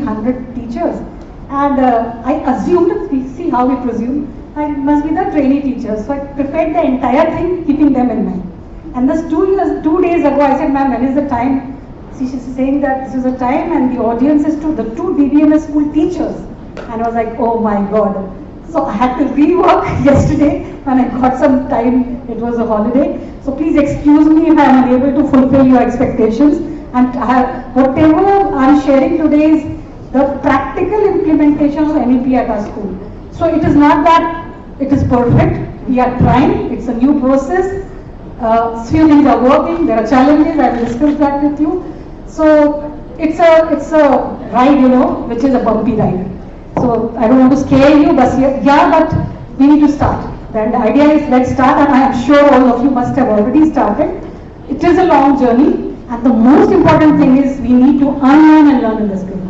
100 teachers. And I assumed, see how we presume, I must be the trainee teacher. So I prepared the entire thing, keeping them in mind. And this 2 days ago, I said, ma'am, when is the time? See, she's saying that this is the time, and the audience is to the 2 D.B.M.S school teachers. And I was like, oh my God. So I had to rework yesterday when I got some time. It was a holiday. So please excuse me if I am unable to fulfill your expectations. And whatever I'm sharing today is the practical implementation of NEP at our school. So it is not that it is perfect. We are trying. It's a new process. Few things are working. There are challenges. I will discuss that with you. So it's a ride, which is a bumpy ride. So I don't want to scare you, but we need to start. Then the idea is let's start, and I am sure all of you must have already started. It is a long journey, and the most important thing is we need to unlearn and learn in this skill.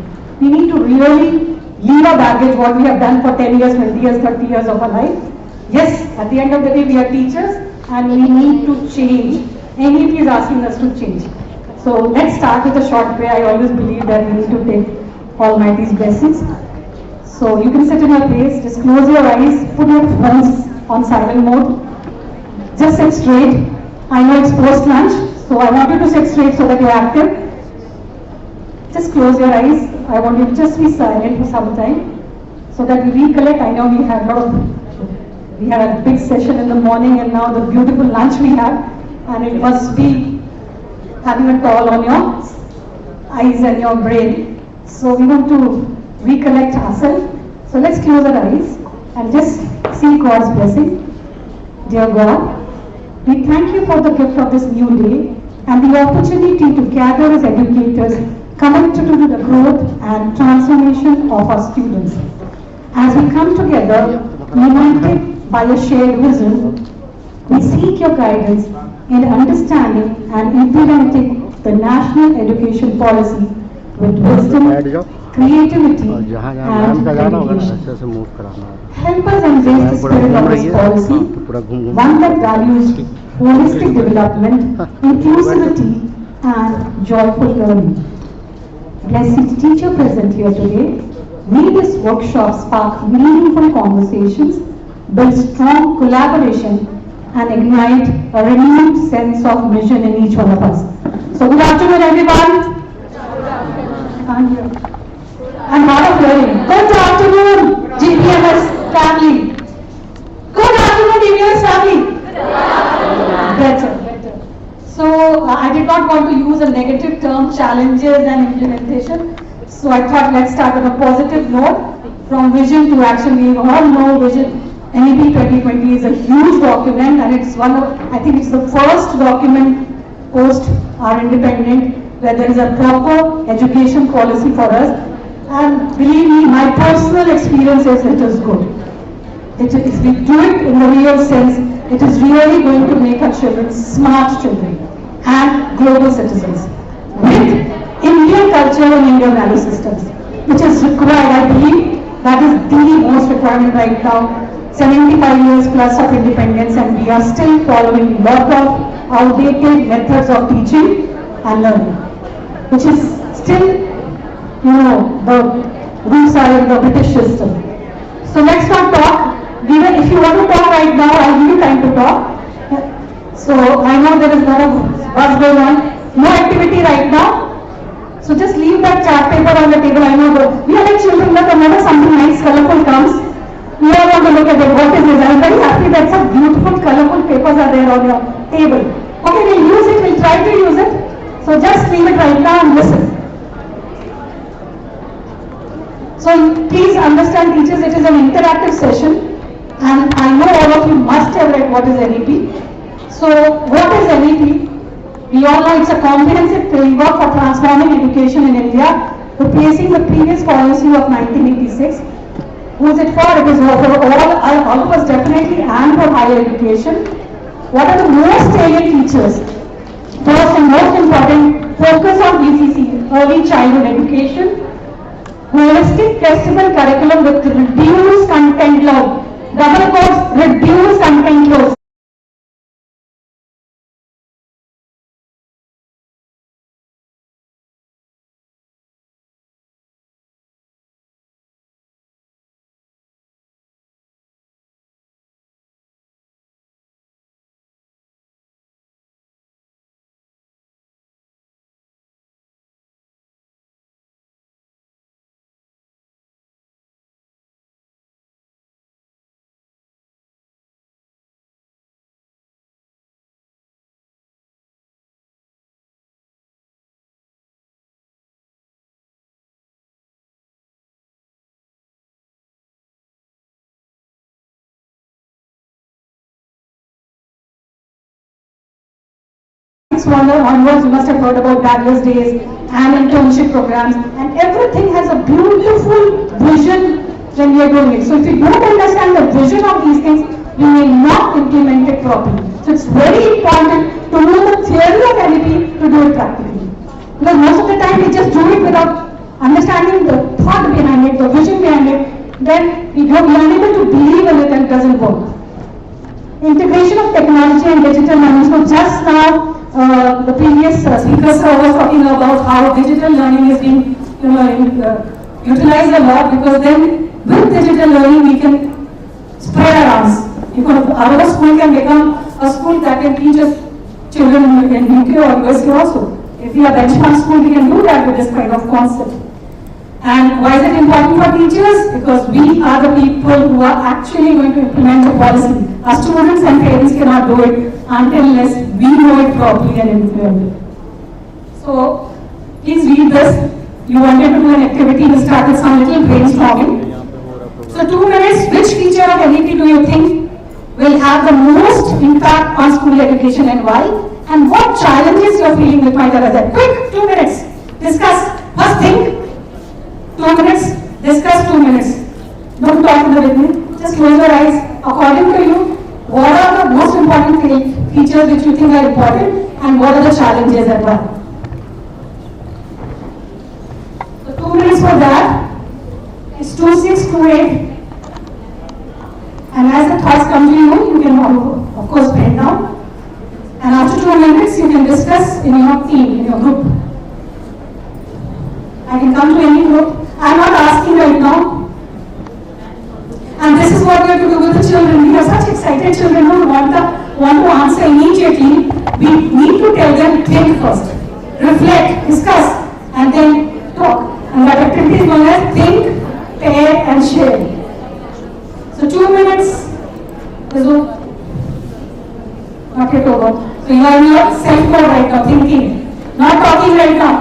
We need to really leave our baggage, what we have done for 10 years, 20 years, 30 years of our life. Yes, at the end of the day, we are teachers, and we need to change. NEP is asking us to change. So let's start with a short prayer. I always believe that we need to take Almighty's blessings. So you can sit in your place, just close your eyes, put your phones on silent mode. Just sit straight. I know it's post-lunch, so I want you to sit straight so that you're active. Just close your eyes. I want you to just be silent for some time so that we recollect. I know we had a big session in the morning, and now the beautiful lunch we had, and it must be having a toll on your eyes and your brain. So we want to recollect ourselves. So let's close our eyes and just seek God's blessing. Dear God, we thank you for the gift of this new day and the opportunity to gather as educators committed to the growth and transformation of our students. As we come together, united by a shared vision, we seek your guidance in understanding and implementing the national education policy with wisdom, creativity, and dedication. Help us embrace the spirit of this policy, one that values holistic development, inclusivity, and joyful learning. Blessed teacher present here today, may this workshop spark meaningful conversations, build strong collaboration, and ignite a renewed sense of mission in each one of us. So good afternoon, everyone. Thank you. And hard of hearing. Good afternoon, D.B.M.S family. Good afternoon, D.B.M.S family. Better. So I did not want to use a negative term, challenges and implementation. So I thought let's start on a positive note. From vision to action, we all know vision. NEP 2020 is a huge document, and it's I think it's the first document post our independent where there is a proper education policy for us. And believe me, my personal experience is it is good. If we do it in the real sense, it is really going to make our children smart children and global citizens with Indian culture and Indian value systems, which is required. I believe that is the most requirement right now. 75 years plus of independence, and we are still following a lot of outdated methods of teaching and learning, which is still, the roots are in the British system. So let's not talk. If you want to talk right now, I'll give you time to talk. So I know there is a lot of buzz going on. No activity right now. So just leave that chart paper on the table. I know we are like children, but whenever something nice, colorful comes, we all want to look at it. What is this? I'm very happy that some beautiful, colorful papers are there on your table. Okay, we'll use it. We'll try to use it. So just leave it right now and listen. So please understand, teachers, it is an interactive session, and I know all of you must have read what is NEP. So what is NEP? We all know it's a comprehensive framework for transforming education in India, replacing the previous policy of 1986. Who is it for? It is for all of us definitely, and for higher education. What are the most salient features? First and most important, focus on ECC, early childhood education. Holistic flexible curriculum with reduced content load. Double quotes, reduced content load. 6 onwards, you must have heard about Barriers Days and internship programs, and everything has a beautiful vision when we are doing it. So if you don't understand the vision of these things, you may not implement it properly. So it's very important to know the theory of NEP to do it practically. Because most of the time we just do it without understanding the thought behind it, the vision behind it, then we are unable to believe in it and it doesn't work. Integration of technology and digital learning. So just now, the previous speaker was talking about how digital learning is being utilized a lot, because then with digital learning we can spread our arms. Our school can become a school that can teach us children in UK or USA also. If we are benchmark school, we can do that with this kind of concept. And why is it important for teachers? Because we are the people who are actually going to implement the policy. Our students and parents cannot do it unless we know it properly and implement it. So, please read this. You wanted to do an activity, we started some little brainstorming. So 2 minutes, which feature of NEP do you think will have the most impact on school education and why? And what challenges you are feeling with my Taraza? Quick, 2 minutes. Discuss. First think. 2 minutes. Discuss 2 minutes. Don't talk with me. Just close your eyes. According to you, what are the most important features which you think are important, and what are the challenges as well? So 2 minutes for that. It's 2628. And as the thoughts come to you, you can of course pen down. And after 2 minutes, you can discuss in your team, in your group. I can come to any group. I'm not asking right now. And this is what we have to do with the children. We have such excited children who want to answer immediately. We need to tell them, think first, reflect, discuss, and then talk. And that activity is known as think, pair, and share. So 2 minutes is not yet over. So you are in your self-mode right now, thinking, not talking right now.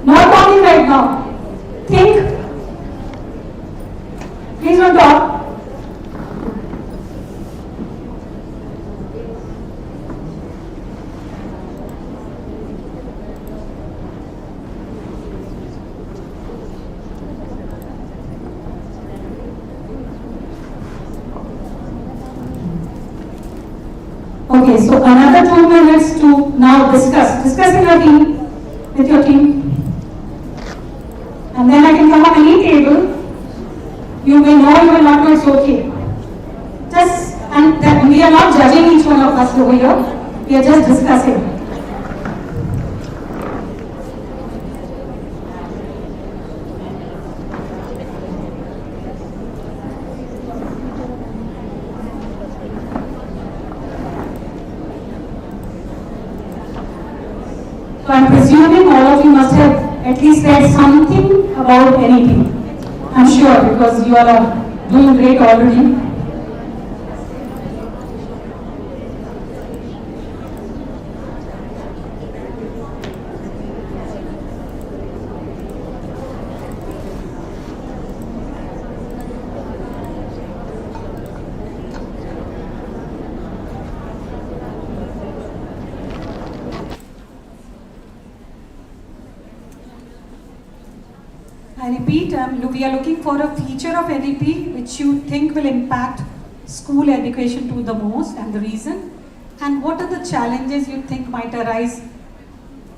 Not talking right now. Think. Please don't talk. Okay, so another 2 minutes to now discuss. Discuss in your team, with your team. And then I can come up any table. You may know, you will not know, it's okay. Just, and that we are not judging each one of us over here. We are just discussing. So I'm presuming all of you must have at least read something about NEP. I'm sure, because you all are doing great already. I repeat, we are looking for a feature of NEP which you think will impact school education to the most, and the reason, and what are the challenges you think might arise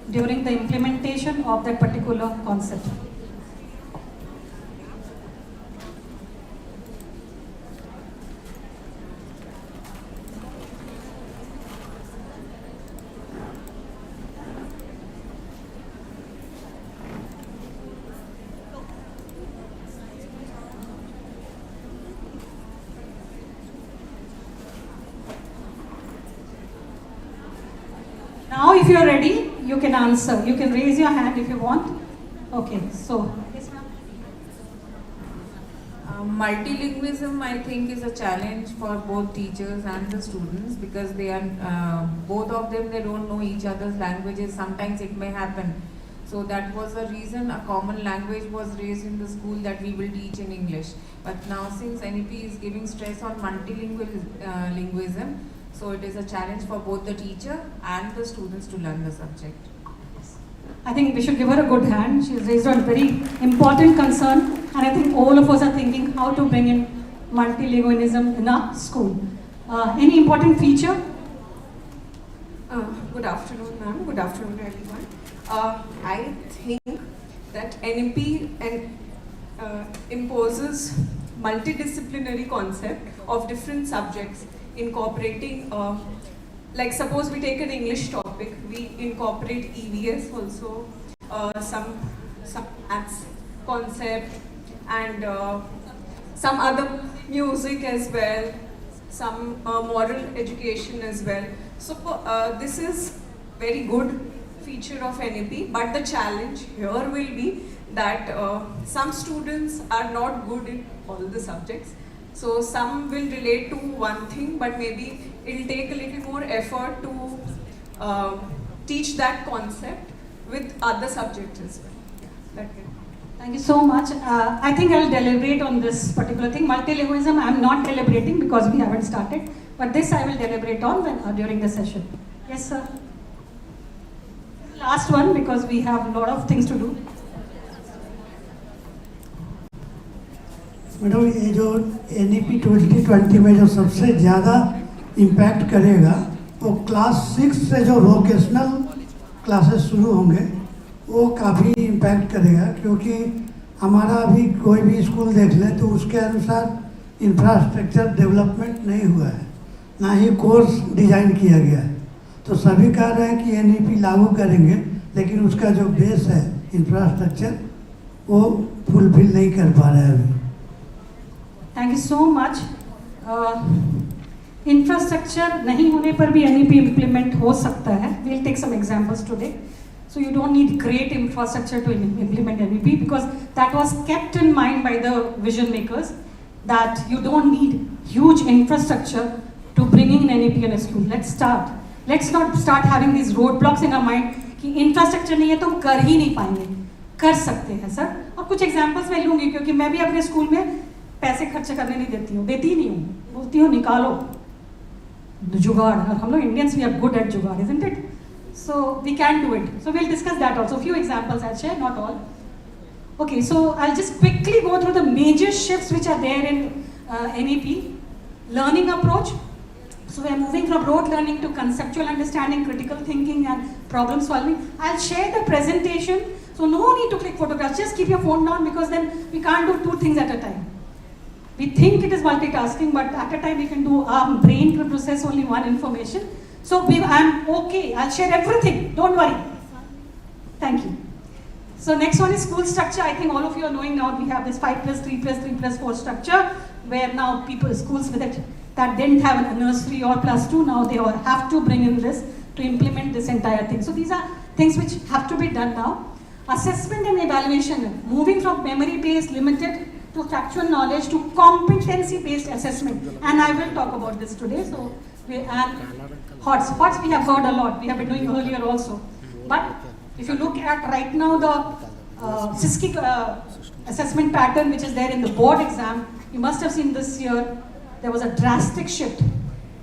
during the implementation of that particular concept. Now if you are ready, you can answer. You can raise your hand if you want. Okay, so. Yes, ma'am. Multilingualism, I think, is a challenge for both teachers and the students, because they are, both of them, they don't know each other's languages. Sometimes it may happen. So that was the reason a common language was raised in the school, that we will teach in English. But now since NEP is giving stress on multilingualism, So it is a challenge for both the teacher and the students to learn the subject. I think we should give her a good hand. She's raised a very important concern, and I think all of us are thinking how to bring in multilingualism in our school. Any important feature? Good afternoon, ma'am. Good afternoon, everyone. I think that NEP imposes multidisciplinary concept of different subjects, incorporating, like suppose we take an English topic, we incorporate EVS also, some maths concept, and some other music as well, some moral education as well. So this is very good feature of NEP, but the challenge here will be that some students are not good in all the subjects. So some will relate to one thing, but maybe it will take a little more effort to teach that concept with other subjects as well. That's it. Thank you so much. I think I'll deliberate on this particular thing. Multilingualism, I'm not deliberating because we haven't started, but this I will deliberate on during the session. Yes, sir. Last one because we have a lot of things to do. Madam ये जो NEP 2020 में जो सबसे ज़्यादा impact करेगा वो class 6 से जो वोकेशनल क्लासेस शुरू होंगे वो काफ़ी इम्पैक्ट करेगा, क्योंकि हमारा अभी कोई भी स्कूल देख लें तो उसके अनुसार इंफ्रास्ट्रक्चर डेवलपमेंट नहीं हुआ है, ना ही कोर्स डिज़ाइन किया गया है। तो सभी कह रहे हैं कि NEP लागू करेंगे, लेकिन उसका जो बेस है इंफ्रास्ट्रक्चर वो फुलफिल नहीं कर पा रहा है अभी। Thank you so much. Infrastructure नहीं होने पर भी NEP इम्प्लीमेंट हो सकता है। We'll take some examples today. So you don't need great infrastructure to implement NEP, because that was kept in mind by the vision makers, that you don't need huge infrastructure to bring in NEP in a school. Let's not start having these roadblocks in our mind कि infrastructure नहीं है तो हम कर ही नहीं पाएंगे। कर सकते हैं सर। और कुछ examples मैं लूँगी, क्योंकि मैं भी अपने स्कूल में पैसे खर्च करने नहीं देती ही नहीं हूँ, बोलती हूँ निकालो जुगाड़। और हम लोग Indians we are good at jugaad, isn't it? So we can do it. So we'll discuss that also. Few examples I'll share, not all. Okay, so I'll just quickly go through the major shifts which are there in NEP. Learning approach. So we're moving from rote learning to conceptual understanding, critical thinking and problem solving. I'll share the presentation. So no need to click photographs. Just keep your phone down, because then we can't do two things at a time. We think it is multitasking, but at a time we can do, our brain can process only one information. So I'm okay, I'll share everything, don't worry. Thank you. So next one is school structure. I think all of you are knowing now we have this 5+3+3+4 structure, where now schools with it that didn't have a nursery or +2, now they all have to bring in this to implement this entire thing. So these are things which have to be done now. Assessment and evaluation, moving from memory-based, limited to factual knowledge to competency-based assessment. And I will talk about this today. So HOTS we have heard a lot, we have been doing earlier also. But if you look at right now the SISKI assessment pattern which is there in the board exam, you must have seen this year there was a drastic shift.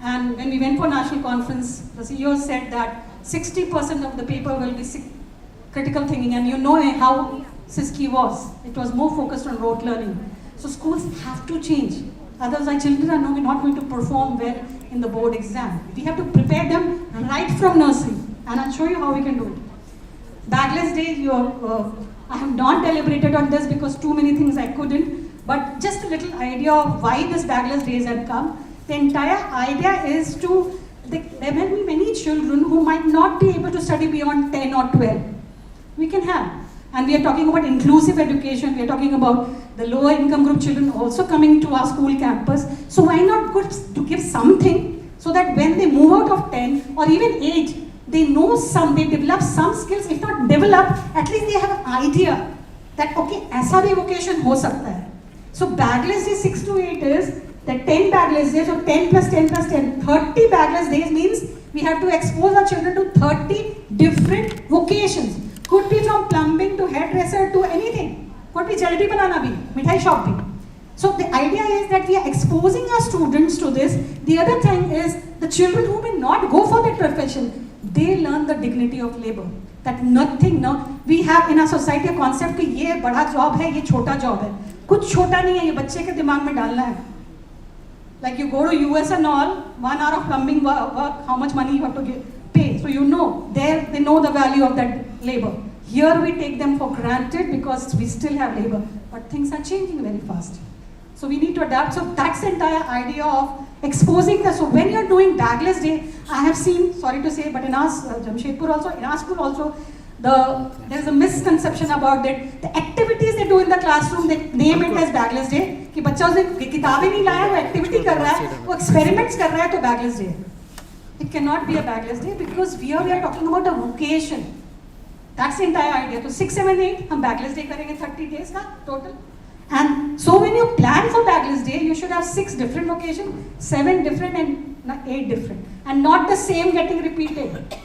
And when we went for national conference, the CEO said that 60% of the paper will be critical thinking, and you know how SISKI was. It was more focused on rote learning. So schools have to change. Otherwise our children are not going to perform well in the board exam. We have to prepare them right from nursery, and I'll show you how we can do it. Bagless day, I have not deliberated on this because too many things I couldn't, but just a little idea of why this bagless days had come. The entire idea is there may be many children who might not be able to study beyond 10 or 12. We can have. And we are talking about inclusive education, we are talking about the lower income group children also coming to our school campus. So why not to give something so that when they move out of 10 or even 8, they develop some skills, if not develop, at least they have an idea that okay, aisa bhi vocation ho sakta hai. So bagless day 6 to 8 is the 10 bagless days, so 10 plus 10 plus 10, 30 bagless days means we have to expose our children to 30 different vocations. Could be from plumbing to hairdresser to anything. Could be jalebi banana bhi, mithai shop bhi. So the idea is that we are exposing our students to this. The other thing is the children who may not go for that profession, they learn the dignity of labor. That nothing, no, we have in our society a concept कि ये बड़ा job है, ये छोटा job है. कुछ छोटा नहीं है, ये बच्चे के दिमाग में डालना है. Like you go to US and all, 1 hour of plumbing work, how much money you have to pay. So you know, there they know the value of that labor. Here we take them for granted because we still have labor, but things are changing very fast. So we need to adapt. So that's the entire idea of exposing the. So when you're doing bagless day, I have seen, sorry to say, but in our Jamshedpur also, in our school also, there's a misconception about that. The activities they do in the classroom, they name it as bagless day. कि बच्चा उसने किताबें नहीं लाया, वो activity कर रहा है, वो एक्सपेरिमेंट्स कर रहा है, तो bagless day. It cannot be a bagless day because we are talking about a vocation. That's the entire idea. So 6, 7, 8 हम bagless day करेंगे 30 days का total. And so when you plan for bagless day, you should have 6 different vocations, 7 different and 8 different, and not the same getting repeated.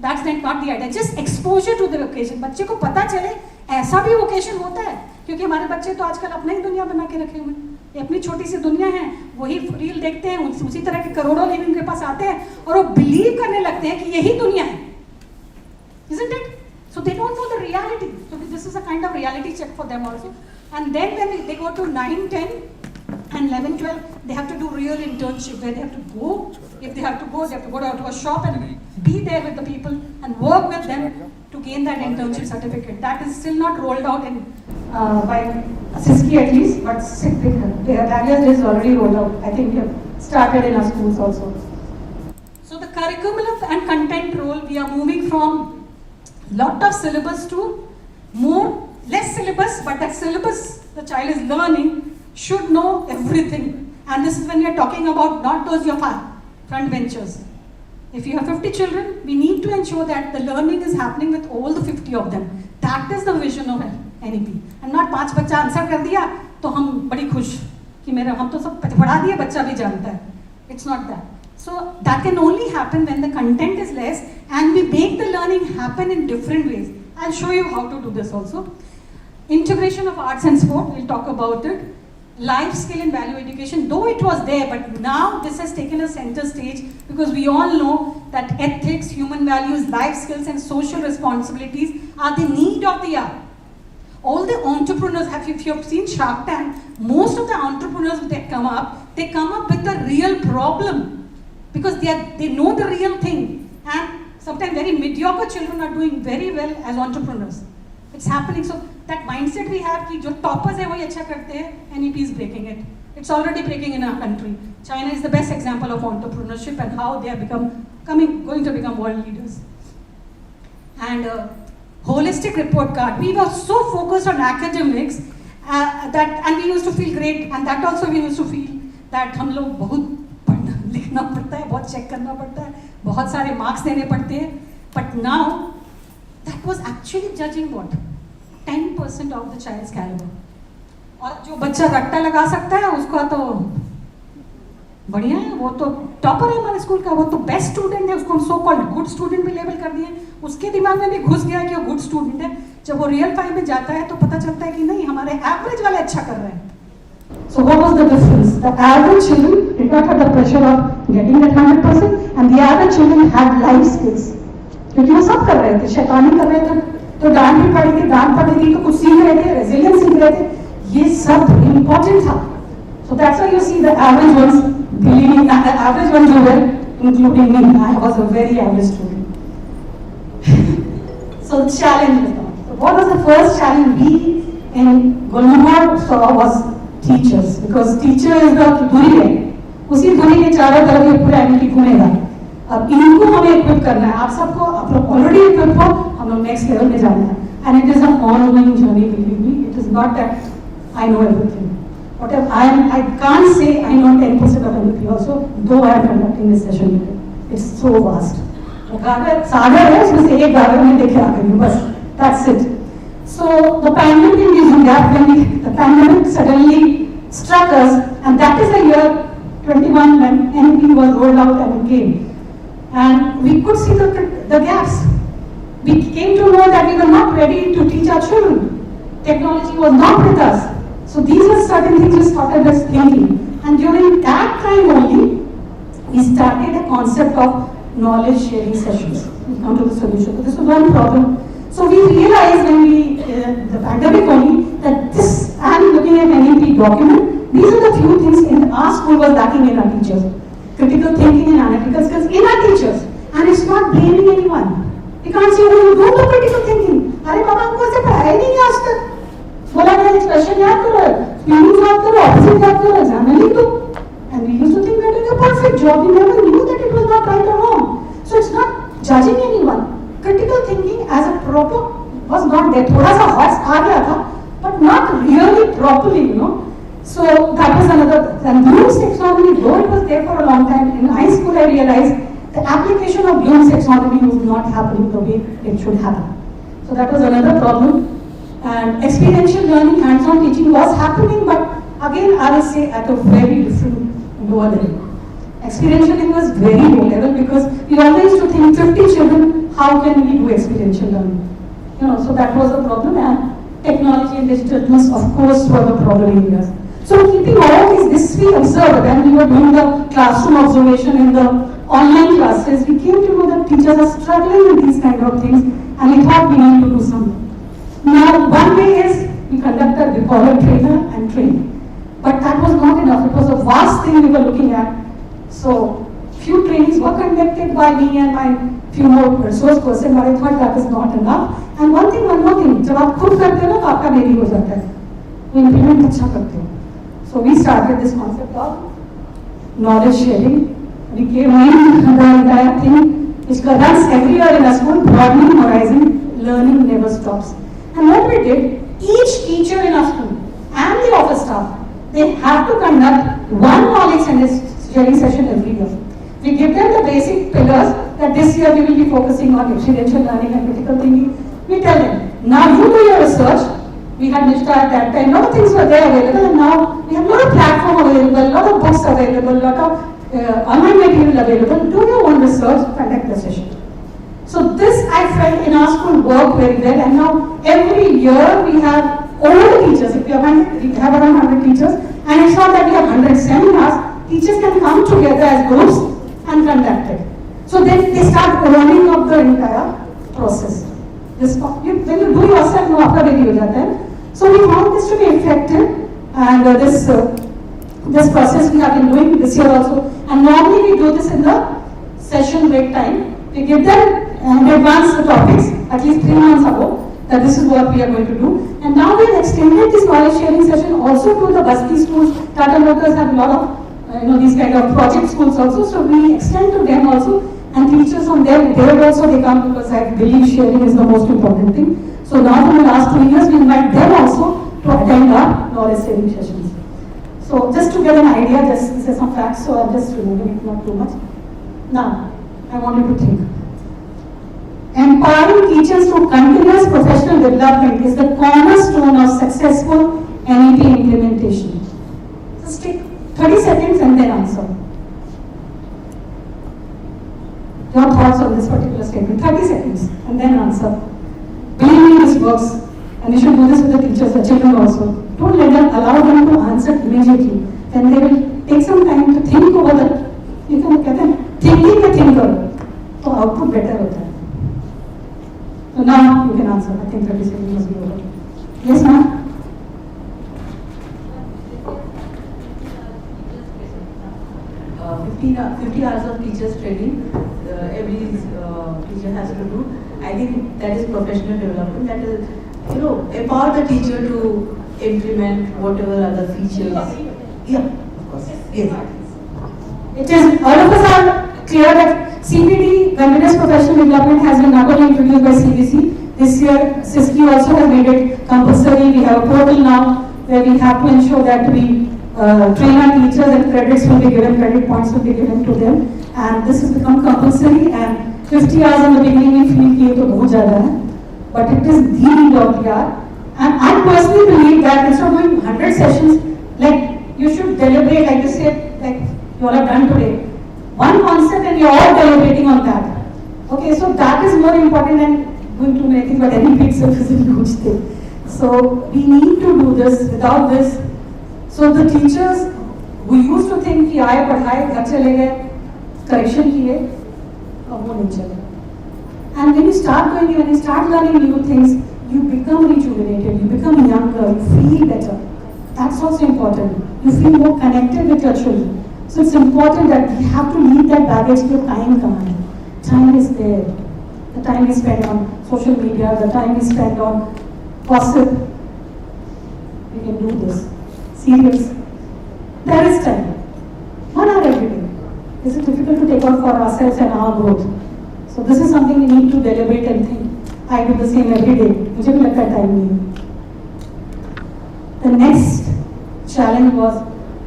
That's not the idea. Just exposure to the vocation. बच्चे को पता चले ऐसा भी vocation होता है, क्योंकि हमारे बच्चे तो आजकल अपना ही दुनिया बना के रखे हुए हैं. अपनी छोटी सी दुनिया है, वही रील देखते हैं, उसी तरह के करोड़ों लोग उनके पास आते हैं और वो बिलीव करने लगते हैं कि यही दुनिया है. Isn't it? So they don't know the reality. So this is a kind of reality check for them also. And then when they go to 9, 10 and 11, 12, they have to do real internship where they have to go. If they have to go, they have to go to a shop and be there with the people and work with them to gain that internship certificate. That is still not rolled out in by Siski at least, but the Bagless is already rolled out. I think we have started in our schools also. So the curriculum and content role, we are moving from lot of syllabus to less syllabus, but that syllabus the child is learning should know everything. And this is when we are talking about not those your front benchers. If you have 50 children, we need to ensure that the learning is happening with all the 50 of them. That is the vision of NEP. And not 5 बच्चा answer कर दिया तो हम बड़ी खुश कि हम तो सब पढ़ा दिए, बच्चा भी जानता है. It's not that. So that can only happen when the content is less and we make the learning happen in different ways. I'll show you how to do this also. Integration of arts and sport, we'll talk about it. Life skill and value education, though it was there, but now this has taken a center stage because we all know that ethics, human values, life skills and social responsibilities are the need of the hour. All the entrepreneurs, if you have seen Shark Tank, most of the entrepreneurs that come up, they come up with a real problem because they know the real thing. And sometimes very mediocre children are doing very well as entrepreneurs. It's happening. So that mindset we have कि जो toppers है वही अच्छा करते हैं, NEP is breaking it. It's already breaking in our country. China is the best example of entrepreneurship and how they are going to become world leaders. And holistic report card. We were so focused on academics and we used to feel great. And that also we used to feel that हम लोग बहुत पढ़ना लिखना पड़ता है, बहुत check करना पड़ता है, बहुत सारे marks देने पड़ते हैं. But now that was actually judging what? 10% of the child's caliber. और जो बच्चा रट्टा लगा सकता है उसका तो बढ़िया है, वो तो टॉपर है हमारे स्कूल का, वो तो बेस्ट स्टूडेंट है, उसको हम सो कॉल्ड गुड स्टूडेंट भी लेबल कर दिए. उसके दिमाग में भी घुस गया कि वो गुड स्टूडेंट है. जब वो रियल टाइम में जाता है तो पता चलता है कि नहीं, हमारे एवरेज वाले अच्छा कर रहे हैं. So what was the difference? The average children did not have the pressure of getting that 100% and the average children had life skills. क्योंकि वो सब कर रहे थे, शैतानी कर रहे थे, तो डांट भी पड़ेगी, डांट पड़ेगी तो कुछ सीख रहे थे, रेजिलियंस सीख रहे थे, ये सब इम्पोर्टेंट था. So that's why you see the average ones believing that the average ones do well, including me. I was a very average student. So the challenge was that. So what was the first challenge we in Gulmarg saw was teachers, because teacher is the धुरी है, उसी धुरी के चारों तरफ ये पूरा NEP घूमेगा. अब इनको हमें इक्विप करना है. आप सबको, आप लोग ऑलरेडी इक्विप हो, हम लोग नेक्स्ट लेवल में जाना है. And it is an ongoing journey, believe me. It is not that I know everything. Whatever I can't say I know 10% of NEP also, though I am conducting this session here. It's so vast. सागर है, उसमें से एक गागर में देखे आ गई बस. That's it. So the pandemic is in that when the pandemic suddenly struck us, and that is the year 21 when NEP was rolled out and it came. And we could see the gaps. We came to know that we were not ready to teach our children. Technology was not with us. So these were certain things we started as thinking. And during that time only, we started a concept of knowledge sharing sessions. We come to the solution. So this was one problem. So we realized when we, the pandemic only, that this, and looking at NEP document, these are the few things in our school was lacking in our teachers. Critical thinking and analytical skills in our teachers. And it's not blaming anyone. We can't say, oh, you don't do critical thinking. अरे बाबा हमको ऐसे पढ़ाया नहीं है आज तक. बोला गया expression याद करो, feelings याद करो, opposite याद करो, exam में लिख दो. And we used to think that it was a perfect job. We never knew that it was not right or wrong. So it's not judging anyone. Critical thinking as a proper was not there. थोड़ा सा hot आ गया था, but not really properly, you know. So that was another. And Bloom's taxonomy, though it was there for a long time, in high school I realized the application of Bloom's taxonomy was not happening the way it should happen. So that was another problem. And experiential learning, hands-on teaching was happening, but again I will say at a very different lower level. Experiential learning was very low level because we always used to think 50 children, how can we do experiential learning? You know, so that was the problem, and technology and digitalness of course were the problem areas. So keeping all this we observed when we were doing the classroom observation in the online classes, we came to know that teachers are struggling with these kind of things, and we thought we need to do something. Now, one way is we conducted, we call it trainer and train. But that was not enough. It was a vast thing we were looking at. So, few trainings were conducted by me and my few more resource person, but I thought that is not enough. And one more thing, जब आप खुद करते हो ना तो आपका baby हो जाता है. वो implement अच्छा करते हो. So we started this concept of knowledge sharing. We came in the entire thing, which runs everywhere in a school, broadening horizon, learning never stops. And what we did, each teacher in our school and the office staff, they have to conduct one knowledge sharing session every year. We give them the basic pillars that this year we will be focusing on experiential learning and critical thinking. We tell them, now you do your research. We had Nishta at that time, a lot of things were there available, and now we have a lot of platform available, a lot of books available, a lot of online material available. Do your own research, conduct the session. So this I felt in our school worked very well, and now every year we have all the teachers. If we have around 100 teachers, and it's not that we have 100 seminars, teachers can come together as groups and conduct it. So then they start running up the entire process. When you do yourself, no, आपका baby हो जाता है. So we found this to be effective, and this process we have been doing this year also. And normally we do this in the session break time. We give them in advance the topics at least 3 months ago that this is what we are going to do. And now we have extended this knowledge sharing session also to the Basti schools. Tata Motors have a lot of these kind of project schools also. So we extend to them also, and teachers from there also they come, because I believe sharing is the most important thing. So now for the last 2 years we invite them also to attend our knowledge sharing sessions. So just to get an idea, just say some facts, so I'm just removing it, not too much. Now, I want you to think. Empowering teachers through continuous professional development is the cornerstone of successful NEP implementation. Just take 30 seconds and then answer. Your thoughts on this particular statement. 30 seconds and then answer. Believe me, this works. And we should do this with the teachers, the children also. Don't allow them to answer immediately. Then they will take some time to think over that. You can get them thinking the thinker. So output better होता है. So now you can answer. I think 30 seconds must be over. Yes, ma'am? 50 hours of teachers training, every teacher has to do. I think that is professional development. That is, empower the teacher to implement whatever other features. Yeah, of course. Yes. It is, all of us are clear that CPD, Continuous Professional Development, has been not only introduced by CBC. This year, SISKI also has made it compulsory. We have a portal now where we have to ensure that we train our teachers, and credits will be given, credit points will be given to them. And this has become compulsory, and 50 hours in the beginning we feel कि ये तो बहुत ज़्यादा है. But it is the need of the hour. And I personally believe that instead of doing 100 sessions, like you should deliberate, like you said, like you all have done today. One concept and you're all deliberating on that. Okay, so that is more important than doing too many things, but any big itself is a huge thing. So we need to do this. Without this, So the teachers who used to think कि आए पढ़ाए घर चले गए correction किए, अब वो नहीं चले. And when you start going, when you start learning new things, you become rejuvenated, you become younger, you feel better. That's also important. You feel more connected with your children. So it's important that we have to leave that baggage to time command. Time is there. The time we spend on social media, the time we spend on gossip. We can do this. Serious. There is time. 1 hour every day. Is it difficult to take out for ourselves and our growth? So this is something we need to deliberate and think. I do the same every day. मुझे भी लगता है time नहीं है. The next challenge was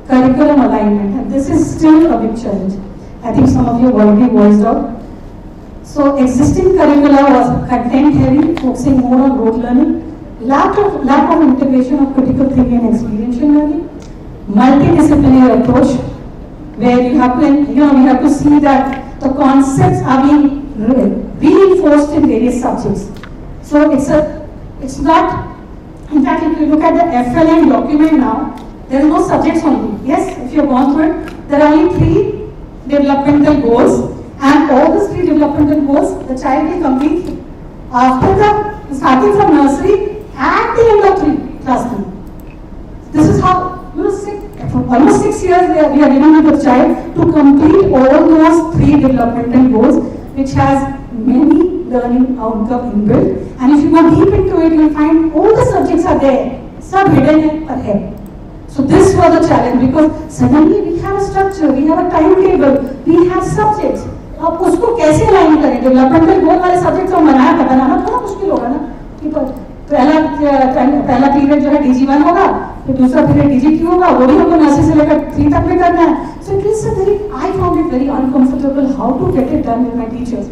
curriculum alignment, and this is still a big challenge. I think some of you have already voiced out. So existing curricula was content heavy, focusing more on rote learning, lack of integration of critical thinking and experiential learning, multidisciplinary approach, where you have to, we have to see that the concepts are being reinforced in various subjects. So it's not, in fact, if you look at the FLN document now, there are no subjects only. Yes, if you have gone through it, there are only 3 developmental goals, and all these 3 developmental goals, the child will complete after starting from nursery at the end of class 3. This is how, almost 6 years we are giving to the child to complete all those 3 developmental goals, which has many learning outcomes inbuilt. And if you go deep into it, you will find all the subjects are there, some hidden per head. So this was a challenge, because suddenly we have a structure, we have a timetable, we have subjects. अब उसको कैसे align करें? Developmental गोल वाले subject तो बनाना थोड़ा मुश्किल होगा ना, कि पहला पीरियड जो है DG1 होगा, फिर दूसरा पीरियड DG2 होगा, वो भी हमको नर्सरी से लेकर 3 तक में करना है. So it is I found it very uncomfortable how to get it done with my teachers.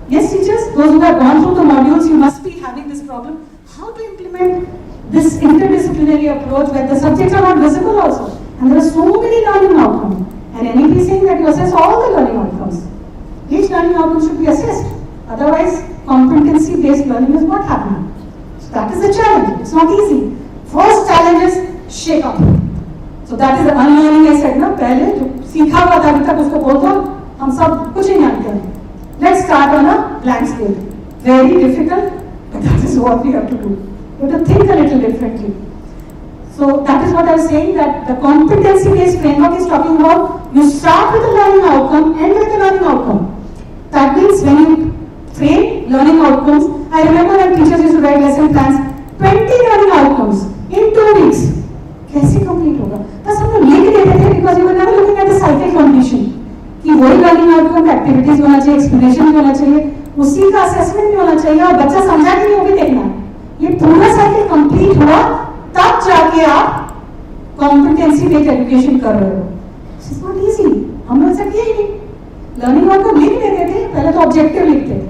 Yes, teachers, those who have gone through the modules, you must be having this problem. How to implement this interdisciplinary approach where the subjects are not visible also, and there are so many learning outcomes. And NEP is saying that you assess all the learning outcomes. Each learning outcome should be assessed. Otherwise, competency-based learning is not happening. So that is the challenge. It's not easy. First challenge is shake up. So that is the unlearning I said ना, पहले जो सीखा हुआ था अभी तक उसको बोल दो, हम सब कुछ नहीं जानते हैं. Let's start on a blank slate. Very difficult, but that is what we have to do. You have to think a little differently. So that is what I was saying, that the competency-based framework is talking about you start with the learning outcome, end with the learning outcome. That means when you frame learning outcomes, I remember when teachers used to write lesson plans, 20 learning outcomes in 2 weeks. कैसे complete होगा? बस हम लोग लिख देते थे, because you were never looking at the cycle completion. कि वही learning outcome activities होना चाहिए, explanation भी होना चाहिए, उसी का assessment भी होना चाहिए, और बच्चा समझा कि नहीं वो भी देखना. ये पूरा cycle complete हुआ, तब जाके आप कॉम्पिटेंसी बेस्ड एजुकेशन कर रहे हो. It's not easy. हम लोग ऐसा किया ही नहीं. लर्निंग आउटकम लिख देते थे, पहले तो ऑब्जेक्टिव लिखते थे,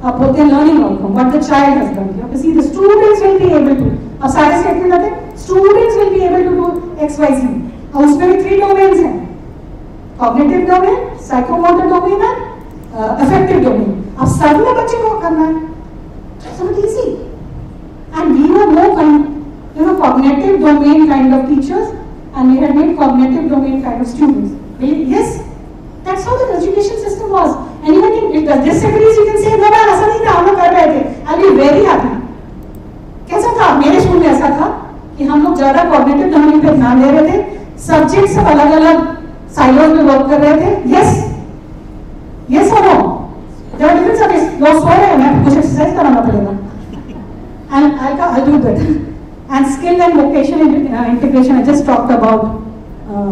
अब बोलते हैं learning outcome, what the child has done. You see the students will be able to. अब सारे स्टेटमेंट आते हैं students will be able to do XYZ, और उसमें भी 3 डोमेन्स हैं, कॉग्निटिव डोमेन, साइकोमोटर डोमेन और अफेक्टिव डोमेन. अब सब में बच्चे को करना है. It's not easy. And we were more cognitive domain kind of teachers, and we had made cognitive domain kind of students. Yes, that's how the education system was. Anyone can disagree, you can say, no, ऐसा नहीं था, हम लोग कर रहे थे. I'll be very happy. कैसा था? मेरे स्कूल में ऐसा था कि हम लोग ज्यादा cognitive domain पे ध्यान दे रहे थे, सब्जेक्ट सब अलग-अलग साइलोज में वर्क कर रहे थे. Yes or no? There are different subjects. लोग सो रहे हैं, मैं कुछ एक्सरसाइज कराना पड़ेगा. And I'll do that. And skill and vocational integration, I just talked about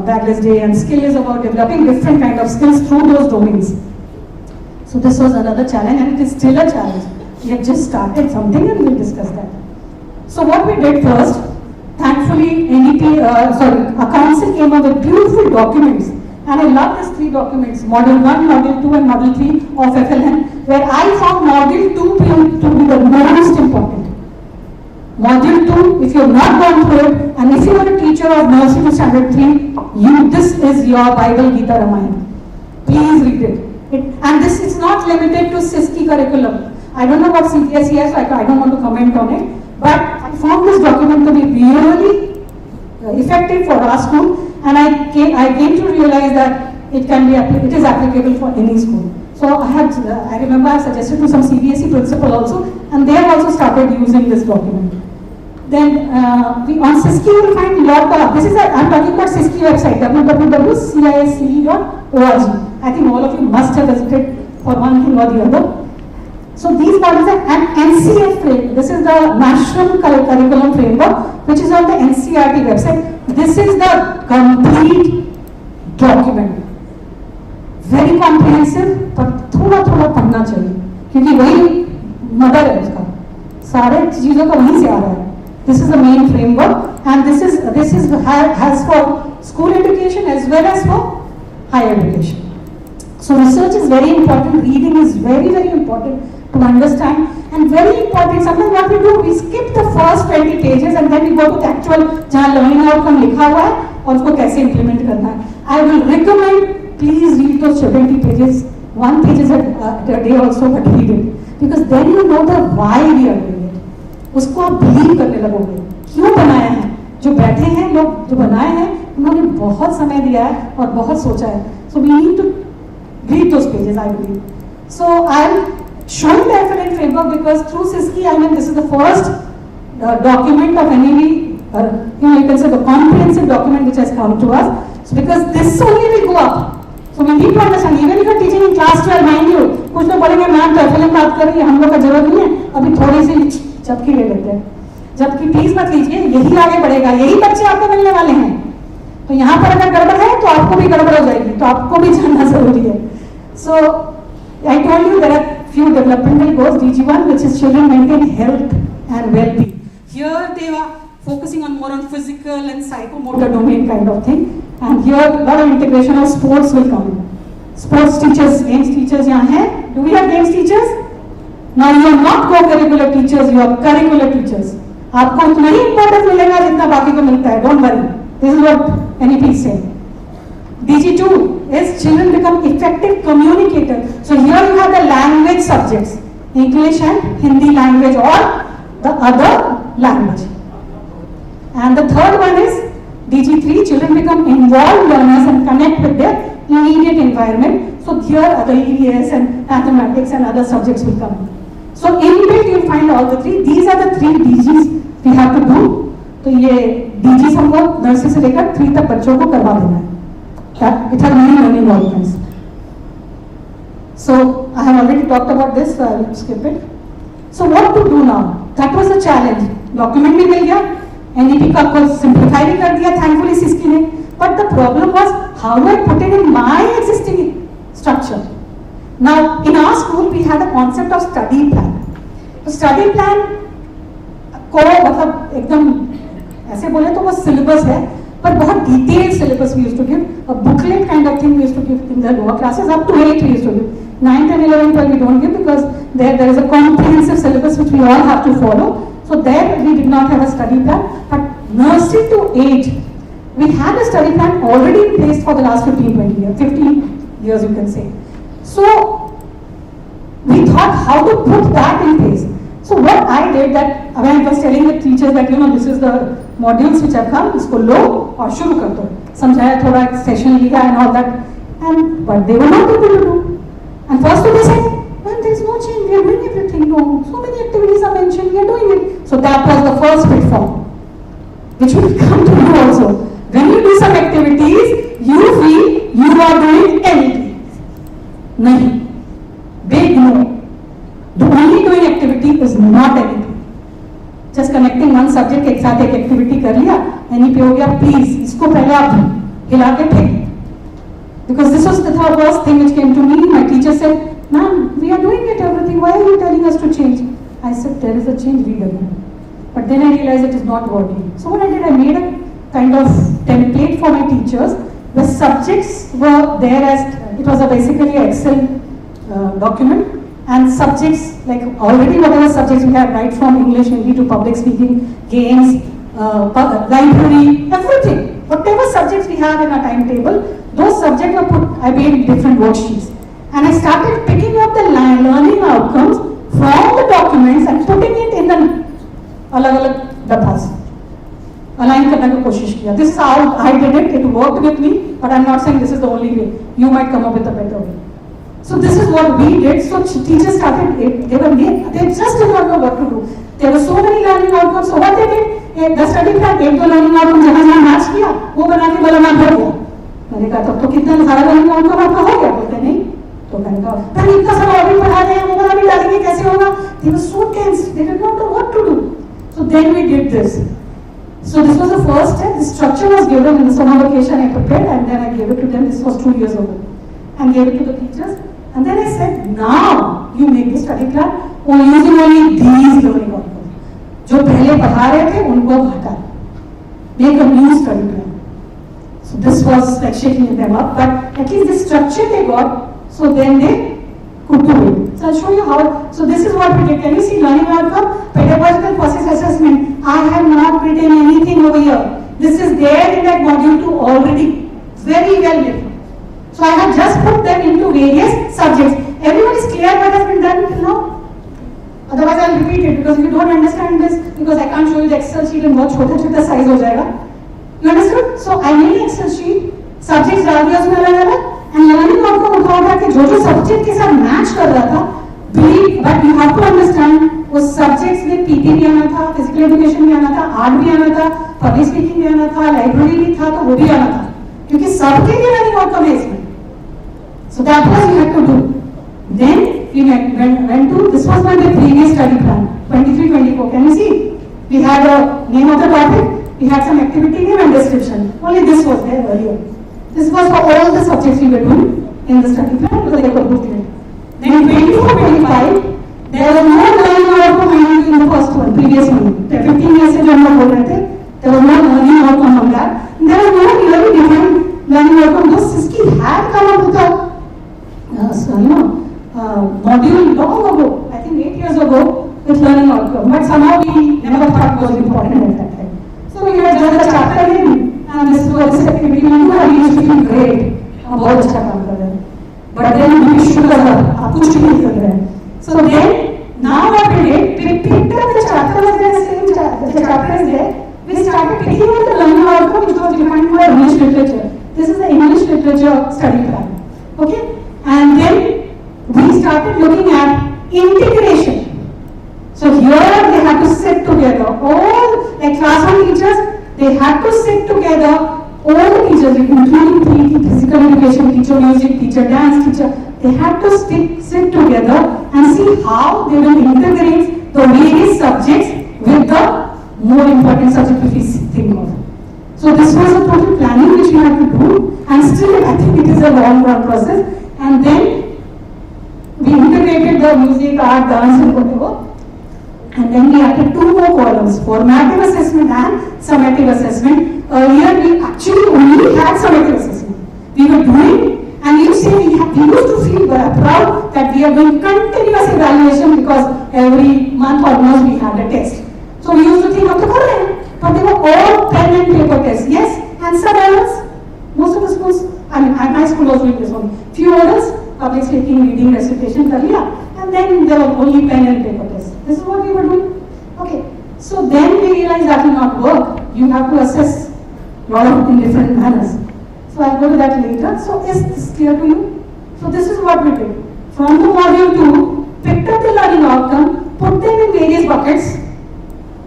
Backless Day, and skill is about developing different kind of skills through those domains. So this was another challenge, and it is still a challenge. We have just started something, and we'll discuss that. So what we did first, thankfully a council came up with beautiful documents, and I love these 3 documents, Model 1, Model 2 and Model 3 of FLN, where I found Model 2 to be the most important. Module 2, if you have not gone through it, and if you are a teacher of nursery to standard 3, this is your Bible, Gita, Ramayana. Please read it. And this is not limited to SISKI curriculum. I don't know what CPSE has, so I don't want to comment on it. But I found this document to be really effective for our school, and I came to realize that it is applicable for any school. So I remember I suggested to some CBSE principal also, and they have also started using this document. Then on CISKI you will find lot of, I'm talking about CISKI website, www.cisce.org. I think all of you must have visited for one thing or the other. So these models are an NCF framework. This is the National Curriculum Framework, which is on the NCERT website. This is the complete document. Very comprehensive, but थोड़ा पढ़ना चाहिए, क्योंकि वही mother है उसका, सारे चीजों का वहीं से आ रहा है. This is the main framework, and this has for school education as well as for higher education. So research is very important, reading is very, very important to understand, and very important. Sometimes what we do, we skip the first 20 pages and then we go to the actual जहाँ learning outcome लिखा हुआ है और उसको कैसे implement करना है. I will recommend, please read those 20 pages, 1 page a day also, but read it, because then you know the why we are doing it. उसको आप बिलीव करने लगोगे, क्यों बनाया है. जो बैठे हैं लोग, जो बनाए हैं, उन्होंने बहुत समय दिया है और बहुत सोचा है. So we need to read those pages, I believe. So I'm showing the FLN framework because through CISKI, this is the first document of NEP, you can say the comprehensive document which has come to us. So because this only will go up. So we need to understand, even if you are teaching in class 12, mind you, कुछ लोग बोलेंगे ma'am तो FLN बात कर रही है, हम लोग का जरूरत नहीं है, अभी थोड़ी सी झपकी ले लेते हैं. जबकि प्लीज मत लीजिए, यही आगे बढ़ेगा, यही बच्चे आपको मिलने वाले हैं. तो यहाँ पर अगर गड़बड़ है तो आपको भी गड़बड़ हो जाएगी, तो आपको भी जानना जरूरी है. So I told you there are few developmental goals. DG1, which is children maintain health and well-being. Here they are focusing on more on physical and psychomotor domain kind of thing. And here a lot of integration of sports will come in. Sports teachers, games teachers यहाँ हैं. Do we have games teachers? Now you are not co-curricular teachers, you are curricular teachers. आपको उतना ही importance मिलेगा जितना बाकी को मिलता है. Don't worry. This is what NEP is saying. DG2 is children become effective communicators. So here you have the language subjects, English and Hindi language or the other language. And the third one is DG3, children become involved learners and connect with their immediate environment. So here other EVS and mathematics and other subjects will come. So inbuilt you will find all the three. These are the 3 DGs we have to do. तो ये DGs हमको nursery से लेकर 3 तक बच्चों को करवा देना है. It has many learning outcomes. So I have already talked about this, so I will skip it. So what to do now? That was a challenge. Document भी मिल गया, NEP का आपको simplify भी कर दिया, thankfully CISKI ने. But the problem was, how do I put it in my existing structure? Now in our school we had a concept of study plan. तो study plan को मतलब एकदम ऐसे बोले तो वो syllabus है, but बहुत detailed syllabus we used to give, a booklet kind of thing we used to give in the lower classes, up to 8 we used to give. 9, 10, 11, 12 we don't give because there is a comprehensive syllabus which we all have to follow. So there we did not have a study plan, but nursery to 8, we had a study plan already in place for the last 15 years you can say. So we thought how to put that in place. So what I did, that when I was telling the teachers that this is the modules which have come, इसको लो और शुरू कर दो. समझाया, थोड़ा session लिया and all that, and but they were not able to do. And first they said, "Man, there is no change. We are doing everything. No, so many activities are mentioned. We are doing it." So that was the first pitfall, which will come to you also. When you do some activities, you feel you are doing anything. नहीं, big no. The only doing activity is not anything. Just connecting one subject एक साथ एक activity कर लिया, NEP हो गया. Please, इसको पहले आप हिला के फेंक. Because this was the first thing which came to me. My teacher said, "Ma'am, we are doing it everything. Why are you telling us to change?" I said, "There is a change we done." But then I realized it is not working. So what I did, I made a kind of template for my teachers. The subjects were there as it was basically an Excel document. And subjects, like already whatever subjects we have, right from English, Hindi to public speaking, games, library, everything. Whatever subjects we have in our timetable, those subjects were put, I made different worksheets. And I started picking up the learning outcomes from the documents and putting it in the alag-alag dabbas. Align करने की कोशिश किया. This is how I did it. It worked with me, but I am not saying this is the only way. You might come up with a better way. So this is what we did. So teachers started. They just did not know what to do. There were so many learning outcomes. So what they did? The study plan एक दो learning outcome जहाँ जहाँ match किया वो बना के बोला मैं भर गया. मैंने कहा तब तो कितना सारा learning outcome आपका हो गया. बोलते नहीं. तो मैंने कहा फिर इतना सारा ऑडिट पढ़ा रहे हैं वो बना भी डालेंगे कैसे होगा. They were so tense. They did not know what to do. So then we did this. So this was the first step. The structure was given in the summer vacation. I prepared and then I gave it to them. This was 2 years ago, and gave it to the teachers. And then I said, now you make the study plan using only these learning outcomes. जो पहले पढ़ा रहे थे उनको हटा. Make a new study plan. So this was like shaking them up, but at least the structure they got. So then they could do it. So I'll show you how. So this is what we did. Can you see learning outcome? Pedagogical process assessment. I have not written anything over here. This is there in that module 2 already. Very well written. So I have just put them into various subjects. Everyone is clear what has been done till now? Otherwise I will repeat it because if you don't understand this, because I can't show you the Excel sheet and बहुत छोटा छोटा size हो जाएगा. You understood? So I made an Excel sheet, subjects डाल दिया उसमें अलग अलग, and learning outcome उठा उठा के जो subject के साथ match कर रहा था, but you have to understand उस subjects में PT भी आना था, physical education भी आना था, art भी आना था, public speaking भी आना था, library भी था, तो वो भी आना था, क्योंकि सबके लिए learning outcome है इसमें. So that was we had to do. Then we went to, this was my previous study plan, 23-24. Can you see? We had a name of the topic, we had some activity name and description. Only this was there earlier. This was for all the subjects we were doing in the study plan because they were booked in. Then 24-25, there was no learning outcome in the first one, previous one. The 15 years से जो हम लोग बोल रहे थे, there was no learning outcome on that. And there was no really different learning outcome. Though SISKI had come up with a module long ago, I think 8 years ago, with learning outcome, but somehow we never thought it was important at that time. So we had just a chapter in, and this was this activity, and we used to feel great. हम बहुत अच्छा काम कर रहे हैं. But then we should have आप कुछ भी नहीं कर रहे हैं. So then now what we did, we picked up the chapter was there, the chapter is there. We started picking up the learning outcome which was defined by English literature. This is the English literature study plan. Okay. And then we started looking at integration. So here they had to sit together. All like class 1 teachers, they had to sit together. All the teachers, including PT, physical education teacher, music teacher, dance teacher, they had to sit together and see how they will integrate the various subjects with the more important subject which we think of. So this was a total planning which we had to do, and still I think it is a long run process. And then we integrated the music, art, dance and whatever. And then we added 2 more columns, formative assessment and summative assessment. Earlier we actually only had summative assessment. We were doing, and you say we used to feel proud that we are doing continuous evaluation because every month almost we had a test. So we used to think, but they were all pen and paper tests. Yes, and some others, most of the schools, I mean, my school was doing this one. Few others, public speaking, reading, recitation, and then there were only pen and paper tests. This is what we were doing. Okay, so then we realized that will not work. You have to assess a lot of in different manners. So I'll go to that later. So is this clear to you? So this is what we did. From the module 2, picked up the learning outcome, put them in various buckets.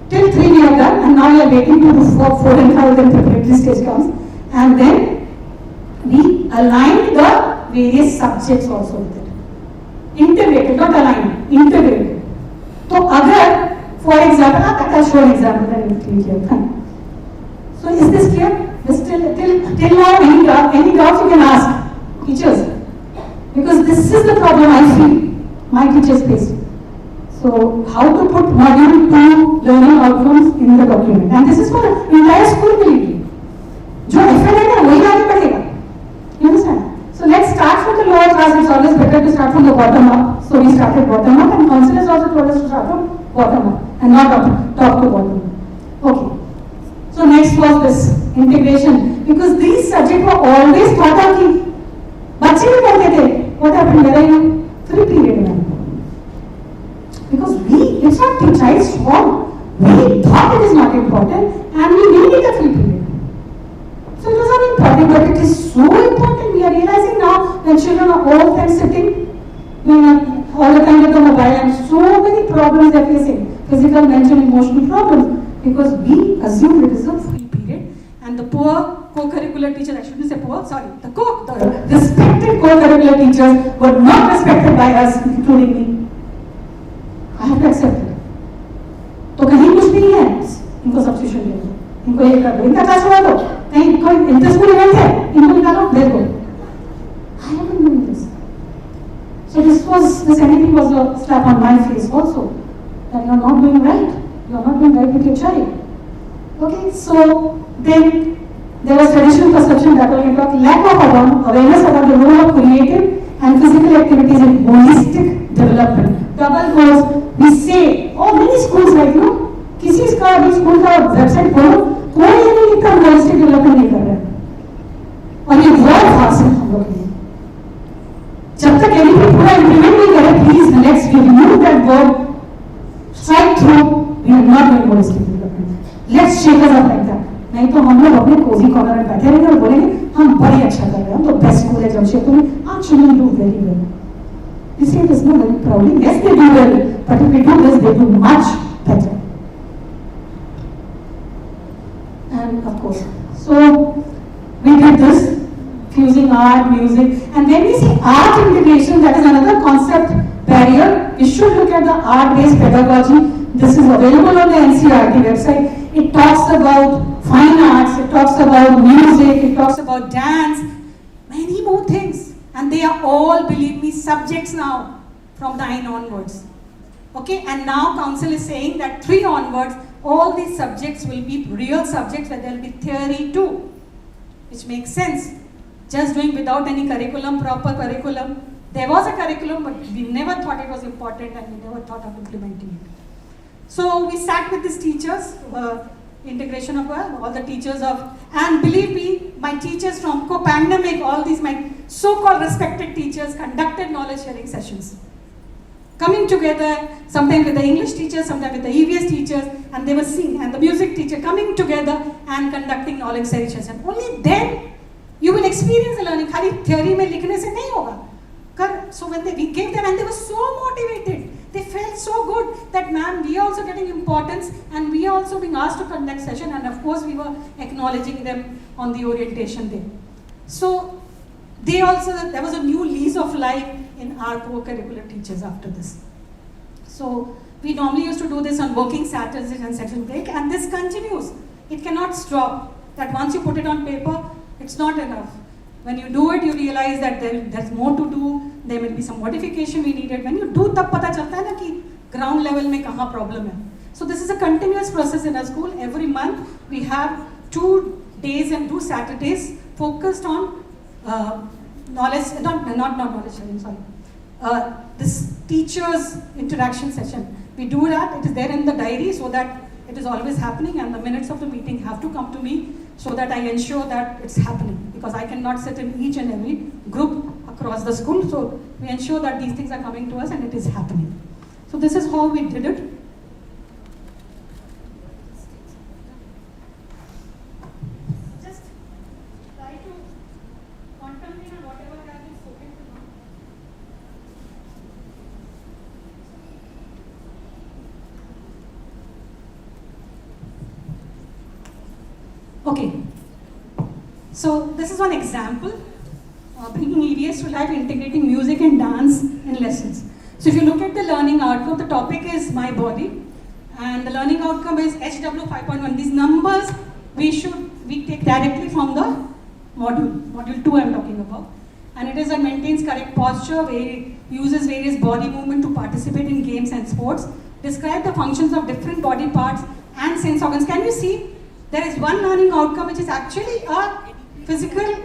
Till 3 we have done, and now we are waiting to do 4 and 5 when preparatory stage comes. And then we aligned the various subjects also with it. Integrated, not aligned, integrated. So अगर, for example, I'll show an example that will be clear. So is this clear? Till now, any doubts you can ask teachers, because this is the problem I feel my teachers face. So how to put module 2 learning outcomes in the document, and this is for entire school के लिए. जो FL है ना वही आगे बढ़ेगा. You understand? So let's start from the lower class. It's always better to start from the bottom up. So we started bottom up, and council has also told us to start from bottom up and not top to bottom. Okay. So next was this integration, because these subjects were always taught out की बच्चे भी पढ़ते थे. What happened? Where are you? Free period में. Because it's not child strong. We thought it is not important and we made it a free period. So it was not important, but it is so important. We are realizing now when children are all time sitting, all the time with the mobile, and so many problems they are facing, physical, mental, emotional problems, because we assumed it is a free period. And the poor co-curricular teachers, I shouldn't say poor, sorry, the respected co-curricular teachers were not respected by us, including me. I have to accept it. तो कहीं कुछ नहीं है, इनको substitution दे दो, इनको ये कर दो, इनका क्लास हुआ दो, कहीं कोई इंटर-स्कूल इवेंट है, इनको निकालो, दे दो. I have been doing this. So this NEP was a slap on my face also, that you are not doing right, you are not doing right with your child. Okay, so then there was traditional perception that we talk lack of awareness about the role of creative and physical activities in holistic development. Double goals, we say, many schools right now, किसी का भी school का website खोलो, कोई ये नहीं लिखता holistic development नहीं कर रहा है. और ये बहुत खास है हम लोग के लिए. जब तक NEP पूरा implement नहीं करे, please let's remove that word straight through. We are not doing holistic development. Let's shake us up like that. नहीं तो हम लोग अपने कोजी कॉर्नर में बैठे रहेंगे और बोलेंगे हम बड़ी अच्छा कर रहे हैं, हम तो बेस्ट स्कूल है जमशेदपुर में. Our children do very well. We say this not very proudly. Yes, they do well, but if we do this, they do much better. And of course, so we did this, fusing art, music, and when we say art integration, that is another concept barrier. We should look at the art-based pedagogy. This is available on the NCERT website. It talks about fine arts, it talks about music, it talks about dance, many more things. And they are all, believe me, subjects now from 9 onwards. Okay, and now council is saying that 3 onwards, all these subjects will be real subjects where there will be theory too, which makes sense. Just doing without any curriculum, proper curriculum. There was a curriculum, but we never thought it was important and we never thought of implementing it. So we sat with these teachers, integration of all the teachers of, and believe me, my teachers from co-pandemic, all these my so-called respected teachers conducted knowledge sharing sessions. Coming together, sometimes with the English teachers, sometimes with the EVS teachers, and they were seeing, and the music teacher coming together and conducting knowledge sharing sessions. Only then you will experience the learning. Khali theory mein likhne se nahi hoga. So when we gave them, and they were so motivated. They felt so good that, ma'am, we are also getting importance and we are also being asked to conduct session, and of course we were acknowledging them on the orientation day. So they also, there was a new lease of life in our co-curricular teachers after this. So we normally used to do this on working Saturdays and session break, and this continues. It cannot stop. That once you put it on paper, it's not enough. When you do it, you realize that there's more to do. There will be some modification we needed. When you do, तब पता चलता है ना कि ground level में कहाँ problem है. So this is a continuous process in our school. Every month we have 2 days and 2 Saturdays focused on knowledge, not knowledge sharing, sorry. This teachers interaction session. We do that. It is there in the diary so that it is always happening, and the minutes of the meeting have to come to me so that I ensure that it's happening, because I cannot sit in each and every group across the school. So we ensure that these things are coming to us and it is happening. So this is how we did it. Just try to contemplate on whatever has been spoken to now. Okay, so this is one example, bringing EVS to life, integrating music and dance in lessons. So if you look at the learning outcome, the topic is my body, and the learning outcome is HW 5.1. These numbers we take directly from the module 2 I'm talking about. And it is a maintains correct posture, where it uses various body movement to participate in games and sports. Describe the functions of different body parts and sense organs. Can you see? There is one learning outcome which is actually a physical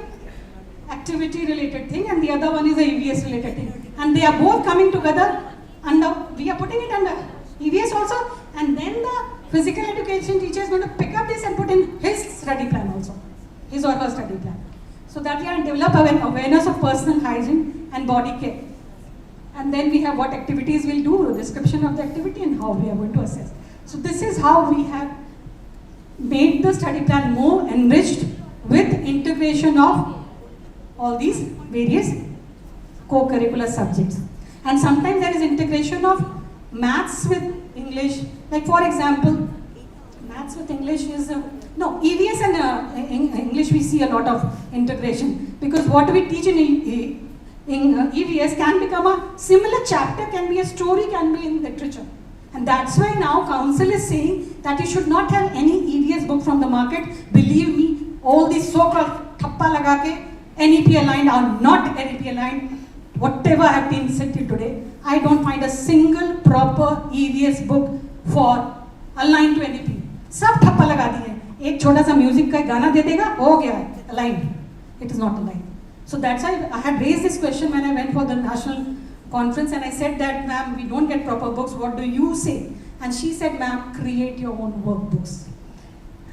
activity related thing, and the other one is a EVS related thing. And they are both coming together under, we are putting it under EVS also, and then the physical education teacher is going to pick up this and put in his study plan also, his or her study plan. So that we can develop awareness of personal hygiene and body care. And then we have what activities we'll do, description of the activity and how we are going to assess. So this is how we have made the study plan more enriched with integration of all these various co-curricular subjects. And sometimes there is integration of maths with English. Like for example, maths with English is, no, EVS and English we see a lot of integration. Because what we teach in EVS can become a similar chapter, can be a story, can be in literature. And that's why now council is saying that you should not have any EVS book from the market. Believe me, all these so-called thappa laga ke NEP aligned are not NEP aligned. Whatever I have been said till today, I don't find a single proper EVS book for aligned to NEP. सब थप्पा लगा दिए, एक छोटा सा music का गाना दे देगा, हो गया है, aligned. It is not aligned. So that's why I had raised this question when I went for the national conference and I said that, ma'am, we don't get proper books, what do you say? And she said, ma'am, create your own workbooks.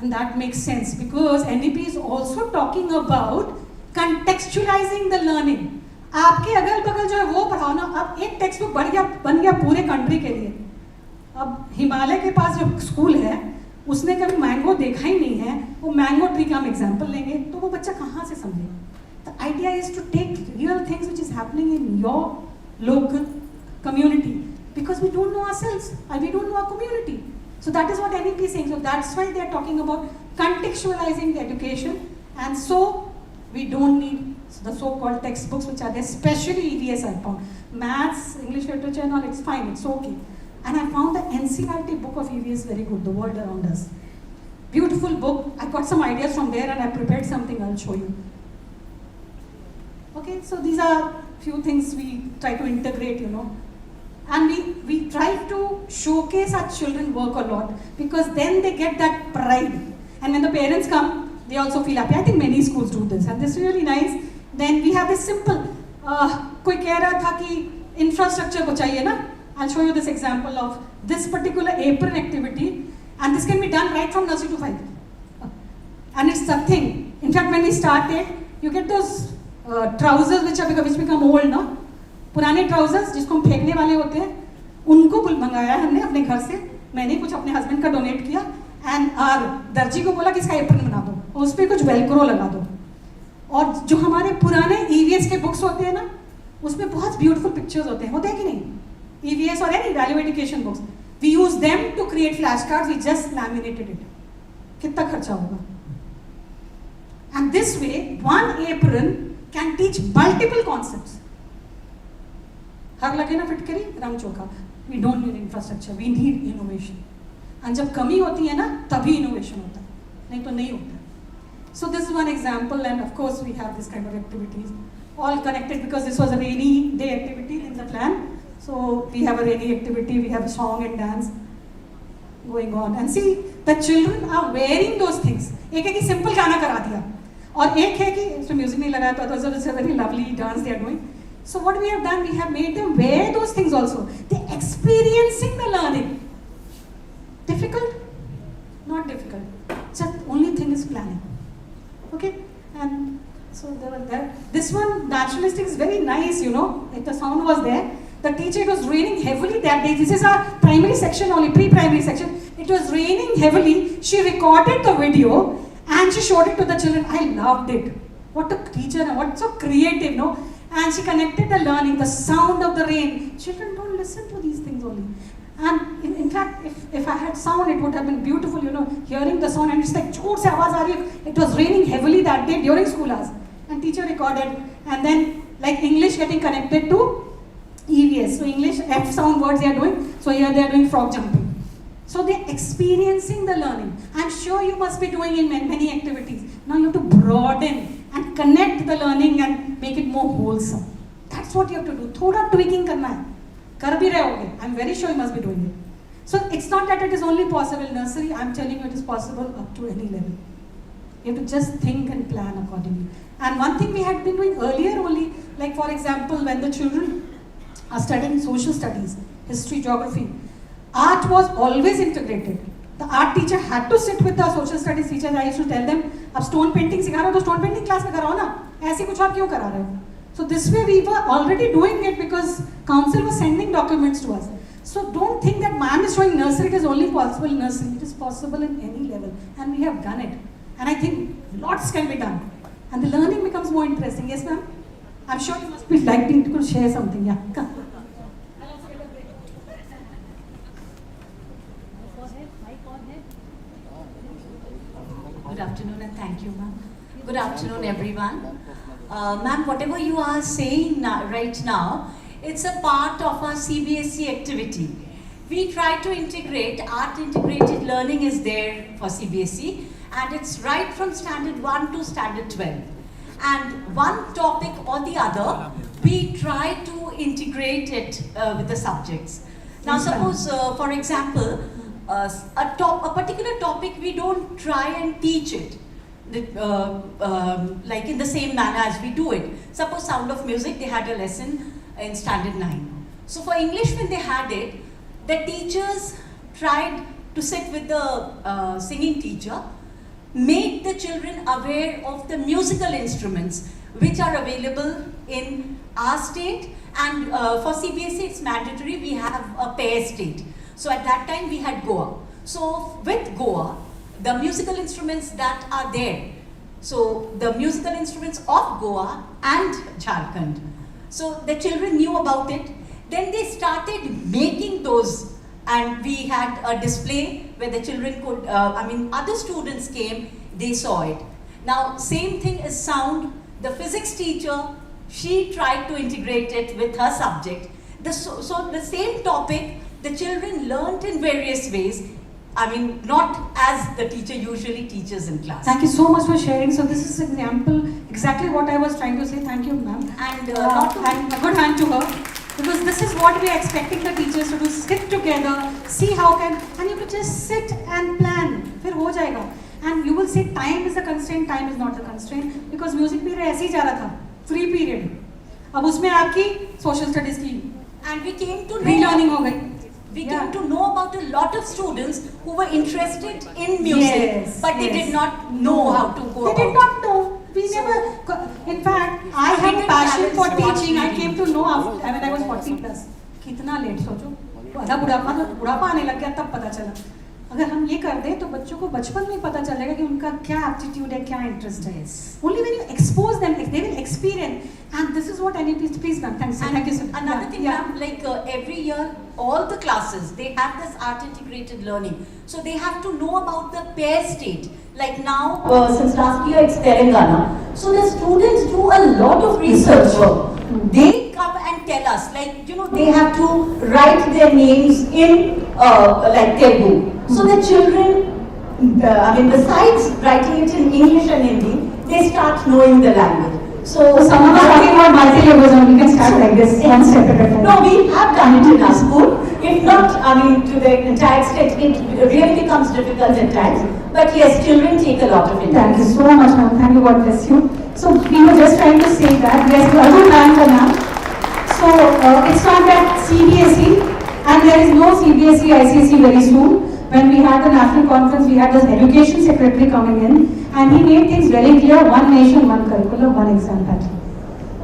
And that makes sense because NEP is also talking about contextualizing the learning. आपके अगल बगल जो है वो पढ़ाओ ना. अब एक टेक्स्ट बुक बन गया पूरे कंट्री के लिए. अब हिमालय के पास जो स्कूल है उसने कभी मैंगो देखा ही नहीं है, वो मैंगो ट्री का हम एग्जाम्पल लेंगे तो वो बच्चा कहाँ से समझेगा. The idea is to take real things which is happening in your local community because we don't know ourselves and we don't know our community. So that is what NEP is saying. So that's why they are talking about contextualizing the education, and so we don't need the so-called textbooks which are there, especially EVS I found. Maths, English literature and all, it's fine, it's okay. And I found the NCERT book of EVS very good, The World Around Us. Beautiful book. I got some ideas from there and I prepared something, I'll show you. Okay, so these are few things we try to integrate, And we try to showcase our children work a lot because then they get that pride. And when the parents come, they also feel happy. I think many schools do this and this is really nice. Then we have this simple, कोई कह रहा था कि infrastructure को चाहिए ना. I'll show you this example of this particular apron activity and this can be done right from nursery to 5. And it's a thing. In fact, when we started, you get those trousers which become old, ना. पुराने trousers जिसको हम फेंकने वाले होते हैं, उनको मंगाया हमने अपने घर से. मैंने कुछ अपने हस्बैंड का डोनेट किया and दर्जी को बोला कि इसका एप्रन बना दो और उस पर कुछ वेलक्रो लगा दो. और जो हमारे पुराने EVS के बुक्स होते हैं ना, उसमें बहुत ब्यूटीफुल पिक्चर्स होते हैं कि नहीं? EVS or any value education books. We use them to create flashcards. We just laminated it. कितना खर्चा होगा? And this way, one apron can teach multiple concepts. हर लगे ना फिट करी राम चोखा. We don't need infrastructure. We need innovation. And जब कमी होती है ना, तभी innovation होता है. नहीं तो नहीं होता. So this is one example, and of course we have this kind of activities, all connected because this was a rainy day activity in the plan. So we have a rainy activity, we have a song and dance going on. And see, the children are wearing those things. एक है कि simple गाना करा दिया, और एक है कि इसमें music नहीं लगाया तो it's a very lovely dance they are doing. So what we have done, we have made them wear those things also. They're experiencing the learning. Difficult? Not difficult. Just only thing is planning. Okay, and so there was that. This one, naturalistic, is very nice, If the sound was there, the teacher, it was raining heavily that day. This is our primary section only, pre-primary section. It was raining heavily. She recorded the video and she showed it to the children. I loved it. What a teacher, what's so creative, no? And she connected the learning, the sound of the rain. Children don't listen to these things only. And in fact, if I had sound, it would have been beautiful, hearing the sound, and it's like, जोर से आवाज आ रही है. It was raining heavily that day during school hours. And teacher recorded, and then like English getting connected to EVS. So English, F sound words they are doing. So here they are doing frog jumping. So they're experiencing the learning. I'm sure you must be doing in many activities. Now you have to broaden and connect the learning and make it more wholesome. That's what you have to do. थोड़ा tweaking करना है. कर भी रहे होगे. I'm very sure you must be doing it. So it's not that it is only possible in nursery. I'm telling you it is possible up to any level. You have to just think and plan accordingly. And one thing we had been doing earlier only, like for example, when the children are studying social studies, history, geography, art was always integrated. The art teacher had to sit with the social studies teacher. I used to tell them, अब stone painting सिखा रहे हो तो stone painting class में कराओ ना. ऐसे कुछ आप क्यों करा रहे हो? So this way we were already doing it because council was sending documents to us. So don't think that ma'am is showing nursery, it is only possible in nursery. It is possible in any level, and we have done it. And I think lots can be done. And the learning becomes more interesting. Yes, ma'am? I'm sure you must be liking to share something. Yeah, come. Good afternoon and thank you, ma'am. Good afternoon, everyone. Ma'am, whatever you are saying right now, it's a part of our CBSE activity. We try to integrate, art integrated learning is there for CBSE, and it's right from standard 1 to standard 12. And one topic or the other, we try to integrate it with the subjects. Now suppose, for example, a particular topic, we don't try and teach it like in the same manner as we do it. Suppose Sound of Music, they had a lesson in standard 9. So for English, when they had it, the teachers tried to sit with the singing teacher, make the children aware of the musical instruments which are available in our state, and for CBSE it's mandatory, we have a pair state. So at that time we had Goa. So with Goa, the musical instruments that are there, so the musical instruments of Goa and Jharkhand. So the children knew about it. Then they started making those, and we had a display where the children could, other students came, they saw it. Now same thing is sound. The physics teacher, she tried to integrate it with her subject. So the same topic, the children learnt in various ways. Not as the teacher usually teaches in class. Thank you so much for sharing. So this is an example, exactly what I was trying to say. Thank you, ma'am. And a good hand to her. Because this is what we are expecting the teachers to do. Sit together, see how can, and you have to just sit and plan. फिर हो जाएगा. And you will say time is a constraint, time is not a constraint. Because music period ऐसे ही जा रहा था. Free period. अब उसमें आपकी social studies की. And we came to know. Relearning हो गई. We came to know about a lot of students who were interested in music, but they did not know how to go. They did not know. We never. In fact, I have a passion for teaching. I came to know after when I was 40 plus. कितना late सोचो. आधा बुढ़ापा आने लग गया तब पता चला. अगर हम ये कर दें तो बच्चों को बचपन में पता चलेगा कि उनका क्या एप्टीट्यूड है, क्या इंटरेस्ट है. Only when you expose them, they will experience. And this is what NEP is. Please, ma'am. Thank you, sir. Another thing, ma'am, like every year, all the classes, they have this art integrated learning. So they have to know about the pair state. Like now, since last year it's Telangana. So the students do a lot of research work. They come and tell us, like, they have to write their names in like Telugu. So the children, besides writing it in English and Hindi, they start knowing the language. So someone was talking about multilingualism. We can start like this, one step at a time. No, we have done it in our school. If not, to the entire extent, it really becomes difficult at times. But yes, children take a lot of interest. Thank you so much, ma'am. Thank you, God bless you. So we were just trying to say that yes, we are plan for now. So it's not that CBSE, and there is no CBSE ICSE very soon. When we had the national conference, we had this education secretary coming in, and he made things very clear: one nation, one curriculum, one exam pattern.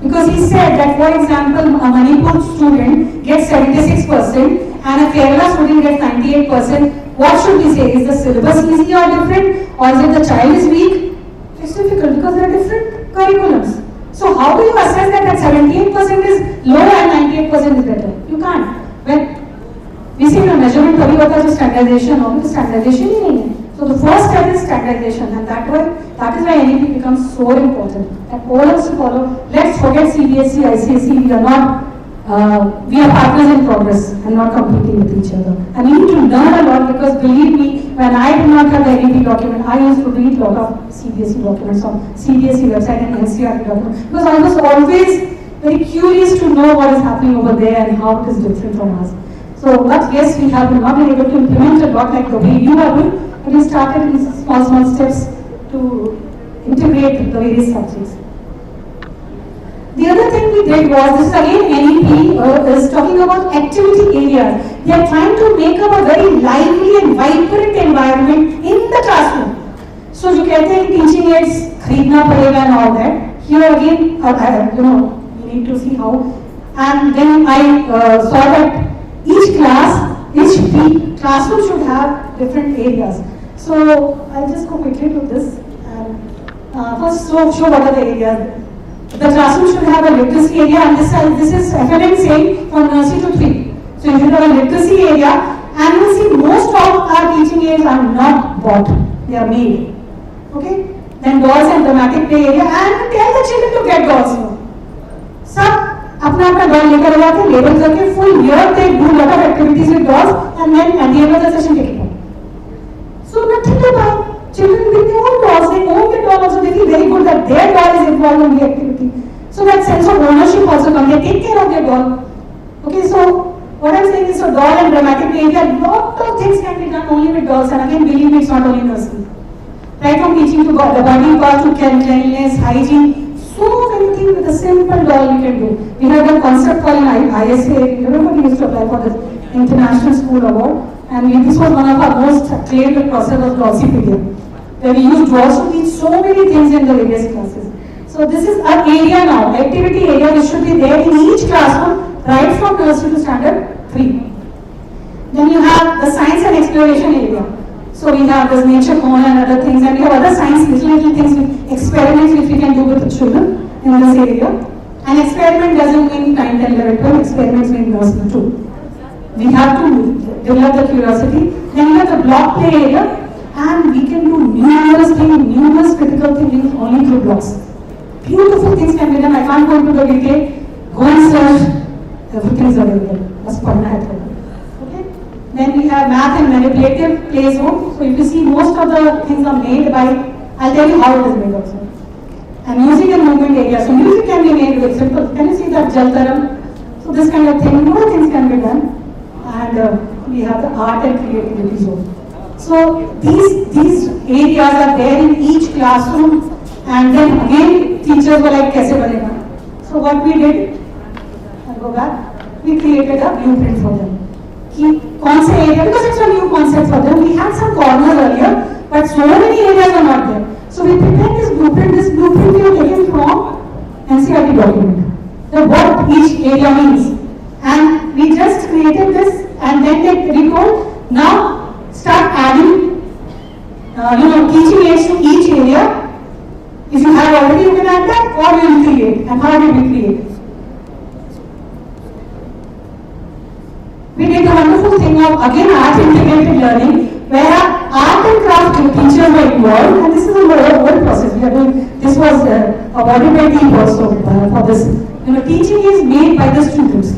Because he said that, for example, a Manipur student gets 76% and a Kerala student gets 98%. What should we say? Is the syllabus easy or different? Or is it the child is weak? It's difficult because there are different curriculums. So how do you assess that 78% is low and 98% is better? You can't. When we see the measurement तभी होता है जो standardization होगी, तो standardization ही नहीं है. So the first step is standardization, and that is why NEP becomes so important. And all of us to follow. Let's forget CBSE, ICSE. We are partners in progress and not competing with each other. And we need to learn a lot, because believe me, when I did not have the NEP document, I used to read a lot of CBSE documents on CBSE website and NCERT documents, because I was always very curious to know what is happening over there and how it is different from us. So, but yes, we have not been able to implement a lot like the way you are doing, but we started in small steps to integrate the various subjects. The other thing we did was, this is again NEP is talking about activity areas. They are trying to make up a very lively and vibrant environment in the classroom. So you कहते हैं teaching aids खरीदना पड़ेगा and all that. Here again, we need to see how. And then I saw that each classroom should have different areas. So I'll just go quickly to this. And first, show what are the areas. The classroom should have a literacy area, and this is FLN saying from nursery to 3. So you should have a literacy area, and you will see most of our teaching aids are not bought; they are made. Okay. Then dolls and dramatic play area, and tell the children to get dolls. सब अपना doll लेकर जाते हैं, label करके full year they do lot of activities with dolls, and then at the end of the session take it home. So nothing to buy. Children bring their own dolls, they own the doll also, they feel very good that their doll is involved in the activity. So that sense of ownership also comes, they take care of their doll. Okay, so what I'm saying is, so doll and dramatic area, lot of things can be done only with dolls, and again, believe me, it's not only nursery. Right from teaching to the body part to cleanliness, hygiene, so many things with a simple doll you can do. We have a concept called ISA, you remember we used to apply for the International School Award, and this was one of our most acclaimed process of Glossy where we used dolls to teach so many things in the various classes. So this is our area now, activity area which should be there in each classroom, right from nursery to standard 3. Then you have the science and exploration area. So we have this nature corner and other things, and we have other science, little things, with experiments which we can do with the children in this area. And experiment doesn't mean 9, 10, 11, 12, experiments mean nursery too. We have to develop the curiosity. Then we have the block play area, and we can do numerous critical things only through blocks. Beautiful things can be done. I can't go into the detail. Go and search. Everything is available. That's Padna at home. Okay. Then we have math and manipulative play zone. So if you see, most of the things are made by, I'll tell you how it is made also. And music and movement area. So music can be made with simple. Can you see that Jaltaram? So this kind of thing, more things can be done. And we have the art and creativity zone. So these areas are there in each classroom, and then again teachers were like, "Kaise banega?" So what we did, I'll go back, we created a blueprint for them. Kaun se area, because it's a new concept for them. We had some corners earlier, but so many areas are not there. So we prepared this blueprint. This blueprint we have taken from NCERT document. What each area means, and we just created this, and then we told now. Start adding, teaching aids to each area. If you have already, you can add that, or you will create. And how did we create? We did a wonderful thing of, again, art integrated learning, where art and craft teachers were involved, and this is a whole process. We are doing, this was awarded by DB.M.S also for this. Teaching is made by the students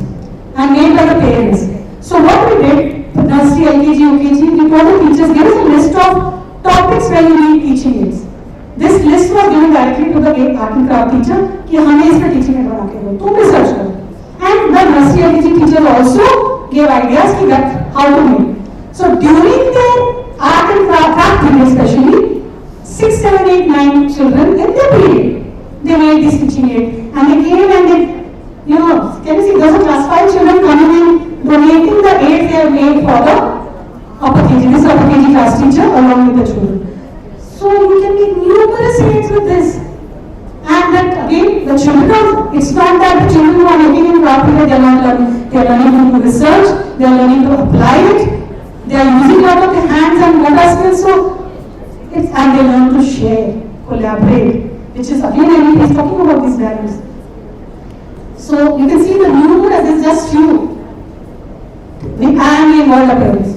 and made by the parents. So what we did, nursery, LKG, UKG, we told the teachers, give us a list of topics where you need teaching aids. This list was given directly to the art and craft teacher कि हमें इस पे teaching aid बना के दो, तुम research करो. And the nursery LKG teachers also gave ideas कि that how to make. So during their art and craft period, especially 6, 7, 8, 9 children in their period, they made this teaching aid, and they came and they, can you see, those are class 5 children coming in. Donating the aid they have made for the upper KG, this upper KG class teacher along with the children. So you can make numerous aids with this. And that again, the children, it's not that the children who are making in craft period, they are not learning. They are learning to research, they are learning to apply it, they are using a lot of their hands and motor skills, and they learn to share, collaborate, which is again, NEP is talking about these values. So you can see the numerous, is just few. We involve the parents.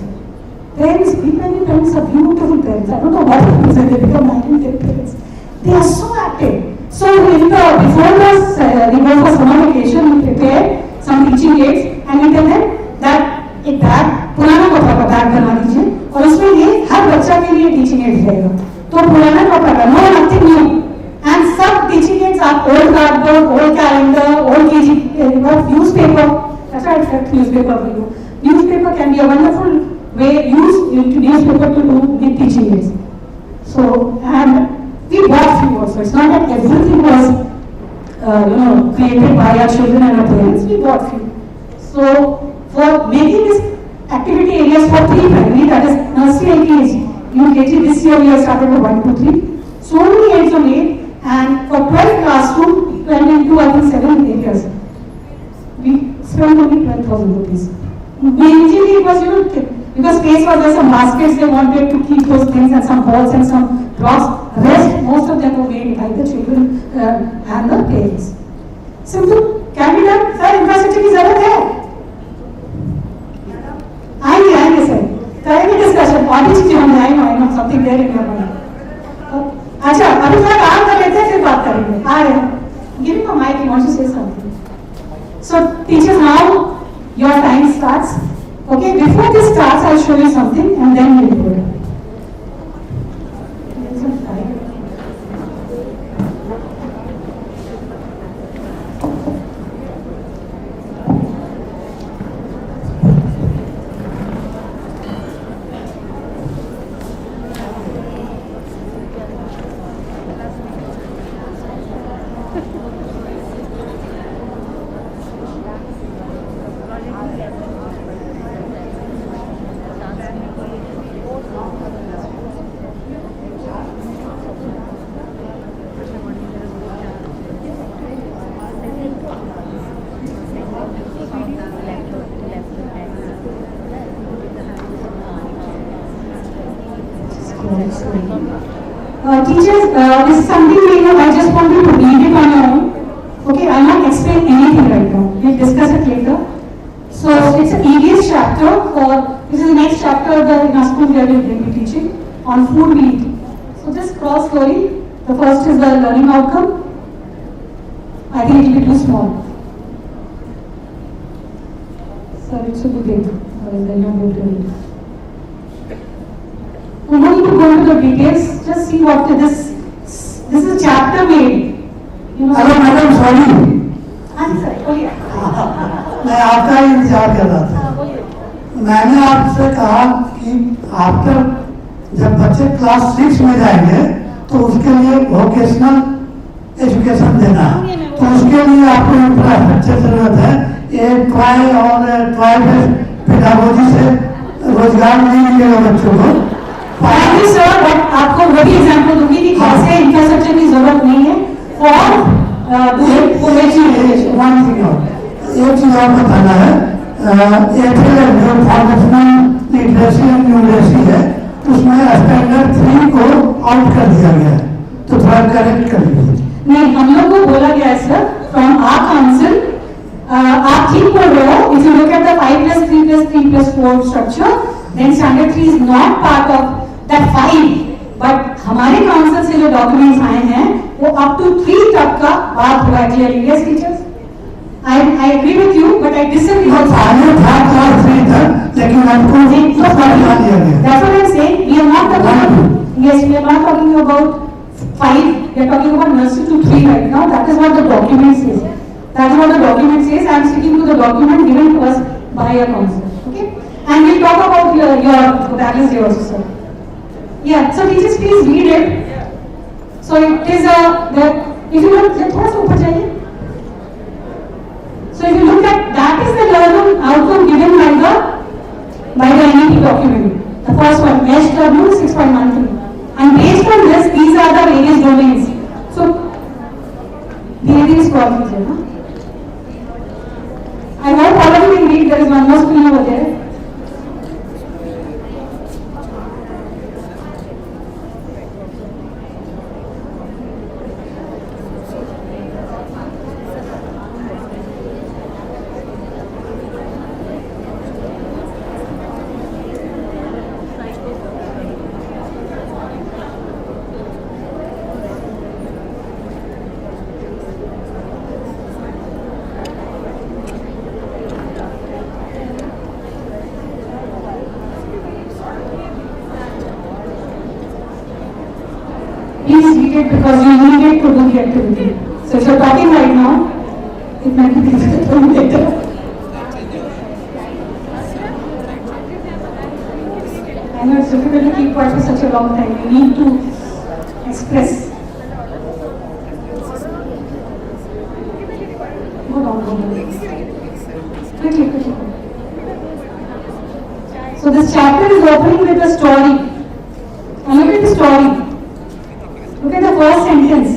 Many parents are beautiful parents. I don't know what happens when they become 9 10 parents. They are so active. So before this, we go for summer vacation, we prepare some teaching aids, and we tell them that एक bag पुराना कपड़ा का bag बना दीजिए और उसमें ये हर बच्चा के लिए teaching aids रहेगा. तो पुराना कपड़ा का, no nothing new. And some teaching aids are old cardboard, old calendar, old KG, newspaper. That's why I said newspaper for you. Newspaper can be a wonderful way used into newspaper to do the teaching aids. So, and we bought few also. It's not that everything was, created by our children and our parents. We bought few. So, for making this activity areas for 3 primary, that is nursery, LKG, UKG, this year we have started with 1, 2, 3. So many aids are made, and for 12 classroom, we went into I think 7 areas. We spent only 12,000 rupees. Initially it was, because space was there, some baskets they wanted to keep those things and some balls and some rocks. Rest, most of them were made by the children and the parents. Simple, can be done. Sir, infrastructure की जरूरत है. आएंगे sir. करेंगे discussion. और भी चीजें हम जाएंगे. I know something there in your mind. अच्छा, अभी थोड़ा काम कर लेते हैं फिर बात करेंगे. आ रहे हैं. Give him a mic. He wants to say something. So, teachers, now your time starts. Okay, before this starts, I'll show you something and then we'll go. Teachers, this is something I just want you to read it on your own. Okay, I'll not explain anything right now. We'll discuss it later. So it's an EVS chapter this is the next chapter in our school where we'll be teaching on food we eat. So just cross slowly. The first is the learning outcome. I think it will be too small. Sir, it should be big. Then you'll be able to read. We don't need to go into the details. Just see what this is a chapter made. Hello, madam, sorry. Answer. Oh yeah. मैं आपका ही इंतजार कर रहा था. मैंने आपसे कहा कि आफ्टर जब बच्चे क्लास 6 में जाएंगे तो उसके लिए वोकेशनल एजुकेशन देना है. तो उसके लिए आपको इंफ्रास्ट्रक्चर जरूरत है. एक ट्राई और ट्राई बेस्ड पेडागोजी से रोजगार नहीं मिलेगा बच्चों को. थैंक यू सर, बट आपको वही एग्जाम्पल दूंगी कि कैसे इंफ्रास्ट्रक्चर की जरूरत नहीं है और एक चीज और बताना है. जो फाउंडेशनल लिटरेसी एंड न्यूमरेसी है उसमें स्टैंडर्ड 3 को आउट कर दिया गया है. तो थोड़ा करेक्ट कर लीजिए. नहीं, हम लोग को बोला गया है सर फ्रॉम आवर काउंसिल. आप ठीक बोल रहे हो. If you look at the 5+3+3+4 structure, then standard 3 is not part of that 5. But हमारे काउंसिल से जो डॉक्यूमेंट्स आए हैं वो अप टू 3 तक का बात हुआ है clearly. Yes teachers, I agree with you, but I disagree. Class 3 तक, लेकिन आपको that's what I'm saying. We are not talking. Yes, we are not talking about 5. We are talking about nursery to 3 right now. That is what the document says. That is what the document says. I am sticking to the document given to us by your council. Okay, and we'll talk about your values here also, sir. Yeah. So teachers, please read it. So it is if you look, थोड़ा सा ऊपर जाइए. So if you look at that is the learning outcome given by the NEP document. The first one, SW 6.13. And based on this, these are the various domains. So धीरे धीरे scroll कीजिए ना. I hope all of you can read. There is one more screen over there. Please read it because you need it to do the activity. So if you're talking right now, it might be difficult for you later. I know it's difficult to keep quiet for such a long time. You need to express. Go down. Quickly. So this chapter is opening with a story. And look at the story. Look at the first sentence.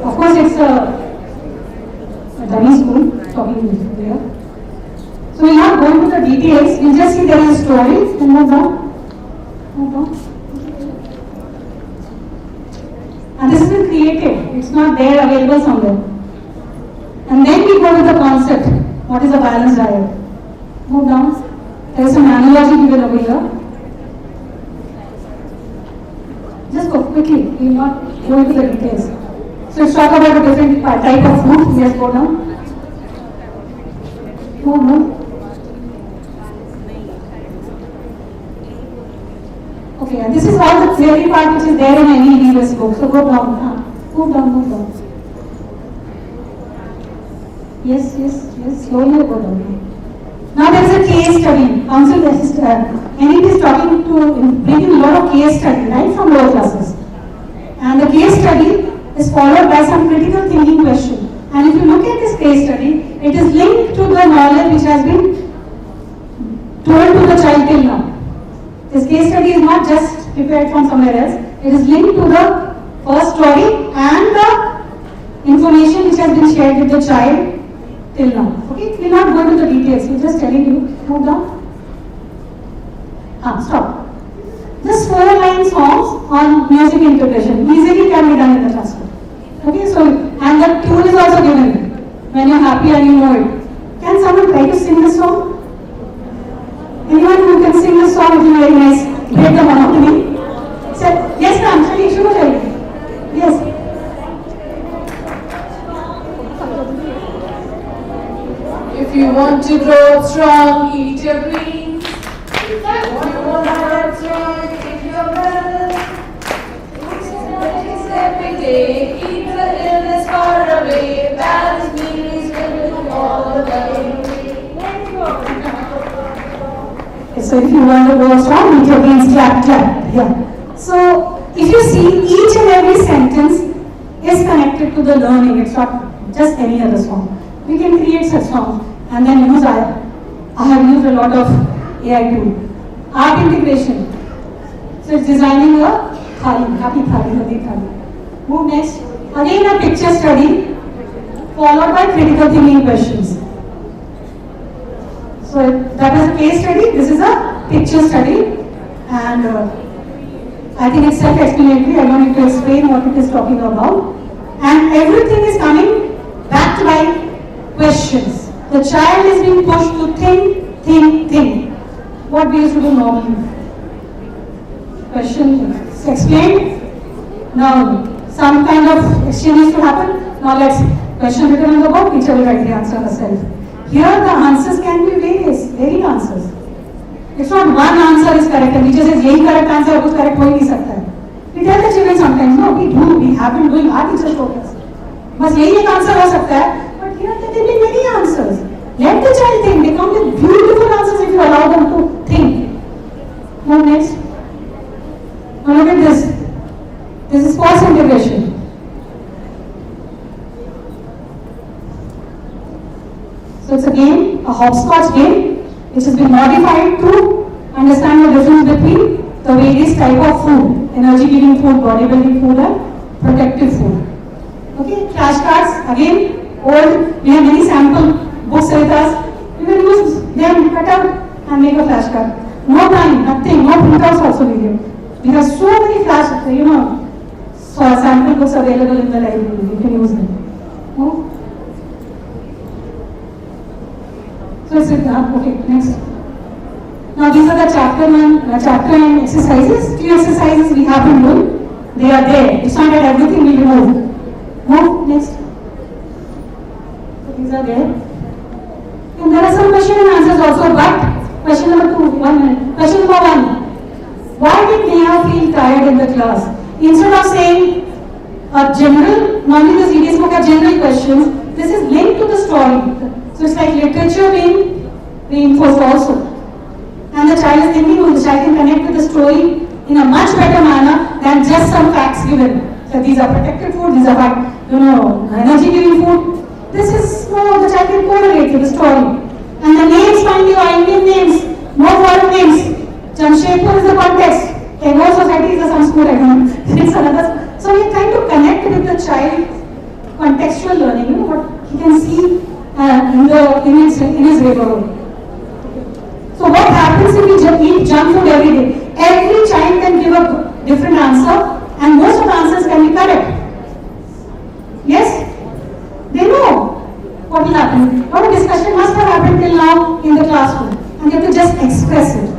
Of course, it's a dummy school talking here. So So we'll not go into the details, we'll just see there is a story and move on. Move on. And this has been created, it's not there available somewhere. And then we go with the concept, what is a balanced diet? Move down. There is some analogy given over here. Just go quickly, we will not go into the details. So let's talk about the different type of food. Yes, go down. Move. Okay, and this is all the theory part which is there in any D.B.M.S book. So go down. Move down. Yes, slowly go down. Now there is a case study. Council NEP is talking to bringing a lot of case study, right, from lower classes. And the case study is followed by some critical thinking question. And if you look at this case study, it is linked to the knowledge which has been told to the child till now. This case study is not just prepared from somewhere else. It is linked to the first story and the information which has been shared with the child till now. Okay, we will not go into the details. We are just telling you. Move down. Stop. Just 4-line songs on music integration. Easily can be done in the classroom. Okay, so and the tune is also given when you are happy and you know it. Can someone try to sing the song? Anyone who can sing the song will be very nice. Break the monotony. So, yes, ma'am. Chaliye, shuru kariye. Yes. If you want to grow strong, eat your greens. If you want to grow strong, eat your milk. Every day, keep the illness far away. Balanced meals will do all the way. So if you want to go strong, eat your greens, clap. Yeah. So if you see, each and every sentence is connected to the learning. It's not just any other song. We can create such songs and then use I have used a lot of AI tool. Art integration. So it's designing a thali, happy thali, healthy thali. Move next. Again a picture study followed by critical thinking questions. So that was a case study. This is a picture study, and I think it's self-explanatory. I don't need to explain what it is talking about. And everything is coming backed by questions. The child is being pushed to think. What we used to do normally. Question explained. Now some kind of exchange needs to happen. Now let's question written on the board. Teacher will write the answer herself. Here the answers can be varied answers. It's not one answer is correct and teacher says यही correct answer है, कुछ correct हो ही नहीं सकता है. We tell the children sometimes, no, we have been doing our teacher taught us. बस यही एक answer हो सकता है, but here there can be many answers. Let the child think. They come with beautiful answers if you allow them to think. Now next. Now look at this. This is false integration. So it's a game, a hopscotch game, which has been modified to understand the difference between the various type of food, energy giving food, bodybuilding food and protective food. Okay, flashcards, again, old, we have many sample books with us. You can use them, cut out and make a flashcard. No time, nothing, no printouts also needed. We have so many sample books available in the library, you can use them. Oh. So it's okay, next. Now these are the chapter and exercises. Few exercises we have been doing. They are there. It's not that everything we remove. Move, next. So these are there. And there are some question and answers also, but question number 2, 1 minute. Question number 1. Why did Neha feel tired in the class? Instead of saying a general, normally the CDS book are general questions, this is linked to the story. So it's like literature being reinforced also. And the child is thinking, the child can connect with the story in a much better manner than just some facts given. So these are protected food, these are energy giving food. This is, the child can correlate with the story. And the names finally are Indian names, no foreign names. Jamshedpur is the context. Tagore Society is a some school, I don't know. It's another. So we are trying to connect with the child contextual learning, what he can see in his neighborhood. express it.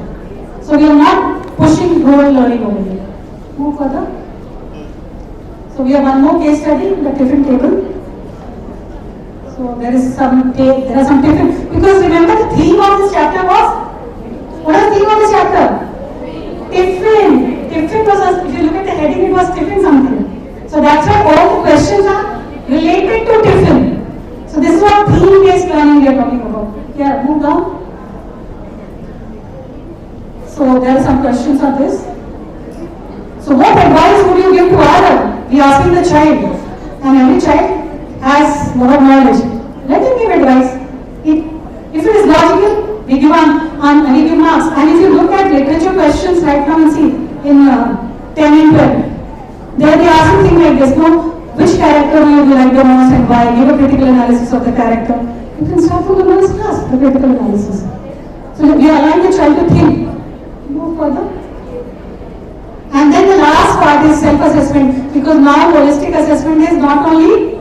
So we are not pushing role learning over here. Move further. So we have one more case study in the tiffin table. So there are some tiffin, because remember the theme of this chapter was, what was the theme of this chapter? Tiffin. Tiffin was, if you look at the heading, it was tiffin something. So that's why all the questions are related to tiffin. So this is what theme-based learning we are talking about. Yeah, move down. So there are some questions on this. So what advice would you give to Adam? We are asking the child, and every child has a lot of knowledge. Let them give advice. If it is logical, we give marks. And if you look at literature questions right now and see in 10 and 12, they are asking things like this. No, which character do you like the most and why? Give a critical analysis of the character. You can start from the lowest class, the critical analysis. So we allow the child to think. Move further. And then the last part is self-assessment, because now holistic assessment is not only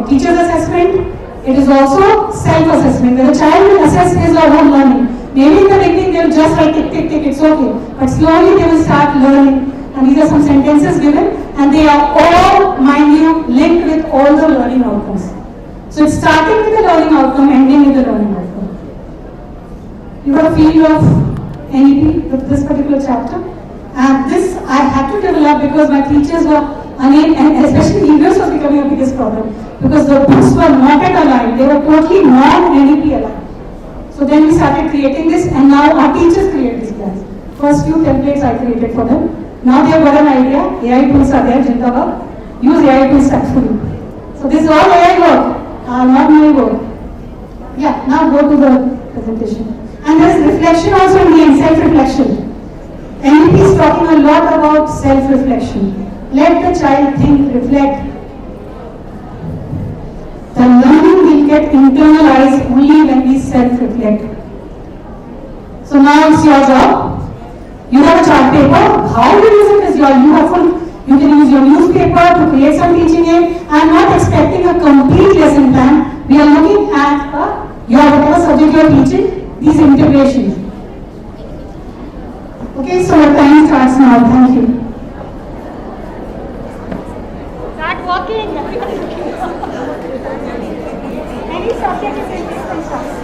teacher's assessment, it is also self-assessment, where the child will assess his or her learning. Maybe in the beginning they will just write tick, tick, tick, it's okay. But slowly they will start learning. And these are some sentences given, and they are all, mind you, linked with all the learning outcomes. So it's starting with the learning outcome, ending with the learning outcome. You got a feel of NEP with this particular chapter. And this I had to develop because my teachers were unable, and especially English was becoming a biggest problem, because the books were not at aligned, they were totally non-NEP aligned. So then we started creating this, and now our teachers create these plans. First few templates I created for them. Now they have got an idea, AI tools are there, Jindabad. Use AI tools tactfully. So this is all AI work, not my work. Yeah, now go to the presentation. And there is reflection also in the end, self-reflection. NEP is talking a lot about self-reflection. Let the child think, reflect. The learning will get internalized only when we self-reflect. So now it's your job. You have a chart paper. How you use it is your, you can use your newspaper to create some teaching aid. I am not expecting a complete lesson plan. We are looking at your whatever subject you are teaching, these integrations. Okay, so our time starts now. Thank you. Start working. Any subject is interesting stuff.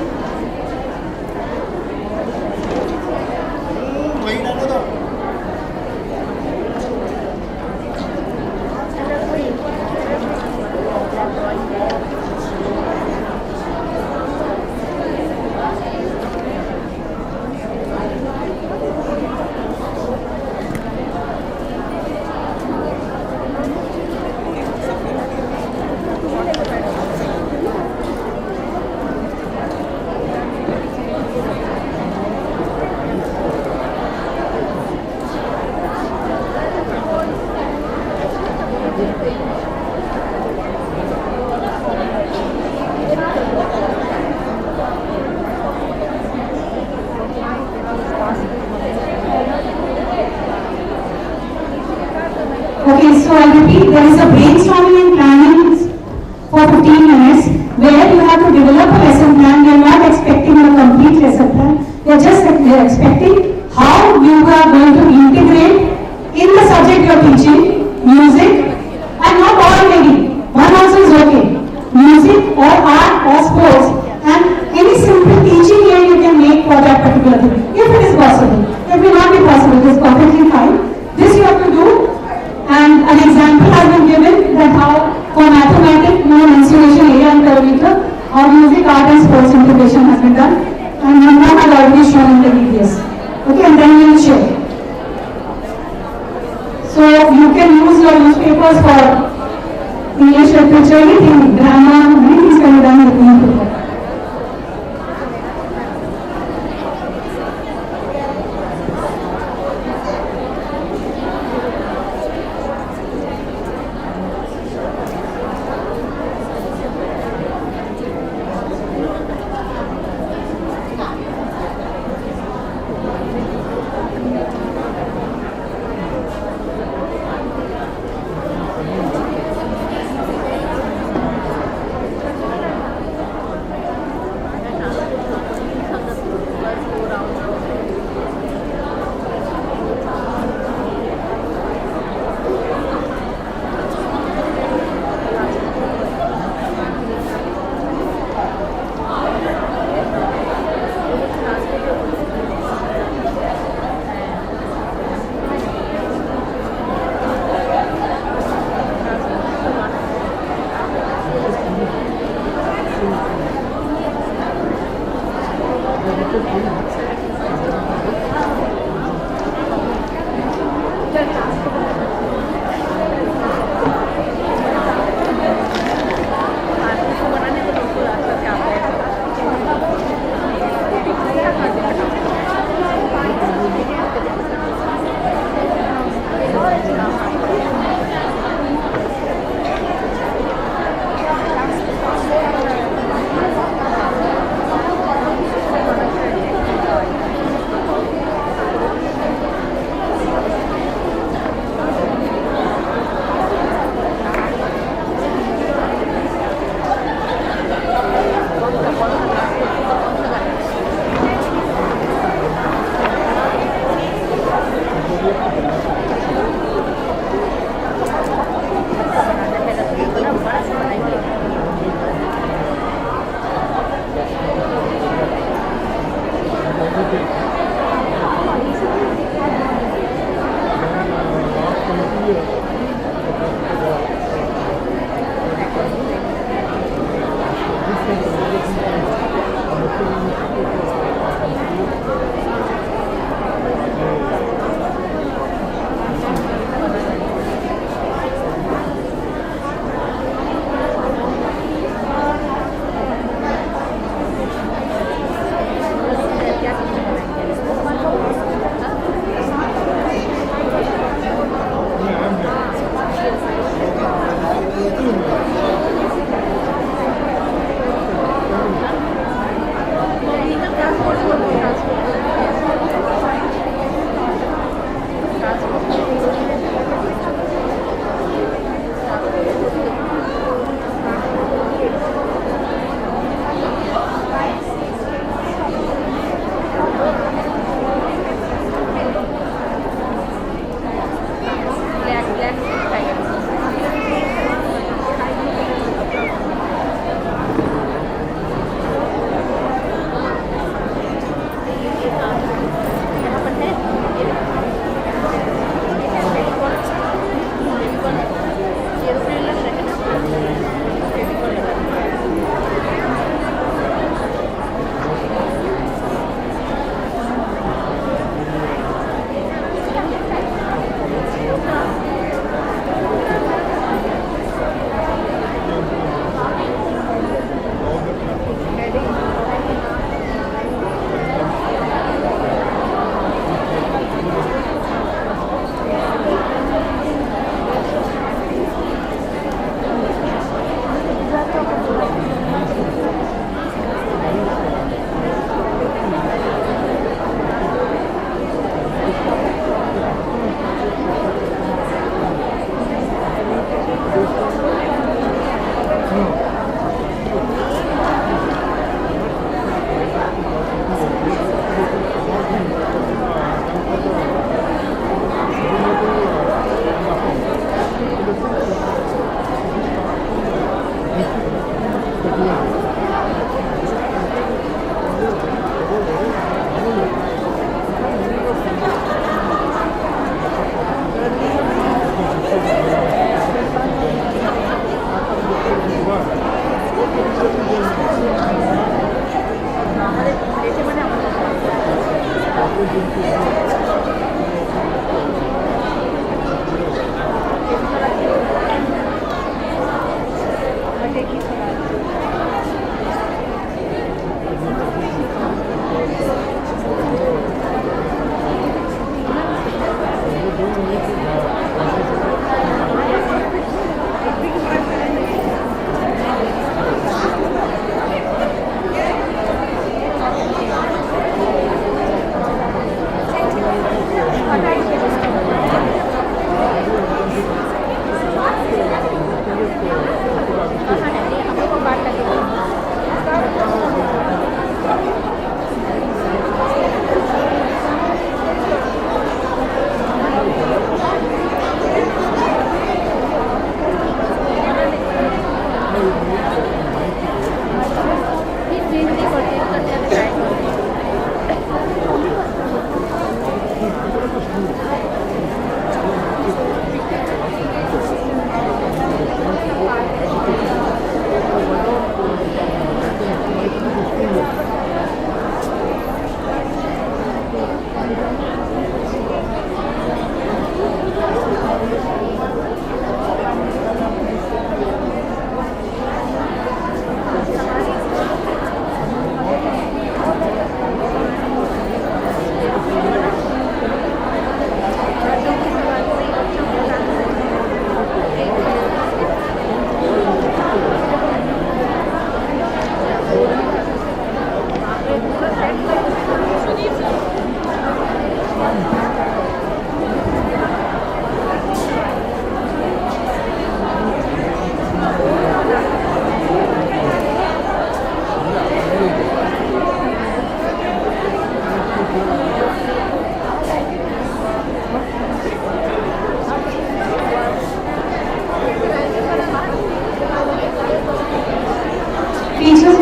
Okay, so I repeat, there is a brainstorming and planning for 15 minutes where you have to develop a lesson plan. You are not expecting a complete lesson plan. You are just expecting how you are going to integrate in the subject you are teaching, music, and not all maybe. One also is okay. Music or art or sports, and any simple teaching aid you can make for that particular thing, if it is possible. It will not be possible, it is perfectly fine. This you have to do. And an example has been given that how for mathematics, mensuration area and perimeter, or music, art and sports integration has been done. And one has already shown in the videos. Okay, and then we will share. So you can use your newspapers for English literature, anything, grammar, many things can be done with newspaper.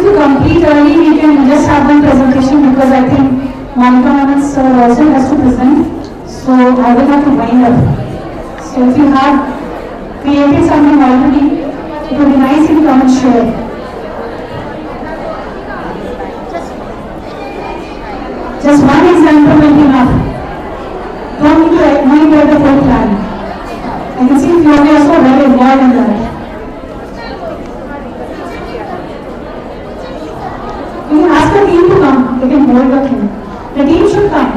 if you complete early, we can just have one presentation because I think Monica Ma'am also has to present. So I will have to wind up. So if you have created something already, it would be nice if you come and share. Just one example will be enough. Don't need to manipulate the whole plan. I can see you are so well involved in that. You can ask the team to come. They can hold the thing. The team should come.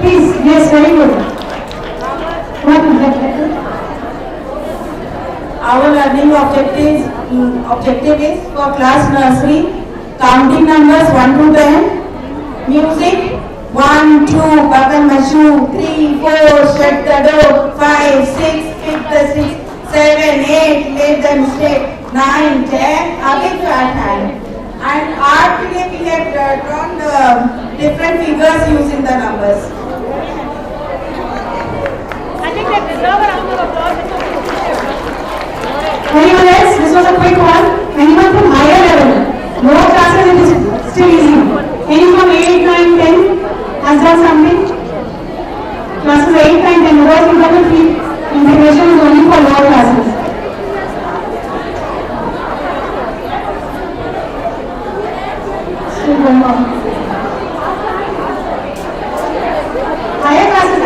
Please, yes, very good. Our learning objective is for class nursery, counting numbers 1 to 10, music 1, 2, buckle my shoe, 3, 4, shut the door, 5, 6, pick the 6, 7, 8, make the mistake, 9, 10, again flat hand. And art we have drawn the different figures using the numbers. I think they deserve a round of applause. Anyone else? This was a quick one. Anyone from higher level? Lower classes it is still easy. Any from 8, 9, 10 has done something? Classes 8, 9, 10. Otherwise you have to feel integration is only for lower classes. Still going on. Higher classes.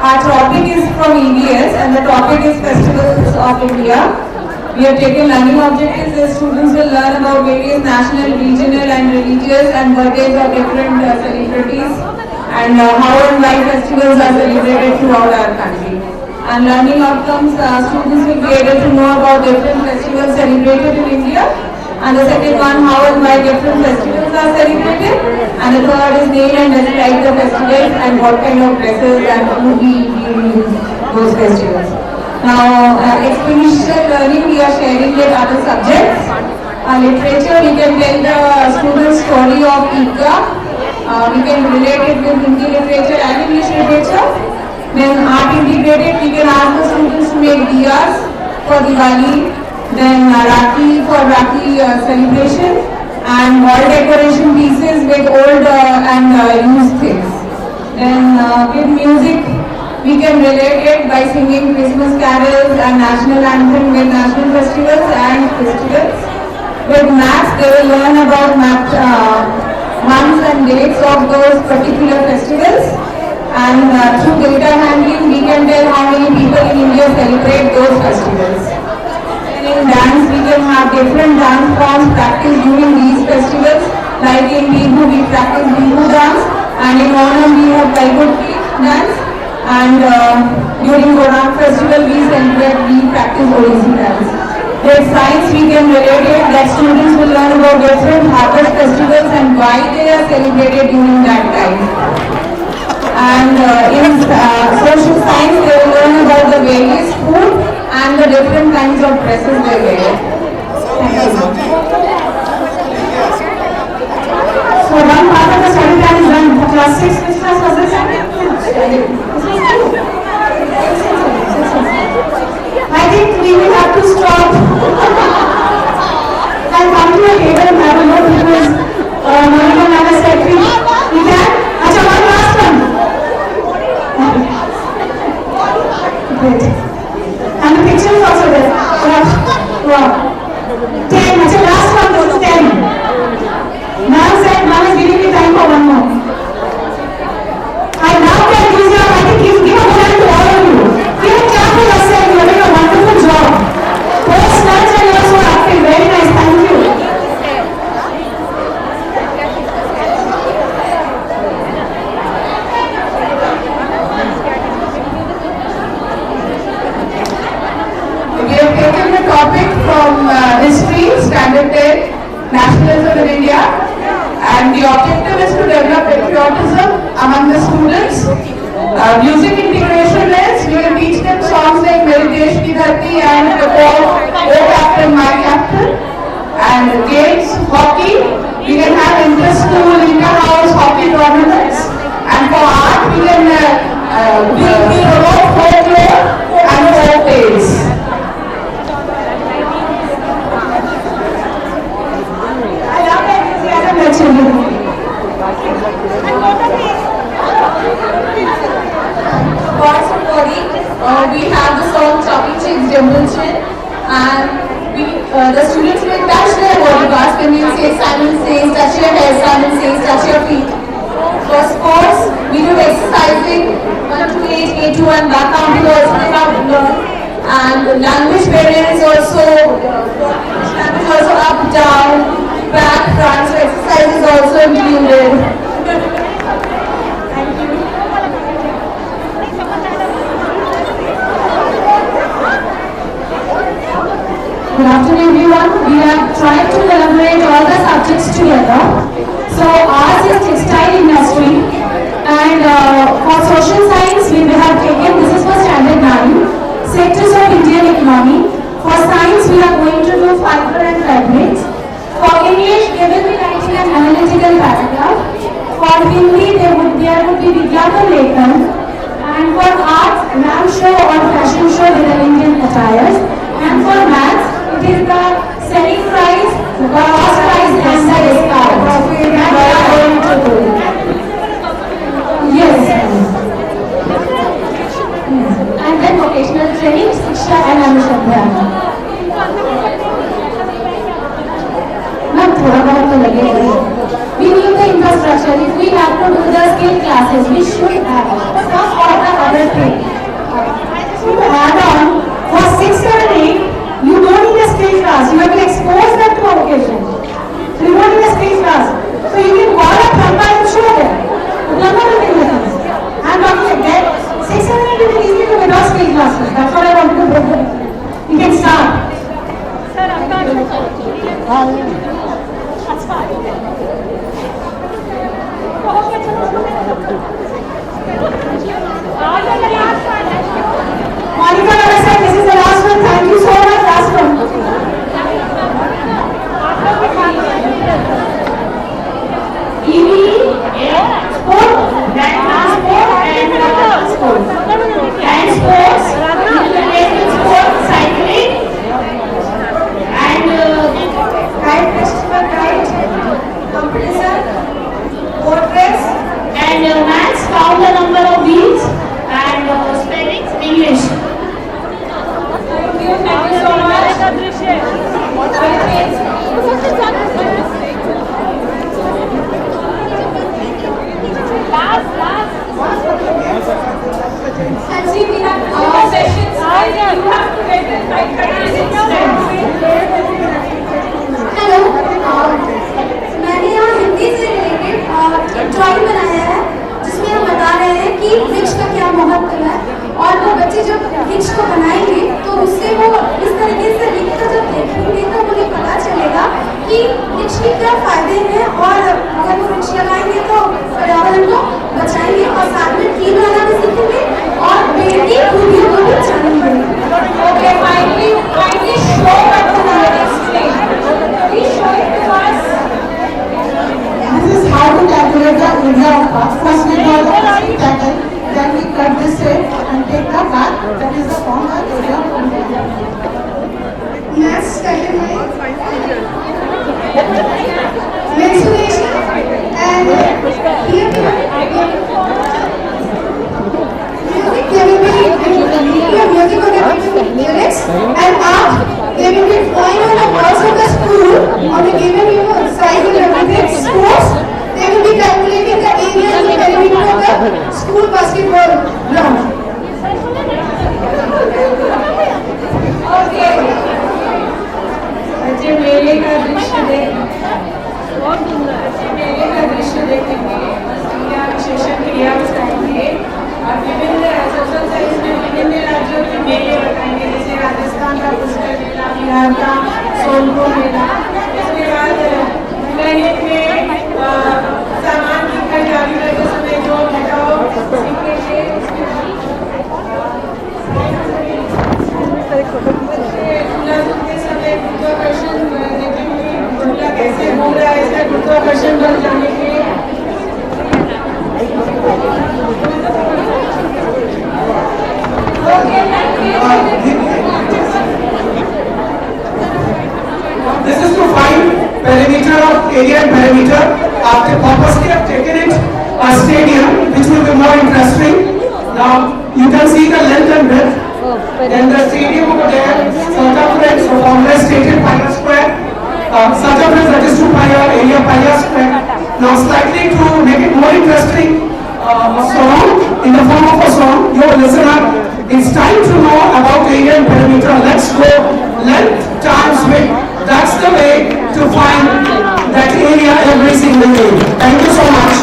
Our topic is from EBS and the topic is Festivals of India. We have taken learning objectives where students will learn about various national, regional and religious and birthdays of different celebrities and how and why festivals are celebrated throughout our country. And learning outcomes, students will be able to know about different festivals celebrated in India. And the second one, how and why different festivals are celebrated. And the third is name and describe the festivals and what kind of dresses and food we use those festivals. Now, experiential learning we are sharing with other subjects. Literature, we can tell the students story of Ika. We can relate it with Hindi literature and English literature. Then art integrated, we can ask the students to make diyas for Diwali. Then Rakhi for Rakhi celebration and wall decoration pieces with old and used things. Then with music, we can relate it by singing Christmas carols and national anthem with national festivals and festivals. With maths, they will learn about months and dates of those particular festivals. And through data handling, we can tell how many people in India celebrate those festivals. In dance, we can have different dance forms practiced during these festivals. Like in Bihu, we practice Bihu dance, and in Onam, we have Kalgudi dance. And during Onam festival, we practice Odissi dance. With science, we can relate it that students will learn about different harvest festivals and why they are celebrated during that time. And in social science, they will learn about the various food and the different kinds of dresses they wear. So one part of the study plan is done. For class 6, which class was this? I think we will have to stop. I'll come to a table and have a look because Monica Ma'am has said we can. Acha, one last one. Great. And the picture is also there. Wow. 10. Acha, last one, this is 10. Ma'am said, Ma'am is giving me time for one more. I love the enthusiasm. I think give a hand to all of you. Give a clap for yourself. You're doing a wonderful job. Post lunch and you're so active. Very nice. Thank you. We have taken the topic from history, standard 10, nationalism in India, and the objective is to develop patriotism among the students, music integration देश की धरती and co-captain, my captain. And games, hockey, we can have inter-school, inter-house hockey tournaments. And for art, we can we promote folklore and folk tales. I love the enthusiasm of children. We have the song Chopping Chicks Dimple Chin, and the students will touch their body parts when you say Simon says touch your hair, Simon says touch your feet. For sports, we do exercising 1 to 8, A2 and back counting also they have learned. And language barrier is also up, down, back, front, so exercise is also included. Good afternoon everyone. We have tried to collaborate all the subjects together. So ours is textile industry, and for social science we have taken, this is for standard 9, sectors of Indian economy. For science we are going to do fiber and fabrics. For English they will be writing an analytical paragraph. For Hindi there would be Vigyatan Lekhan. And for arts, lamp show or fashion show with the Indian attires. And for maths, it is the selling price, the cost price and the discount. That we are going to do. Yes. And then vocational training, Shiksha and Anushandhan. Ma'am, thoda bahut to lagega. We need the infrastructure. If we have to do the skill classes, we should have some or the other thing. To add on, for 6, 7, 8, you don't need a skill class. You have to expose them to a vocation. So you don't need a skill class. So you can call a plumber and show them. The plumber will give lessons. I'm talking like that. 6, 7, 8 you can easily do without skill classes. That's what I want to do. You can start. Sir, I'm not sure. That's fine. Monica, this is the last one. Thank you so much. Last one. EV, sport, transport, and sport. And sports, international sport, cycling, and kite festival, kite competition, boat race, and maths, count the number of wheels, and spelling, English. Thank you so much. And see, we have our sessions. You have to get it by 36 times. Hello, मैंने यहाँ हिंदी से related drawing बनाया है जिसमें हम बता रहे हैं कि वृक्ष का क्या महत्व है, और वो बच्चे जब वृक्ष को बनाएंगे तो उससे वो इस तरीके से लिखकर जब देखेंगे तो उन्हें पता चलेगा कि वृक्ष के क्या फायदे हैं, और अगर वो वृक्ष लगाएंगे तो पर्यावरण को बचाएंगे और साथ में ट्री बनाना भी सीखेंगे और पेड़ की खूबियों को भी जानेंगे. Okay, kindly show what the word explain. Please show it to us. This is how to calculate the area of path. First we draw the rectangle, then we cut this shape and take the path. That is the form of area of Maths mensuration, and here music will be lyrics, and art they will be drawing on the walls of the school on the given size and everything. Sports they will be calculating the area and the perimeter of the school basketball ground. Okay. बच्चे मेले का दृश्य देखेंगे, क्रिया विशेषण क्रिया बताएंगे और विभिन्न सोशल साइंस में विभिन्न राज्यों के मेले बताएंगे, जैसे राजस्थान का पुष्कर मेला, बिहार का सोनपुर मेला. इसके बाद गणित में सामान की खरीदारी करते समय जो घटाओ सीखेंगे. more interesting. Now you can see the length and width. Then the stadium over there, circumference of almost stated pi r square. Circumference, that is 2 pi r, area pi r square. Now slightly to make it more interesting, a song in the form of a song. You listen up. It's time to know about area and perimeter. Let's go length times width. That's the way to find that area every single day. Thank you so much.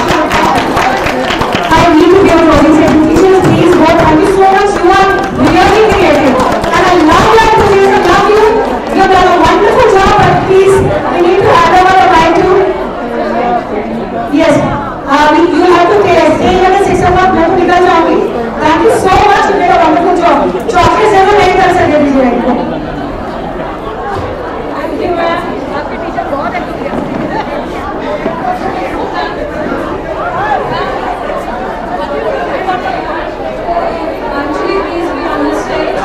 I need to give closing statement. Teachers, please go. Thank you so much. You are really creative. And I love your activities. I love you. You have done a wonderful job, but please, we need to add over the right to. Yes. You have to stay here at 6 o'clock. मैं तो निकल जाऊंगी. Thank you so much. You did a wonderful job. Chocolate जरूर मेरी तरफ से दे दीजिए इनको. Thank you, ma'am. आपके टीचर बहुत अच्छे हैं. Actually, please be on the stage.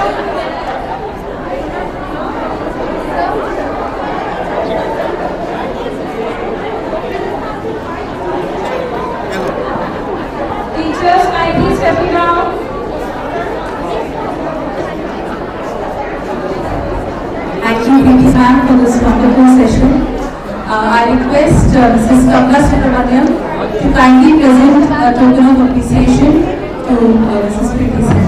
Teachers, kindly stepping down. Thank you, P.T. ma'am, for this wonderful session. I request Mrs. Kamla Subramaniam to kindly present a token of appreciation to Mrs. P.T. sir.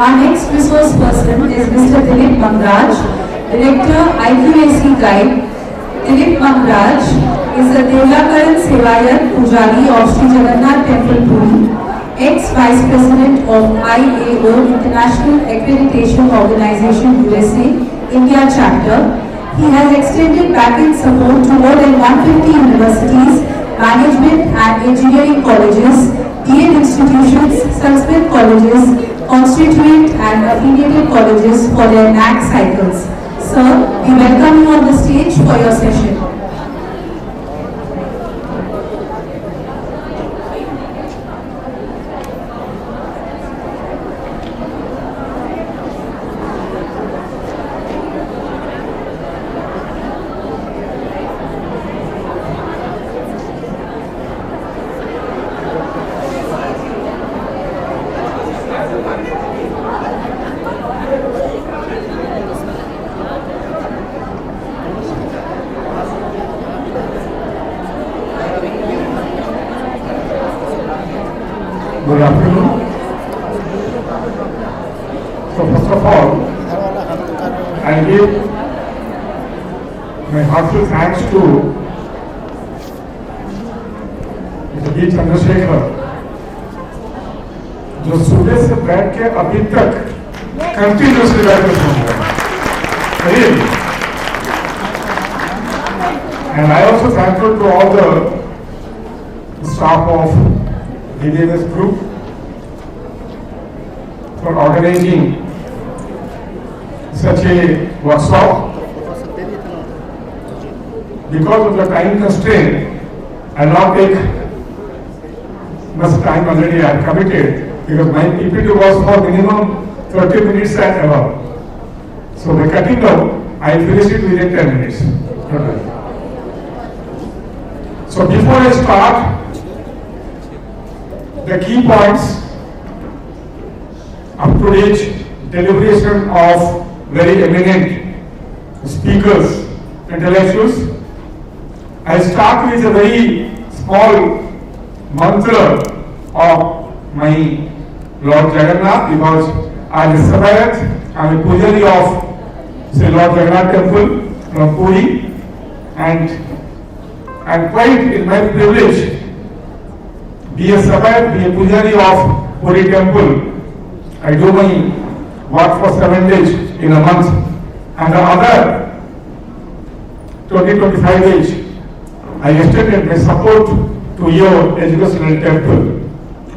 Our next resource person is Mr. D.B.M.S, Director IQAC Guide. D.B.M. is the Devlakaran Sevayat Pujari of Sri Jagannath Temple Puri, ex-Vice President of IAO International Accreditation Organization USA, India Chapter. He has extended back-end support to more than 150 universities, management and engineering colleges, D.Ed institutions, Sanskrit colleges, constituent and affiliated colleges for their NAC cycles. Sir, we welcome you on the stage for your session. Good afternoon. So first of all, I give my heartfelt thanks to Mr. B. Chandrasekhar, जो सुबह से बैठ के अभी तक continuously बैठ के सुन रहे हैं. And I also thankful to all the staff of D.B.M.S group for organizing such a workshop. Because of the time constraint, I will not take much time already I have committed, because my PPT was for minimum 30 minutes and above. So by cutting down, I finish it within 10 minutes. So before I start, the key points up to date deliberation of very eminent speakers, intellectuals. I start with a very small mantra of my Lord Jagannath, because I am a Sabayat, I am a Pujari of Sri Lord Jagannath Temple from Puri, and I am quite in my privilege be a Sabayat, be a Pujari of Puri Temple. I do my work for 7 days in a month, and the other 20-25 days I extended my support to your educational temple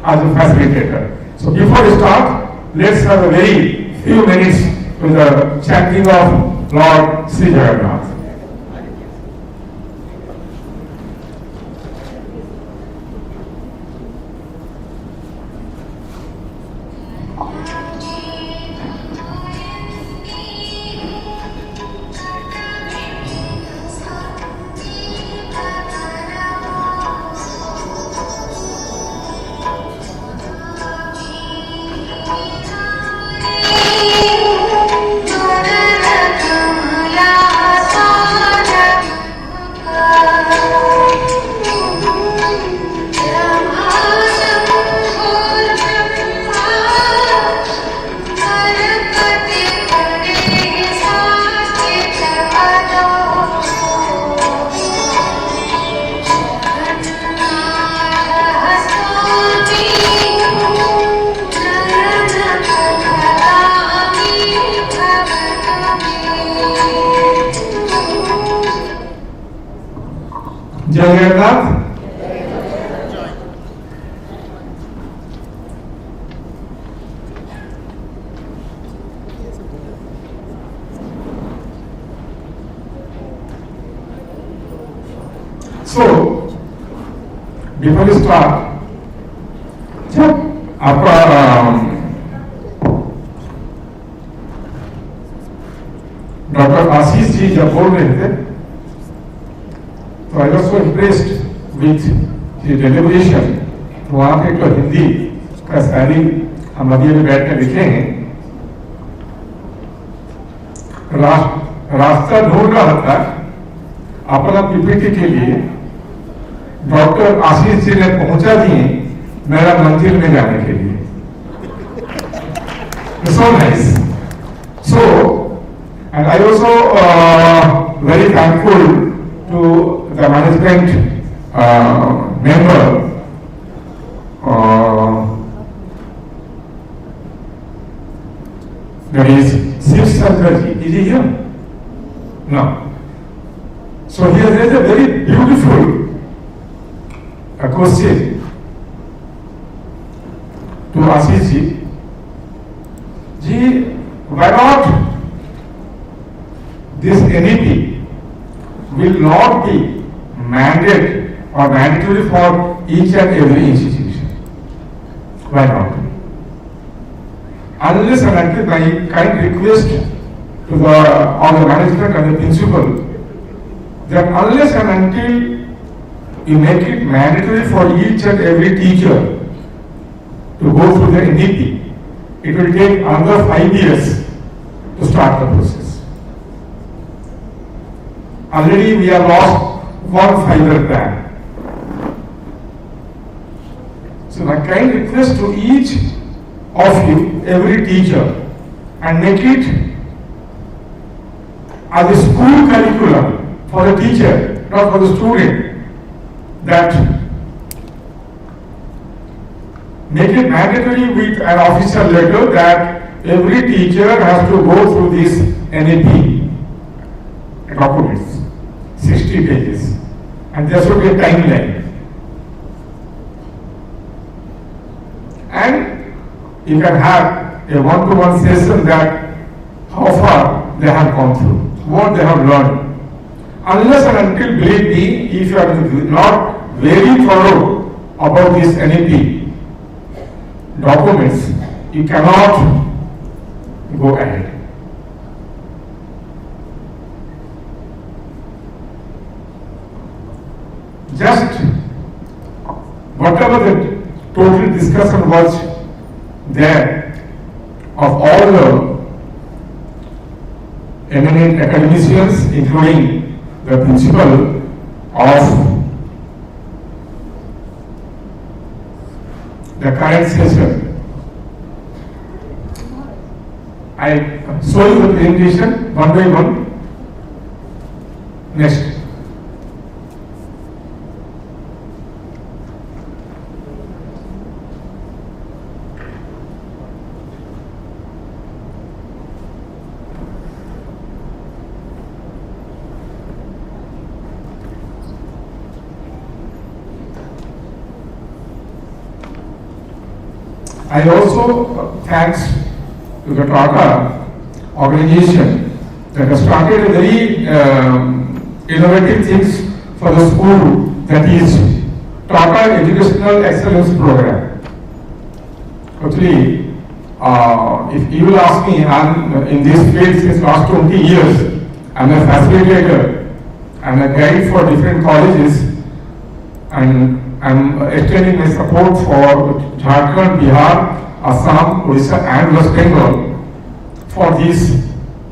as a facilitator. So before I start, let's have a very few minutes with the chanting of Lord Sri Jagannath. Jagannath. So, before we start, आपका doctor Ashish ji जब बोल रहे थे, तो I was so impressed with his deliberation. वहाँ पे तो हिंदी का शायरी हम अभी अभी बैठ कर लिखे हैं। रास्ता ढूंढ रहा था अपना पीपीटी के लिए, डॉक्टर आशीष जी ने पहुंचा दिए मेरा मंजिल में जाने के लिए। So nice. So, and I also very thankful to the management member, that is Shiv Sankarji. Is he here? No. So here there is a very beautiful question to Ashish ji. Ji, why not this NEP will not be mandated or mandatory for each and every institution? Why not? Unless and until my kind request to the management and the principal that unless and until you make it mandatory for each and every teacher to go through the NEP, it will take another 5 years to start the process. Already we have lost 1 5-year plan. So my kind request to each of you, every teacher, and make it as a school curriculum for the teacher, not for the student, that make it mandatory with an official letter that every teacher has to go through this NEP documents, 60 pages, and there should be a timeline. And you can have a one-to-one session that how far they have gone through, what they have learned. Unless and until, believe me, if you are not very thorough about this NEP documents, you cannot go ahead. Just whatever the total discussion was there of all the eminent academicians, including the principal of the current session. I show you the presentation one by one. Next. I also thanks to the Tata organization that has started a very innovative things for the school, that is Tata Educational Excellence Program. Actually, if you will ask me, I'm in this field since last 20 years. I'm a facilitator, I'm a guide for different colleges, and I'm extending my support for Jharkhand, Bihar, Assam, Odisha and West Bengal for this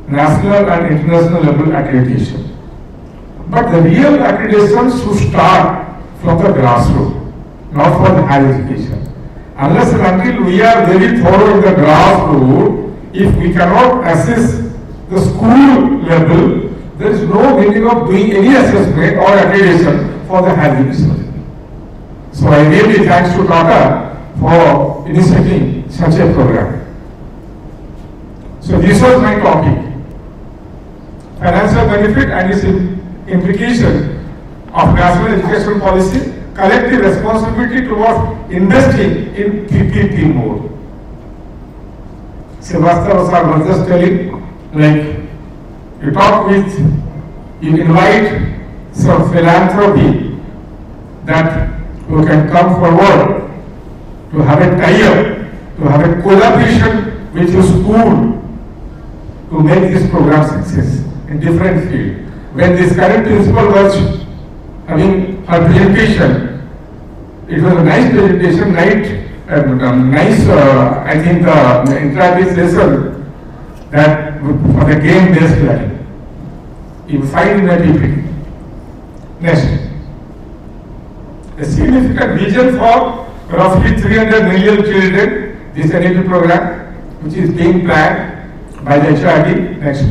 national and international level accreditation. But the real accreditation should start from the grassroots, not for the higher education. Unless and until we are very thorough in the grassroots, if we cannot assess the school level, there is no meaning of doing any assessment or accreditation for the higher education. So I really thanks to Tata for initiating such a program. So this was my topic. Financial benefit and its implication of national education policy, collective responsibility towards investing in PPP mode. Srivastava sir was just telling, like, you talk with, you invite some philanthropy that who can come forward to have a tie-up, to have a collaboration with your school to make this program success in different fields. When this current principal was having her presentation, it was a nice presentation, nice, I think, interactive lesson that for the game-based learning. You find in the PPT. Next. A significant vision for roughly 300 million children, this NEP program, which is being planned by the HRD. Next.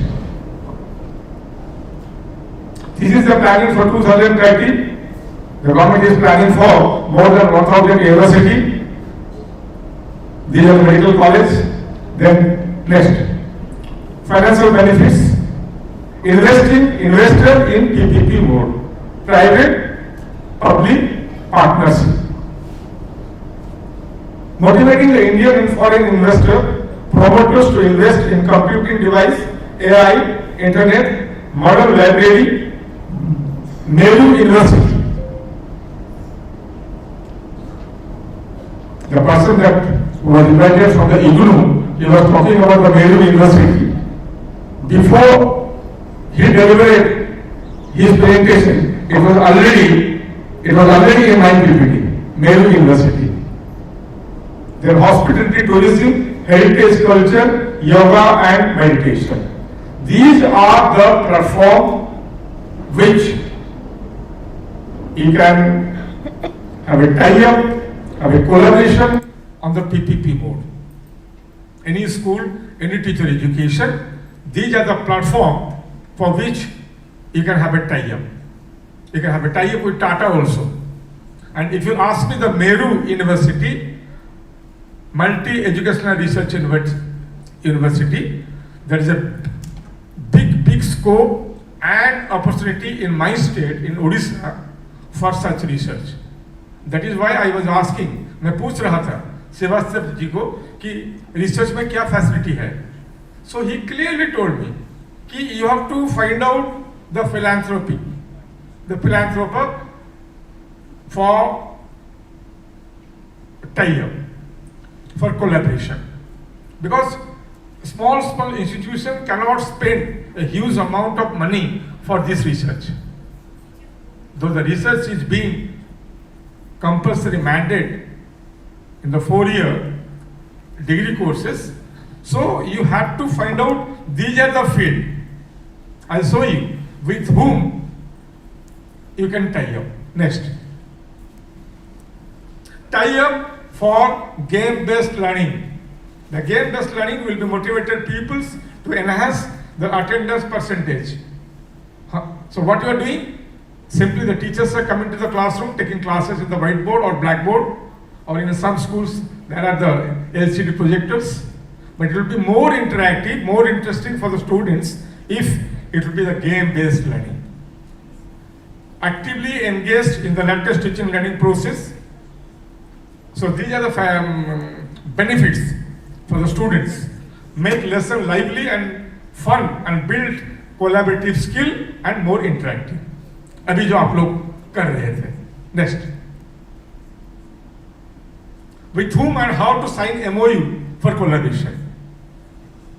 This is the planning for 2030. The government is planning for more than 1,000 universities. These are the medical college. Then next. Financial benefits. Investor in PPP mode. Private, public, partnership. Motivating the Indian and foreign investor, promoters to invest in computing device, AI, internet, modern library, Nehru University. The person that was invited from the IGNU, he was talking about the Nehru University. Before he delivered his presentation, it was already in my PPT, Nehru University. Then hospitality, tourism, heritage culture, yoga and meditation. These are the platform which you can have a tie-up, have a collaboration on the PPP mode. Any school, any teacher education, these are the platform for which you can have a tie-up. You can have a tie-up with Tata also. And if you ask me, the Nehru University, multi-educational research university, there is a big scope and opportunity in my state, in Odisha, for such research. That is why I was asking, मैं पूछ रहा था श्रीवास्तव जी को कि research में क्या facility है. So he clearly told me कि you have to find out the philanthropy, the philanthropist for tie-up, for collaboration. Because small institution cannot spend a huge amount of money for this research. Though the research is being compulsory mandate in the 4-year degree courses, so you have to find out these are the field. I'll show you with whom you can tie up. Next. Tie up for game-based learning. The game-based learning will be motivated pupils to enhance the attendance percentage. So what you are doing? Simply the teachers are coming to the classroom, taking classes in the whiteboard or blackboard, or in some schools there are the LCD projectors. But it will be more interactive, more interesting for the students if it will be the game-based learning. Actively engaged in the latest teaching learning process. So these are the benefits for the students, make lesson lively and fun and build collaborative skill and more interactive. अभी जो आप लोग कर रहे थे. Next. With whom and how to sign MOU for collaboration.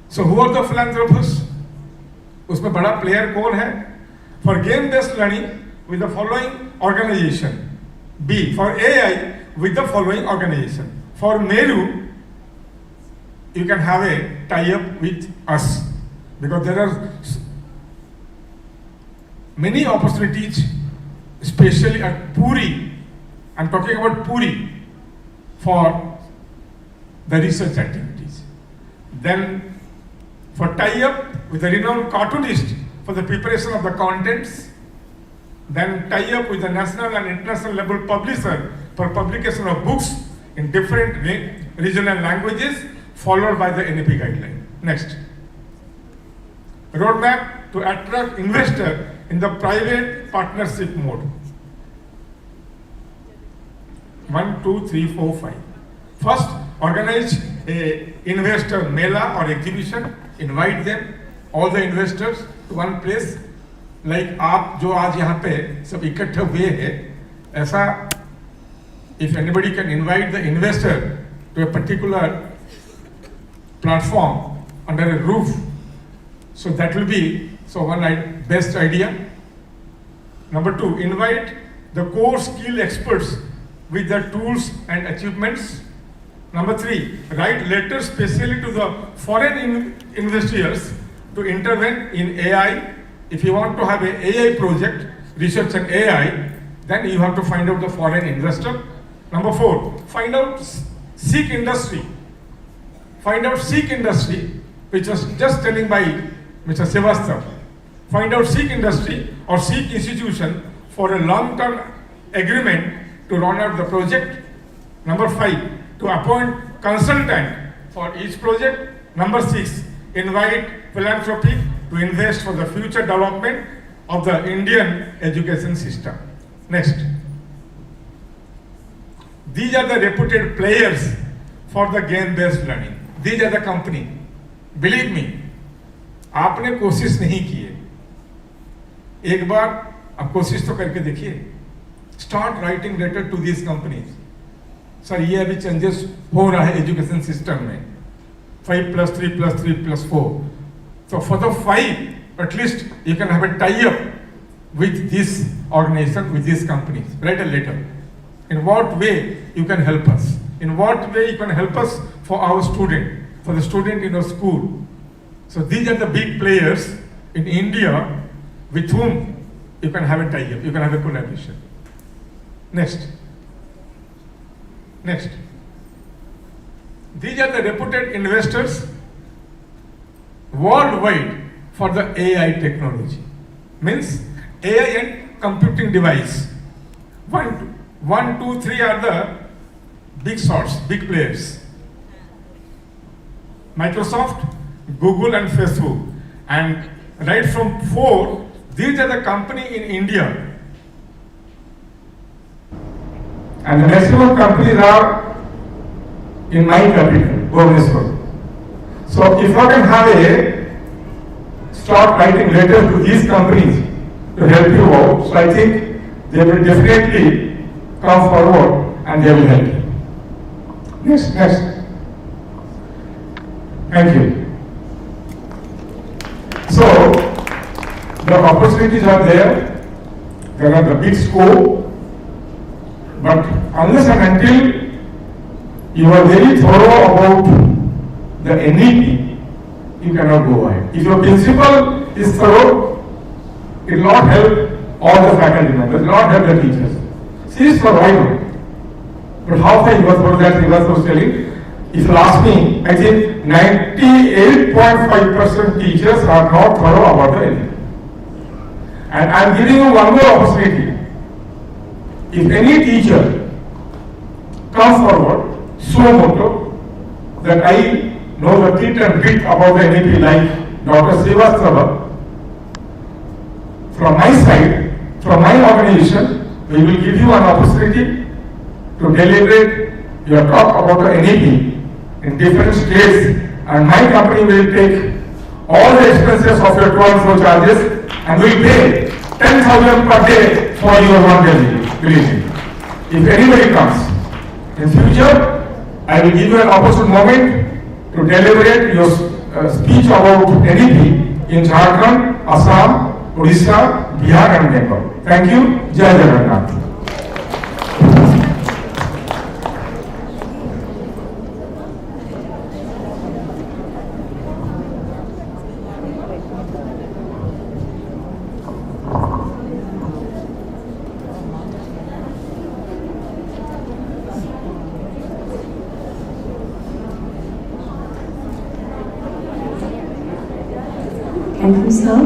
So who are the philanthropists? उसमें बड़ा player कौन है? For game-based learning with the following organization. B. For AI with the following organization. For Meru, you can have a tie-up with us because there are many opportunities, especially at Puri. I'm talking about Puri for the research activities. Then for tie-up with a renowned cartoonist for the preparation of the contents. Then tie-up with the national and international level publisher for publication of books in different regional languages, followed by the NEP guideline. Next. Roadmap to attract investor in the private partnership mode. 1, 2, 3, 4, 5. First, organize a investor mela or exhibition. Invite them, all the investors, to one place. Like आप जो आज यहाँ पे सब इकट्ठे हुए हैं, ऐसा if anybody can invite the investor to a particular platform under a roof, so that will be one best idea. Number 2, invite the core skill experts with their tools and achievements. Number 3, write letters specially to the foreign investors to intervene in AI. If you want to have an AI project, research and AI, then you have to find out the foreign investor. Number 4, find out seek industry. Find out seek industry, which was just telling by Mr. Srivastav. Find out seek industry or seek institution for a long-term agreement to run out the project. Number 5, to appoint consultant for each project. Number 6, invite philanthropy to invest for the future development of the Indian education system. Next. These are the reputed players for the game-based learning. These are the company. Believe me, आपने कोशिश नहीं की है. एक बार आप कोशिश तो करके देखिए. Start writing letter to these companies. Sir ये अभी चेंजेस हो रहा है एजुकेशन सिस्टम में. 5+3+3+4. So for the 5, at least you can have a tie-up with this organization, with these companies. Write a letter. In what way you can help us? In what way you can help us for our student, for the student in our school? So these are the big players in India with whom you can have a tie-up, you can have a collaboration. Next. Next. These are the reputed investors worldwide for the AI technology. Means AI and computing device. 1, 2, 3 are the big shots, big players. Microsoft, Google and Facebook. And right from 4, these are the company in India. And the maximum companies are in my capital, Organised. So if I can have start writing letters to these companies to help you out, so I think they will definitely come forward and they will help you. Next. Thank you. So the opportunities are there. There are the big scope, but unless and until you are very thorough about the NEP, you cannot go ahead. If your principal is thorough, it will not help all the faculty members, it will not help the teachers. She is thorough, but how far you was that Srivastava was telling? If you ask me, I think 98.5% teachers are not thorough about the NEP. And I am giving you one more opportunity. If any teacher comes forward, suo moto, that I know the tit and bit about the NEP like Dr. Srivastava, from my side, from my organization, we will give you an opportunity to deliberate your talk about the NEP in different states, and my company will take all the expenses of your to and fro charges and will pay 10,000 per day for your one day visit. If anybody comes in future, I will give you an opportune moment to deliberate your speech about NEP in Jharkhand, Assam, Odisha, Bihar and Bengal. Thank you. Jai Jagannath. Thank you, sir.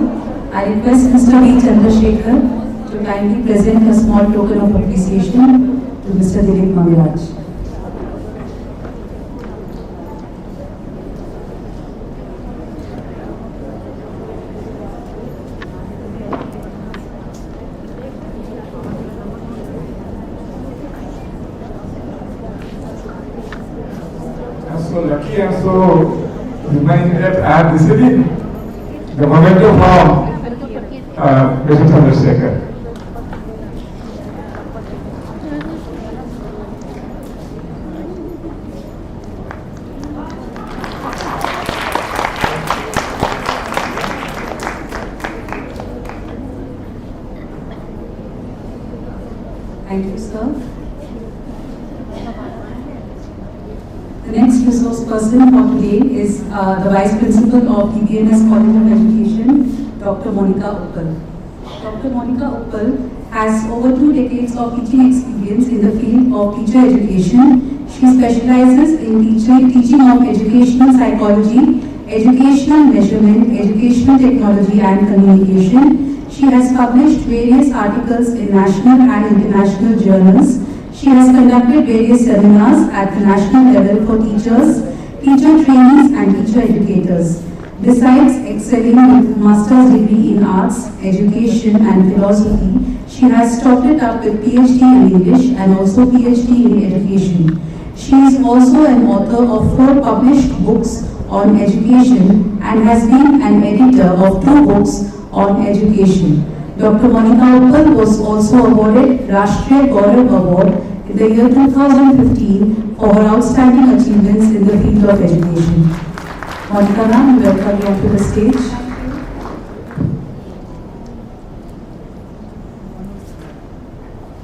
I request Mr. V. Chandrasekhar to kindly present a small token of appreciation to Mr. D.B.M.S. I'm so lucky and so reminded that I am receiving the memento from Mr. Chandrasekhar. Thank you, sir. The next resource person for today is the Vice Principal of D.B.M.S College of Education, Dr. Monica Uppal. Dr. Monica Uppal has over 2 decades of teaching experience in the field of teacher education. She specializes in teaching of educational psychology, educational measurement, educational technology and communication. She has published various articles in national and international journals. She has conducted various seminars at the national level for teachers, teacher trainees and teacher educators. Besides excelling with master's degree in arts, education and philosophy, she has topped it up with PhD in English and also PhD in education. She is also an author of 4 published books on education and has been an editor of 2 books on education. Dr. Monica Uppal was also awarded Rashtriya Gaurav Award in the year 2015 for her outstanding achievements in the field of education. Monica ma'am, we welcome you onto the stage.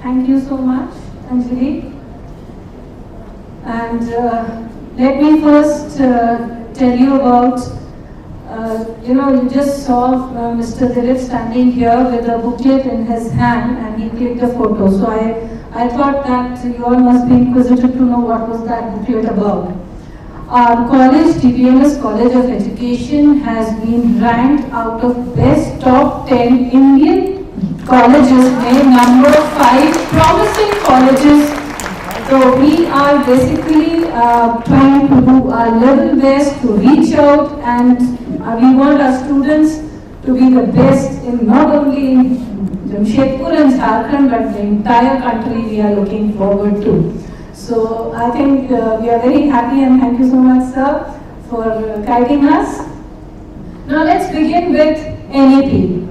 Thank you so much, Anjali. And let me first tell you about, you just saw Mr. Dilip standing here with a booklet in his hand and he clicked a photo. So I thought that you all must be inquisitive to know what was that booklet about. Our college, D.B.M.S College of Education, has been ranked out of best top 10 Indian colleges, named number 5 promising colleges. So we are basically trying to do our level best to reach out, and we want our students to be the best in not only in Jamshedpur and Jharkhand but the entire country. We are looking forward to. So I think we are very happy, and thank you so much, sir, for guiding us. Now let's begin with NEP.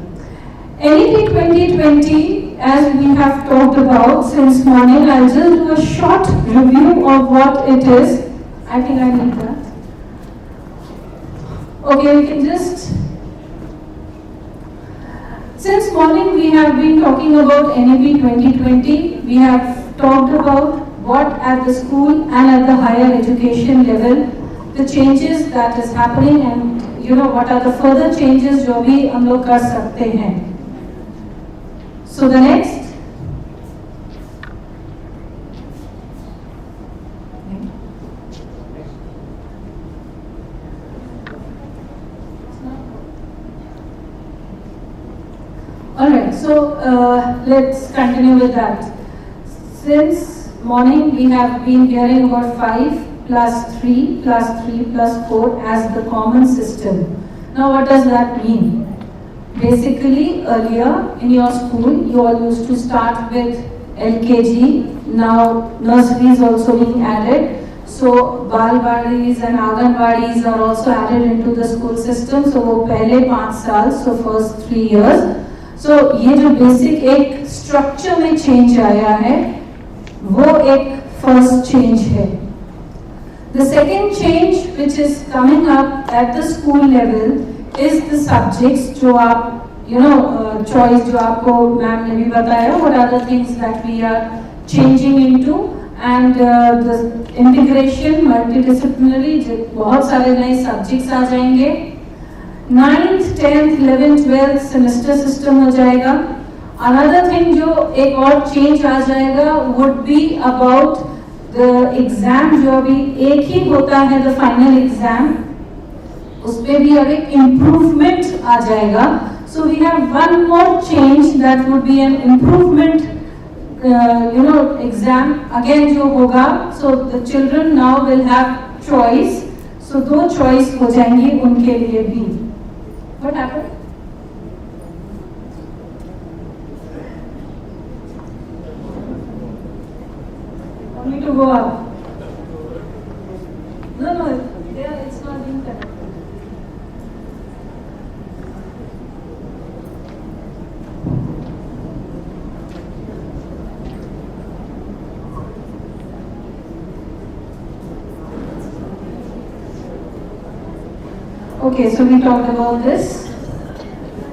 NEP 2020, as we have talked about since morning, I'll just do a short review of what it is. I think I need that. Okay, we can just... Since morning we have been talking about NEP 2020. We have talked about what at the school and at the higher education level, the changes that is happening, and what are the further changes जो भी हम लोग कर सकते हैं. So the next. Alright, so let's continue with that. Since morning we have been hearing about 5 plus 3 plus 3 plus 4 as the common system. Now what does that mean? Basically, earlier in your school, you all used to start with LKG. Now nursery is also being added. So Balwadis and Anganwadis are also added into the school system. So वो पहले 5 साल, so first 3 years. So ये जो basic एक structure में change आया है, वो एक first change है. The second change which is coming up at the school level is the subjects जो आप choice जो आपको मैम ने भी बताया, what are the things that we are changing into, and the integration multidisciplinary बहुत सारे नए subjects आ जाएंगे. 9th, 10th, 11th, 12th semester system हो जाएगा. Another thing जो एक और change आ जाएगा would be about the exam जो अभी एक ही होता है, the final exam, उसपे भी अब एक improvement आ जाएगा. So we have one more change that would be an improvement, exam again जो होगा. So the children now will have choice. So 2 choice हो जाएंगी उनके लिए भी. What happened? Only to go up. No, there it's not being connected. Okay, so we talked about this.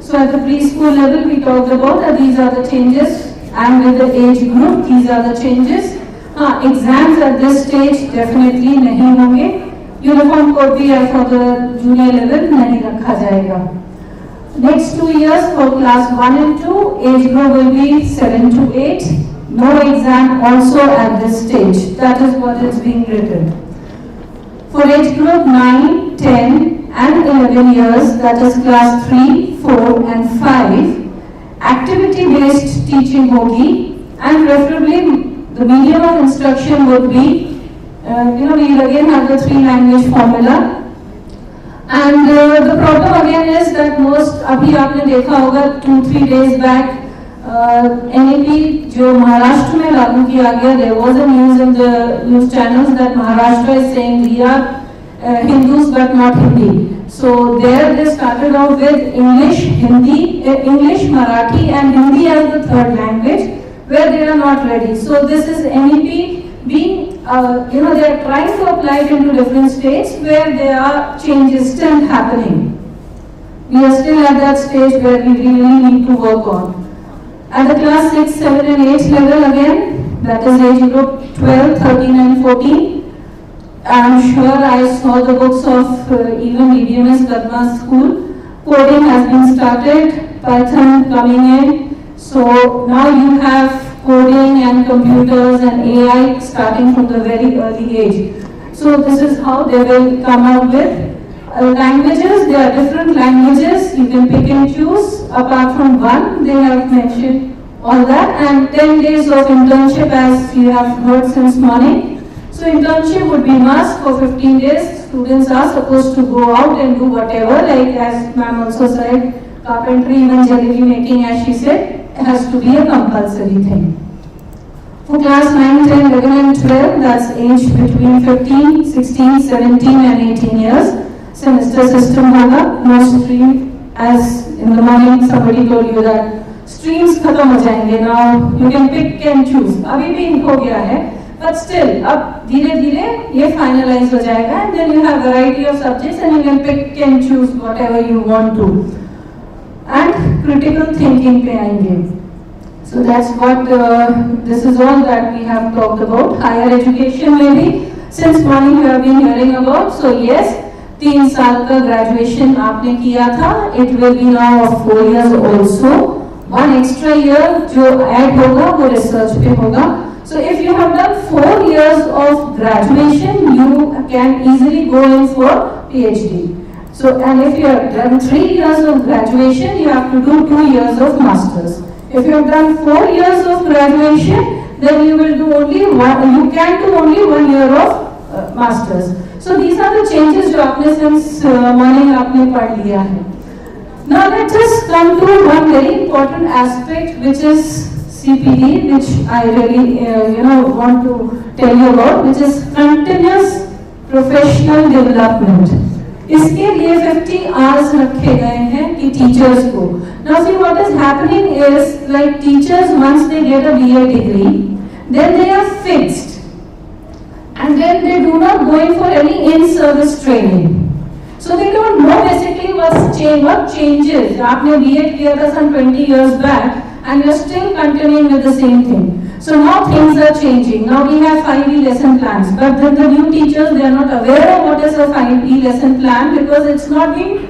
So at the preschool level, we talked about that these are the changes, and with the age group, these are the changes. Exams at this stage definitely नहीं होंगे. Uniform code भी for the junior level नहीं रखा जाएगा. Next 2 years for class 1 and 2, age group will be 7 to 8. No exam also at this stage. That is what is being written. For age group 9, 10 and 11 years, that is class 3, 4 and 5, activity based teaching होगी, and preferably the medium of instruction would be, we will again have the 3 language formula. And the problem again is that most, अभी आपने देखा होगा 2-3 days back, NEP जो महाराष्ट्र में लागू किया गया, there was a news in the news channels that Maharashtra is saying we are Hindus but not Hindi. So there they started off with English, English, Marathi and Hindi as the 3rd language, where they are not ready. So this is NEP being, they are trying to apply it into different states where there are changes still happening. We are still at that stage where we really need to work on. At the class 6, 7 and 8 level again, that is age group 12, 13 and 14. I am sure I saw the books of even D.B.M.S. school. Coding has been started, Python coming in. So now you have coding and computers and AI starting from the very early age. So this is how they will come up with languages. There are different languages. You can pick and choose. Apart from one, they have mentioned all that. And 10 days of internship, as you have heard since morning. So internship would be must for 15 days. Students are supposed to go out and do whatever, like as ma'am also said, carpentry, even jalebi making, as she said, has to be a compulsory thing. For class 9, 10, 11 and 12, that's age between 15, 16, 17 and 18 years. Semester system hoga, no stream, as in the morning somebody told you that streams khatam ho jayenge. Now you can pick and choose. Abhi bhi ho gaya hai. But still, अब धीरे-धीरे ये finalize हो जाएगा, and then you have variety of subjects and you can pick and choose whatever you want to. And critical thinking पे आएंगे. So that's what this is all that we have talked about. Higher education maybe since morning you have been hearing about. So yes, 3 साल का graduation आपने किया था. It will be now of 4 years also. 1 extra year जो add होगा वो research पे होगा. So if you have done 4 years of graduation, you can easily go in for PhD. So, and if you have done 3 years of graduation, you have to do 2 years of masters. If you have done 4 years of graduation, then you will do only you can do only 1 year of masters. So these are the changes जो आपने since morning आपने पढ़ लिया है. Now let us come to one very important aspect, which is CPD, which I really want to tell you about, which is continuous professional development. इसके लिए 50 hours रखे गए हैं कि teachers को. Now see what is happening is like teachers once they get a BA degree, then they are fixed, and then they do not go in for any in-service training. So they don't know basically what changes. आपने BA किया था some 20 years back, and you're still continuing with the same thing. So now things are changing. Now we have 5E lesson plans, but then the new teachers, they are not aware of what is a 5E lesson plan because it's not being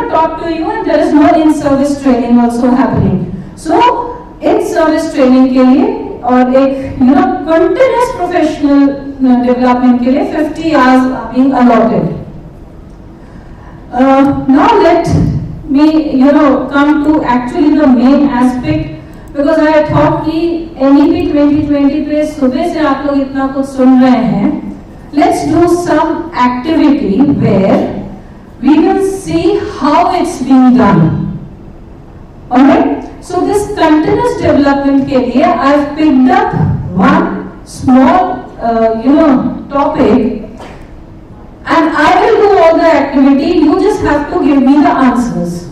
taught to you, and there is no in-service training also happening. So in-service training के लिए और एक continuous professional development के लिए 50 hours are being allotted. Now let me come to actually the main aspect, because I thought कि NEP 2020 पे सुबह से आप लोग इतना कुछ सुन रहे हैं. Let's do some activity where we will see how it's being done. Alright? So this continuous development के लिए I've picked up one small topic, and I will do all the activity. You just have to give me the answers.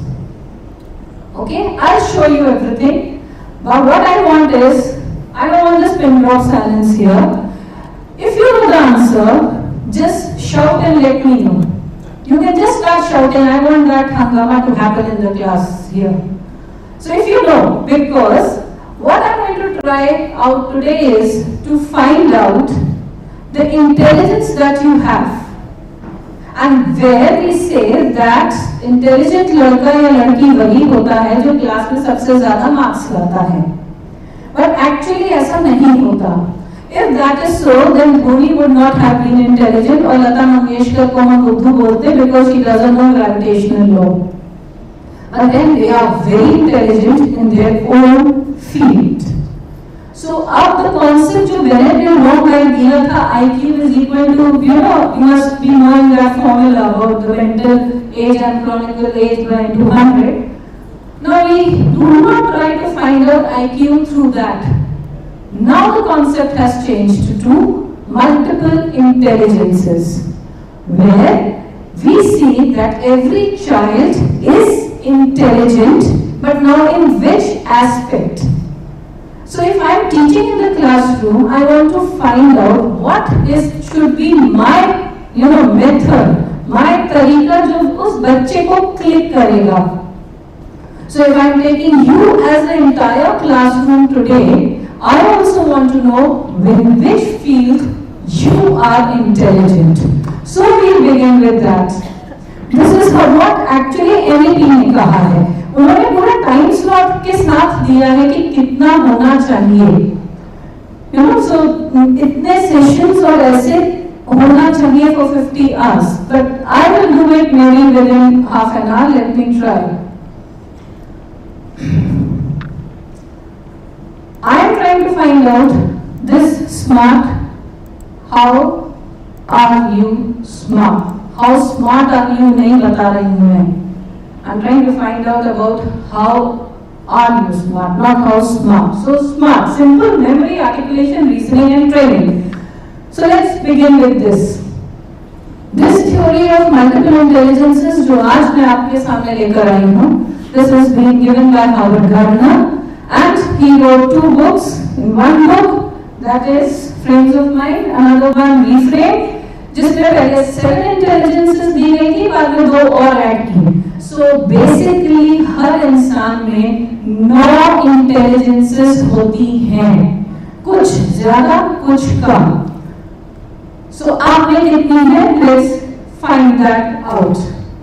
Okay? I'll show you everything. But what I want is, I don't want this pin drop silence here. If you know the answer, just shout and let me know. You can just start shouting. I want that hangama to happen in the class here. So if you know, because what I'm going to try out today is to find out the intelligence that you have. And where we say that intelligent लड़का या लड़की वही होता है जो class में सबसे ज़्यादा मार्क्स लाता है. But actually ऐसा नहीं होता. If that is so, then Dhoni would not have been intelligent, और लता मंगेशकर को हम बुद्धू बोलते because she doesn't know gravitational law. But then they are very intelligent in their own field. So अब the concept जो मैंने भी long time दिया था, IQ is equal to, you must be knowing that formula about the mental age and chronicle age by 200. Now we do not try to find out IQ through that. Now the concept has changed to multiple intelligences, where we see that every child is intelligent, but now in which aspect? So if I am teaching in the classroom, I want to find out what should be my method, my तरीका जो उस बच्चे को click करेगा. So if I am taking you as the entire classroom today, I also want to know in which field you are intelligent. So we begin with that. This is what actually NEP ने कहा है. उन्होंने पूरा time slot के साथ दिया है कि कितना होना चाहिए. So इतने सेशंस और ऐसे होना चाहिए for 50 hours. But I will do it maybe within half an hour. Let me try. I am trying to find out this smart. How are you smart? How smart are you? नहीं बता रही हूँ मैं. I'm trying to find out about how are you smart, not how smart. So smart, simple memory, articulation, reasoning and training. So let's begin with this. This theory of multiple intelligences जो आज मैं आपके सामने लेकर आई हूँ, this is being given by Howard Gardner, and he wrote 2 books. In one book, that is Frames of Mind, another one Reframe, जिसमें पहले 7 intelligences दी गई थी, बाद में 2 और ऐड की. So basically हर इंसान में 9 intelligences होती हैं, कुछ ज्यादा कुछ कम. So आप में कितनी है? Let's find that out.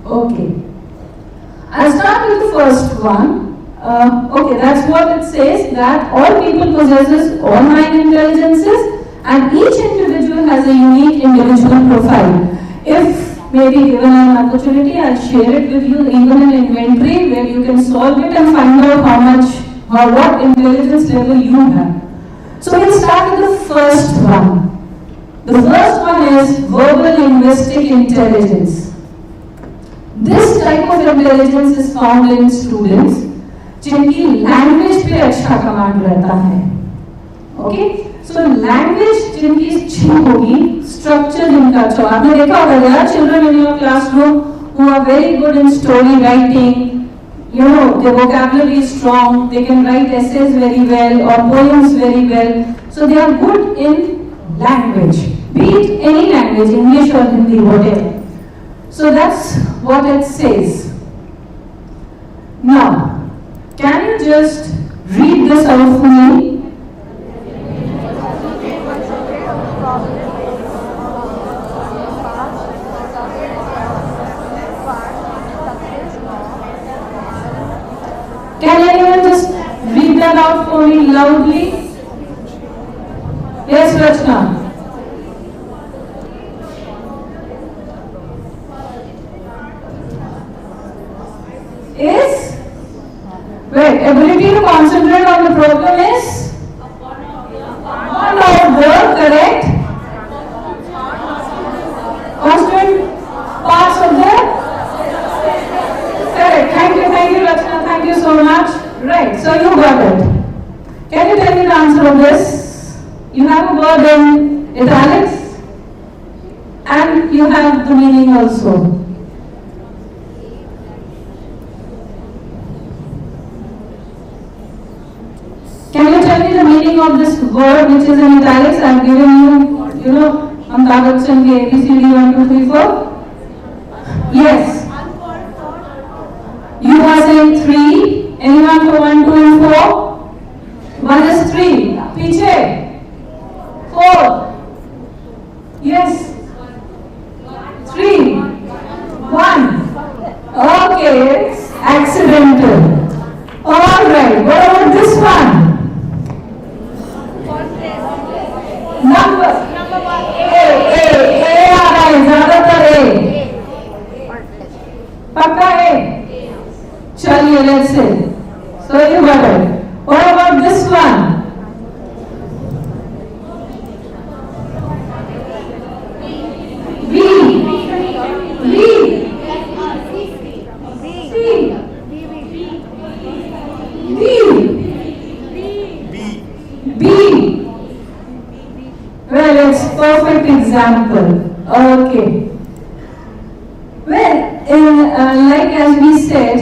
Okay. I'll start with the first one. Okay, that's what it says, that all people possesses all 9 intelligences, and each individual has a unique individual profile. If maybe given an opportunity, I'll share it with you, even an inventory where you can solve it and find out how much or what intelligence level you have. So we'll start with the first one. The first one is verbal linguistic intelligence. This type of intelligence is found in students जिनकी language पे अच्छा command रहता है. Okay, so language जिनकी अच्छी होगी, structure जिनका अच्छा. आपने देखा होगा यार, children in your classroom who are very good in story writing, you know, their vocabulary is strong, they can write essays very well or poems very well, so they are good in language, be it any language, English or Hindi, whatever. So that's what it says. Now, can you just read this out for me? Can anyone just read that out for me loudly? Yes, Rachna. Is? Wait, ability to concentrate on the problem is? One of the correct constituent parts of the? Correct. Thank you, Rachna. Thank you so much. Right, so you got it. Can you tell me the answer of this? You have a word in italics and you have the meaning also. Can you tell me the meaning of this word which is in italics? I have given you, on Kagaj Chandke ABCD 1, 2, 3, 4. Yes. You are saying 3. Anyone for 1, 2 and 4? 1 is 3. Piche. 4. Yes. 3. 1. Okay. Accidental. Alright. What about this one? Number. A आ रहा है, ज्यादातर A. पक्का A. चलिए, let's see. So you got it. What about this one? B. B. C. D. B. Well, it's perfect example. Okay. Well, like as we said,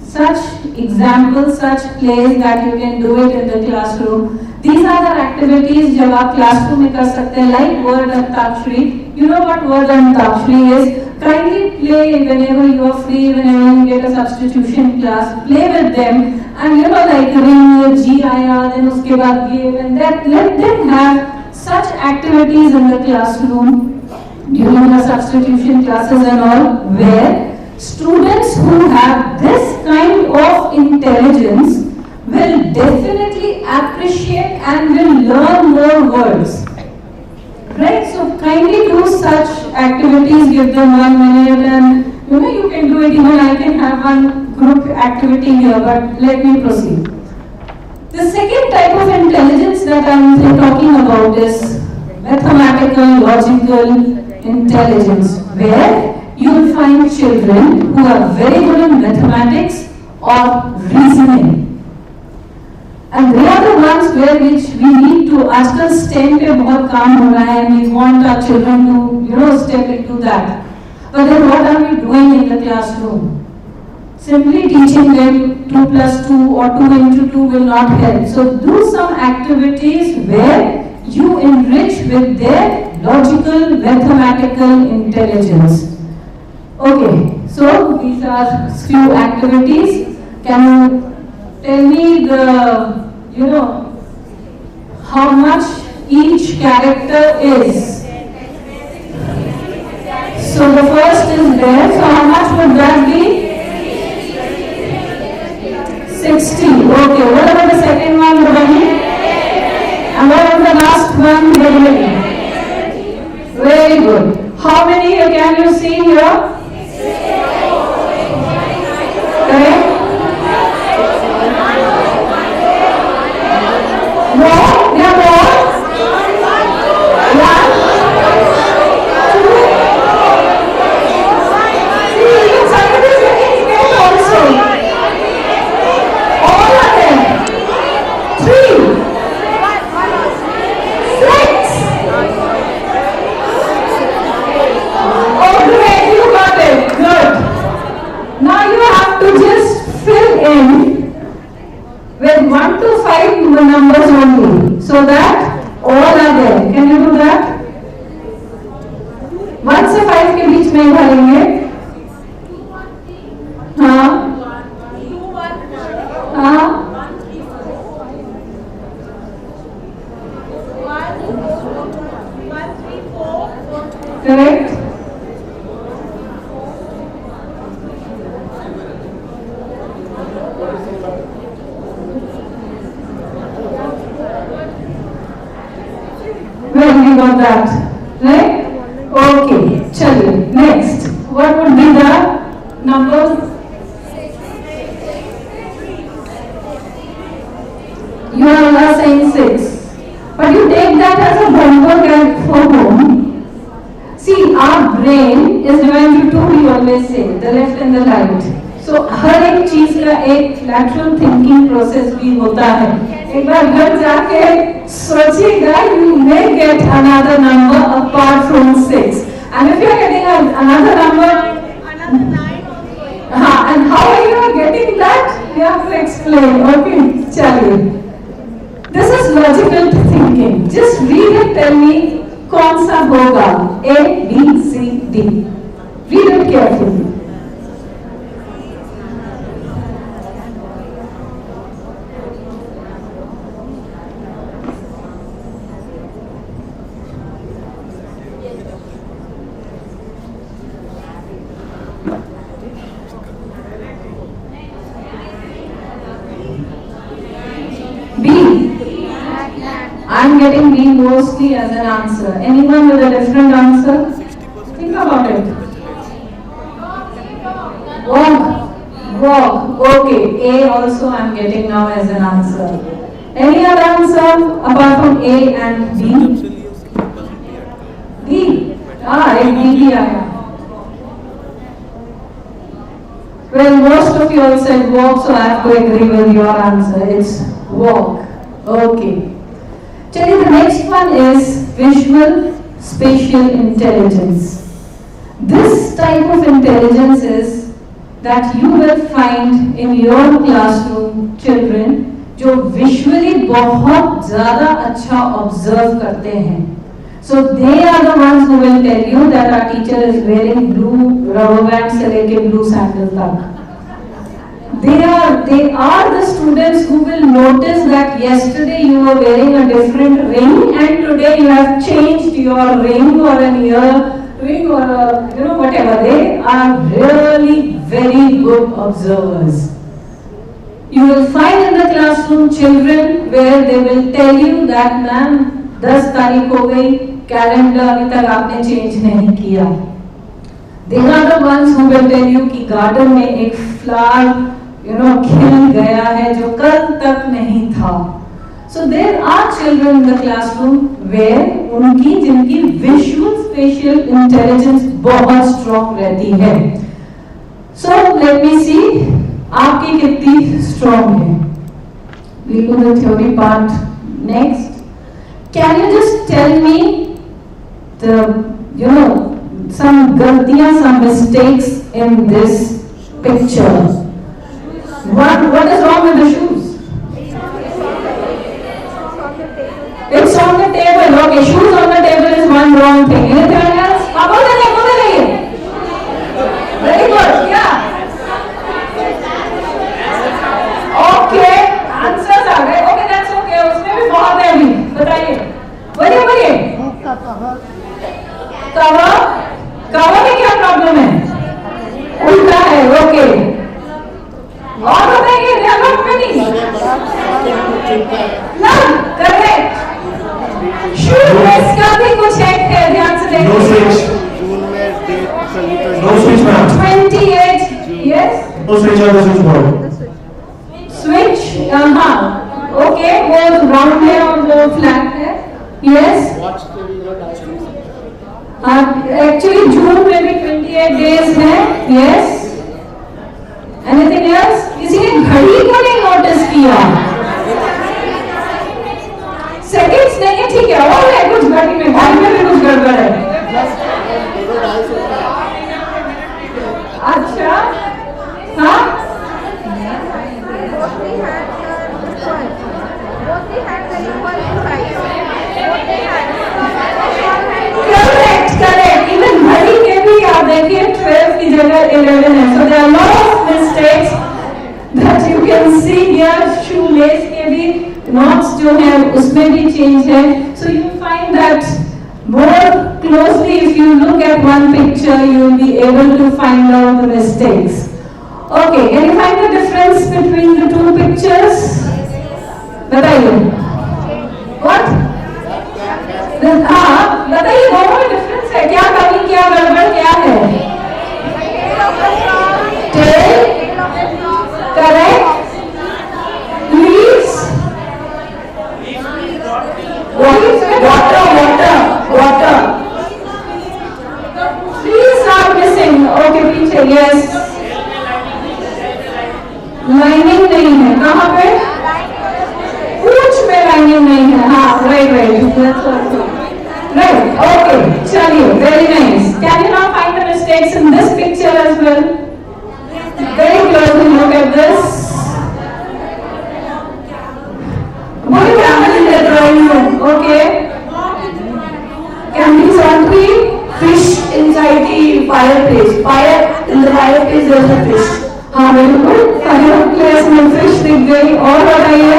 such examples, such plays that you can do it in the classroom. These are the activities जब आप classroom में कर सकते हैं, like word antakshari. You know what word antakshari is? Kindly play whenever you are free, whenever you get a substitution class. Play with them and like ring, GIR, then उसके बाद game and that. Let them have such activities in the classroom during the substitution classes and all, where students who have this kind of intelligence will definitely appreciate and will learn more words. Right? So kindly do such activities, give them 1 minute and you can do it. Even I can have one group activity here, but let me proceed. The second type of intelligence that I am talking about is mathematical, logical intelligence, where you will find children who are very good in mathematics or reasoning. And they are the ones where which we need to, आजकल STEM पे बहुत काम हो रहा है, we want our children to, step into that. But then what are we doing in the classroom? Simply teaching them 2 plus 2 or 2 into 2 will not help. So do some activities where you enrich with their logical, mathematical intelligence. Okay, so these are few activities. Can you tell me how much each character is? So the first is there, so how much would that be? 60. Okay, what about the second one, Rohini? And what about the last one, Rohini? Very good. How many can you see here? Correct? More? There are more? 1, 2. See, even somebody is getting it also. करेंगे? हाँ हाँ correct. Well, we got that, right? Okay, chaliye. Next, what would be the numbers? You are saying 6, but you take that as a homework and for home. See, our brain is divided into two, we always say, the left and the right. So, हर एक चीज का एक lateral thinking process भी होता है. एक बार घर जाके सोचिएगा, you may get another number apart from 6. And if you are getting another number, and how are you getting that? You have to explain. Okay, chaliye. This is logical thinking. Just read it. Tell me, कौन सा होगा? A, B, C, D. Read it carefully. B. I'm getting B mostly as an answer. Anyone with a different answer? Think about it. Walk. Walk. Okay. A also I'm getting now as an answer. Any other answer apart from A and B? D. एक D भी आया. Well, most of you all said walk, so I have to agree with your answer. It's walk. Okay. Chaliye, the next one is visual spatial intelligence. This type of intelligence is that you will find in your classroom children जो visually बहुत ज़्यादा अच्छा observe करते हैं. So they are the ones who will tell you that our teacher is wearing blue rubber band से लेके blue sandal तक. They are the students who will notice that yesterday you were wearing a different ring and today you have changed your ring or an earring or whatever. They are really very good observers. You will find in the classroom children where they will tell you that ma'am 10 तारीख हो गई, calendar अभी तक आपने change नहीं किया. They are the ones who will tell you कि garden में एक फ्लावर खिल गया है जो कल तक नहीं था. So there are children in the classroom where जिनकी visual spatial intelligence बहुत strong रहती है. So let me see आपकी कितनी strong है. We'll do the theory part next. Can you just tell me the some galtiyan, some mistakes in this picture? What is wrong with the shoes? It's on the table. Okay, shoes on the table is one wrong thing. Anything else? Very good. Yeah. Okay. Answers are right. Okay, that's okay. उसमें भी बहुत है अभी. बताइए. बढ़िए. Cover में क्या problem है? उल्टा है. ओके. और बताइए. करेक्ट. शूज का भी कुछ है ध्यान से देखिए. No switch, ma'am. 28. Yes. No switch on the switchboard. Switch. हाँ. Okay. वो round है और वो flat है. Yes. Actually June में भी 28 days है. Yes. Anything else? किसी ने घड़ी को नहीं नोटिस किया? सेकंड्स नहीं है, ठीक है. और है कुछ घड़ी में भी कुछ गड़बड़ है. अच्छा. हाँ. करेक्ट. इवन घड़ी के भी आप देखिए 12 की जगह 11 है. So there are lot of mistakes that you can see here. Shoelace के भी knots जो है उसमें भी change है. So you find that more closely if you look at one picture you will be able to find out the mistakes. Okay, can you find the difference between the two pictures? बताइए. What? हाँ, बताइए दोनों में difference है. क्या कमी, क्या गड़बड़, क्या है? Tail, correct. Leaves, water. Trees are missing. Okay, पीछे, yes. Lining नहीं है. कहाँ पे? पूंछ में lining नहीं है. हाँ, right. That's also right. Okay, चलिए, very nice. Can you now find the mistakes in this picture as well? Very closely look at this. What is happening in the drawing room? Okay. Can you sorry? Fish inside the fireplace. Fire in the fireplace. There is a fish. हाँ, very good. Fireplace में fish दिख गई. और बताइए.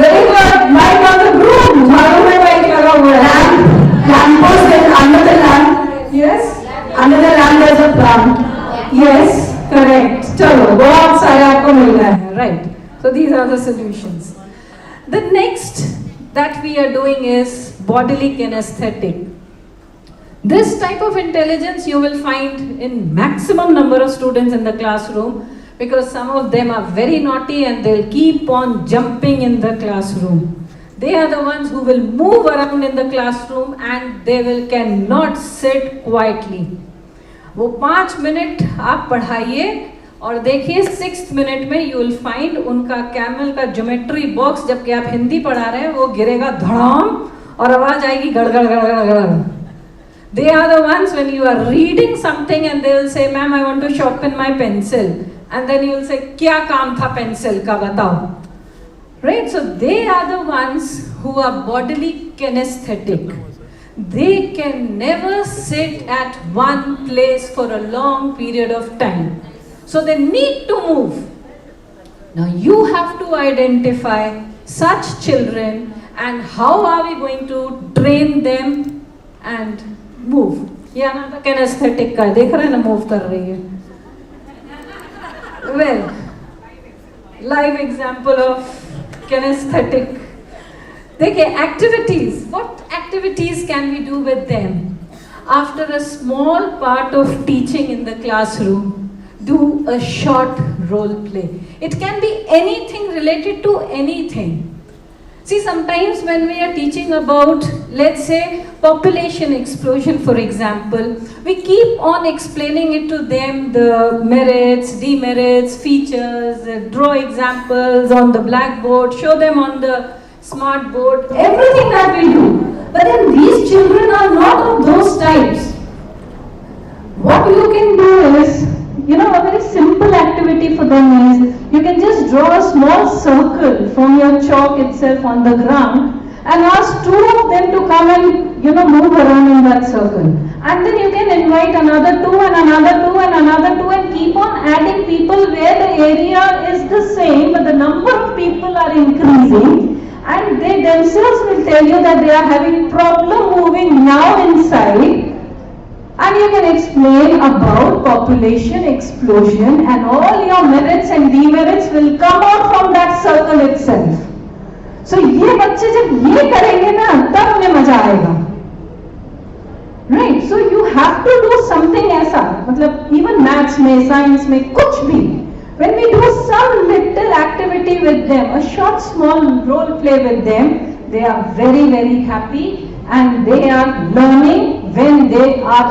Very good. Light on the broom. झाड़ू में light लगा हुआ है. Lamp post is under the lamp. Yes. Under the lamp there is a plant. Yes. Correct. चलो बहुत सारे आपको मिल रहा है. Right. So these are the solutions. The next that we are doing is bodily kinesthetic. This type of intelligence you will find in maximum number of students in the classroom because some of them are very naughty and they'll keep on jumping in the classroom. They are the ones who will move around in the classroom and they will cannot sit quietly. वो 5 minute आप पढ़ाइए और देखिए 6th minute में you will find उनका camel का geometry box जबकि आप हिंदी पढ़ा रहे हैं वो गिरेगा धड़ाम और आवाज आएगी गड़गड़ गड़गड़ गड़गड़. They are the ones when you are reading something and they will say, "Ma'am, I want to sharpen my pencil," and then you will say, "क्या काम था pencil का बताओ?" Right? So they are the ones who are bodily kinesthetic. They can never sit at one place for a long period of time. So they need to move. Now you have to identify such children and how are we going to train them and move. ये ना तो kinesthetic का देख रहे हैं ना move कर रही है. Well, live example of kinesthetic. देखिए activities. What activities can we do with them? After a small part of teaching in the classroom, do a short role play. It can be anything related to anything. See, sometimes when we are teaching about, let's say, population explosion, for example, we keep on explaining it to them, the merits, demerits, features, draw examples on the blackboard, show them on the smart board, everything that we do. But then these children are not of those types. What you can do is, a very simple activity for them is, you can just draw a small circle from your chalk itself on the ground and ask 2 of them to come and, move around in that circle. And then you can invite another 2 and another 2 and another 2 and keep on adding people where the area is the same but the number of people are increasing and they themselves will tell you that they are having problem moving now inside. And you can explain about population explosion and all your merits and demerits will come out from that circle itself. So ये बच्चे जब ये करेंगे ना तब उन्हें मजा आएगा. Right? So you have to do something ऐसा, मतलब even maths में, science में, कुछ भी. When we do some little activity with them, a short small role play with them, they are very, very happy and they are learning when they are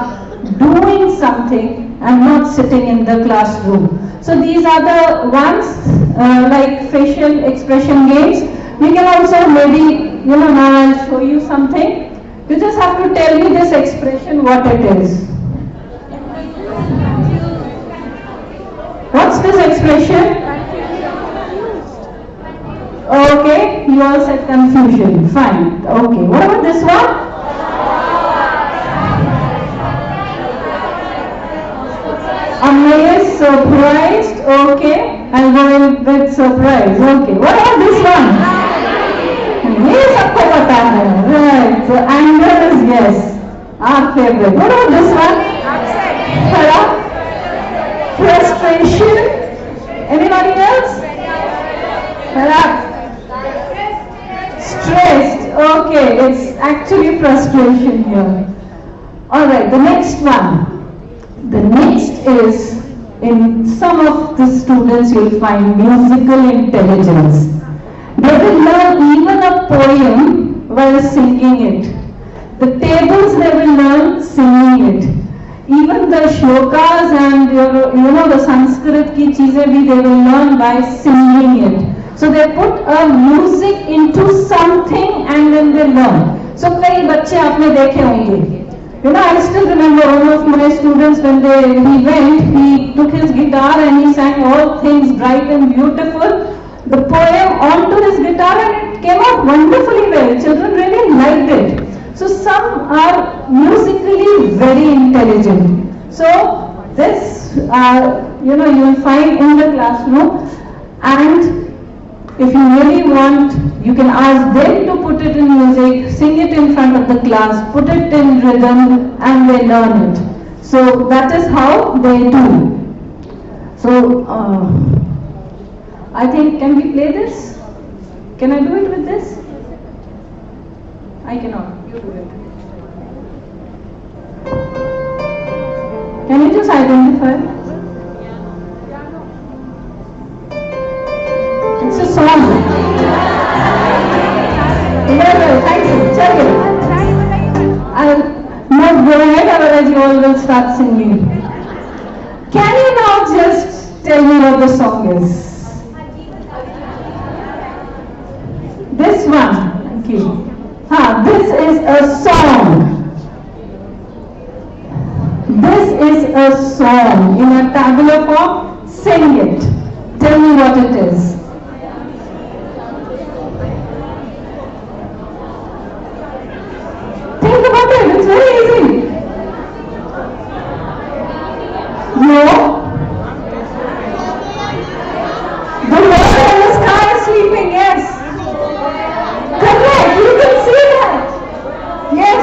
doing something and not sitting in the classroom. So these are the ones like facial expression games. We can also maybe, now I'll show you something. You just have to tell me this expression, what it is. What's this expression? Okay, you all said confusion. Fine. Okay, what about this one? is surprised. Okay, I'll go in with surprise. Okay, what about this one? ये सबको पता है. Right. So anger is yes, our favorite. What about this one? Frustration. Anybody else? Stressed. Okay, it's actually frustration here. All right, the next one. The next is, in some of the students you'll find musical intelligence. They will learn even a poem while singing it. The tables they will learn singing it. Even the shlokas and the Sanskrit ki cheezein bhi they will learn by singing it. So they put a music into something and then they learn. So कई बच्चे आपने देखे होंगे. I still remember one of my students when he took his guitar and he sang all things bright and beautiful, the poem onto his guitar, and it came out wonderfully well. Children really liked it. So some are musically very intelligent. So this, you will find in the classroom, and if you really want, you can ask them to put it in music, sing it in front of the class, put it in rhythm, and they learn it. So that is how they do. So I think, can we play this? Can I do it with this? I cannot. You do it. Can you just identify? It's a song. Well, thank you. Tell you. I'll not go ahead, otherwise you all will start singing. Can you now just tell me what the song is? This one. Thank you. This is a song. This is a song in a tabular form. Sing it. Tell me what it is. Think about it. It's very easy. No. The Lord in the sky is sleeping. Yes. Correct. You can see that. Yes.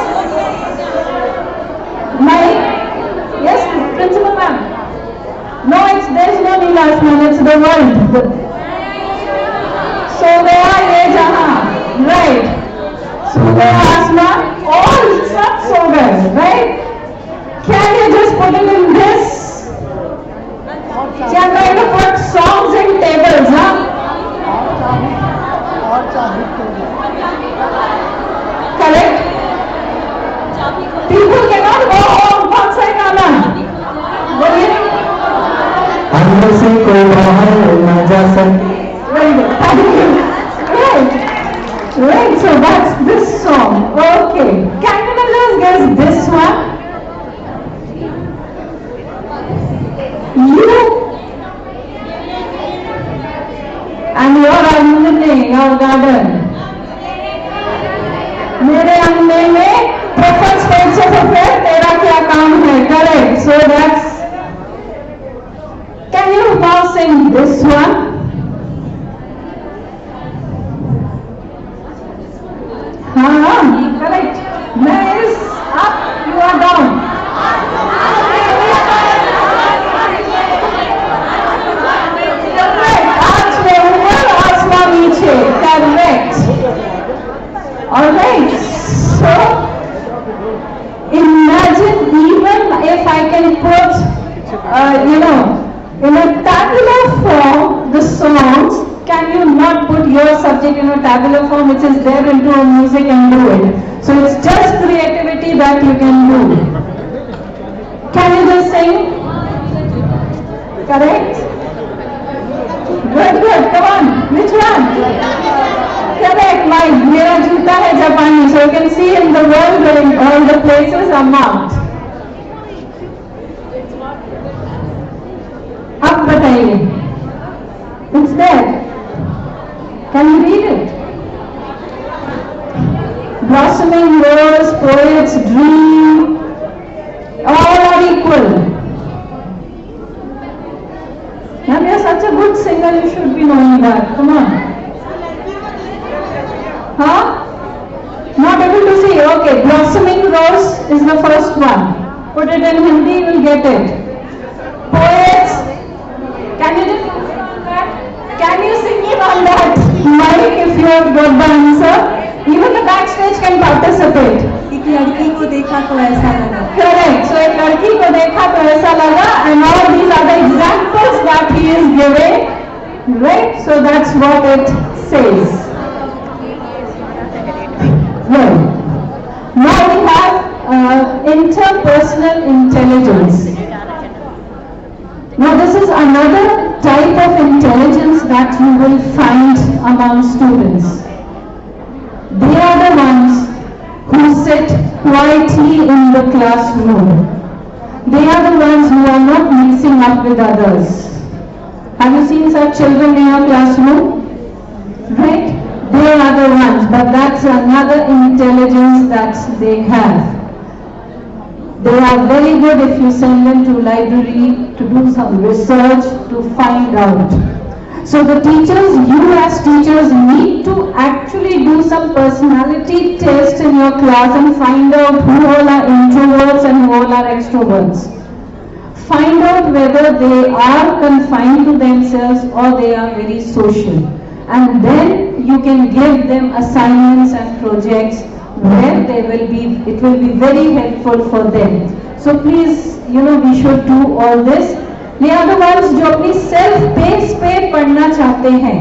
Yes, Principal Ma'am. No, there's no Nilasman, it's the world. So they are Yejaha, right? So they are Asman, all such so well, right? Can you just put it in this? Can I put songs in tables, huh? Correct? People cannot go home, what's that Anna? अंदर से कोई बाहर ना जा सके. Very good, thank you. Right, so that's this song. Okay, can you just guess this one? You and your angane, your garden. मेरे अंगने में prefer stage से फिर तेरा क्या काम है? Correct. So that's. Can you now sing this one? Correct. मैं is up, you are down. Correct. आज में ऊपर, आज में नीचे. Correct. All right. So imagine even if I can put, in a tabular form, the songs, can you not put your subject in a tabular form which is there into a music and do it? So it's just creativity that you can do. Can you just sing? Correct? Good, come on. Which one? Correct, mera juta hai Japani, so you can see in the world all the places are marked. अब बताइए, it's there. Can you read it? Blossoming rose, poet's dream, all are equal. good singer, you should be knowing that. Come on. Huh? Not able to see. Okay. Blossoming Rose is the first one. Put it in Hindi, you will get it. Poets. Can you just can you sing it on that mic if you have got the answer? Even the backstage can participate. एक लड़की को देखा तो ऐसा लगा. Correct. So एक लड़की को देखा तो ऐसा लगा, and all these are the examples that he is giving. Right? So that's what it says. Well, now we have interpersonal intelligence. Now this is another type of intelligence that you will find among students. They are the ones who sit quietly in the classroom. They are the ones who are not mixing up with others. Have you seen such children in your classroom? Right? They are the ones, but that's another intelligence that they have. They are very good if you send them to library to do some research to find out. So the teachers, you as teachers need to actually do some personality test in your class and find out who all are introverts and who all are extroverts. Find out whether they are confined to themselves or they are very social. And then you can give them assignments and projects where it will be very helpful for them. So please, we should do all this. They are the ones जो अपनी self-paced पे पढ़ना चाहते हैं.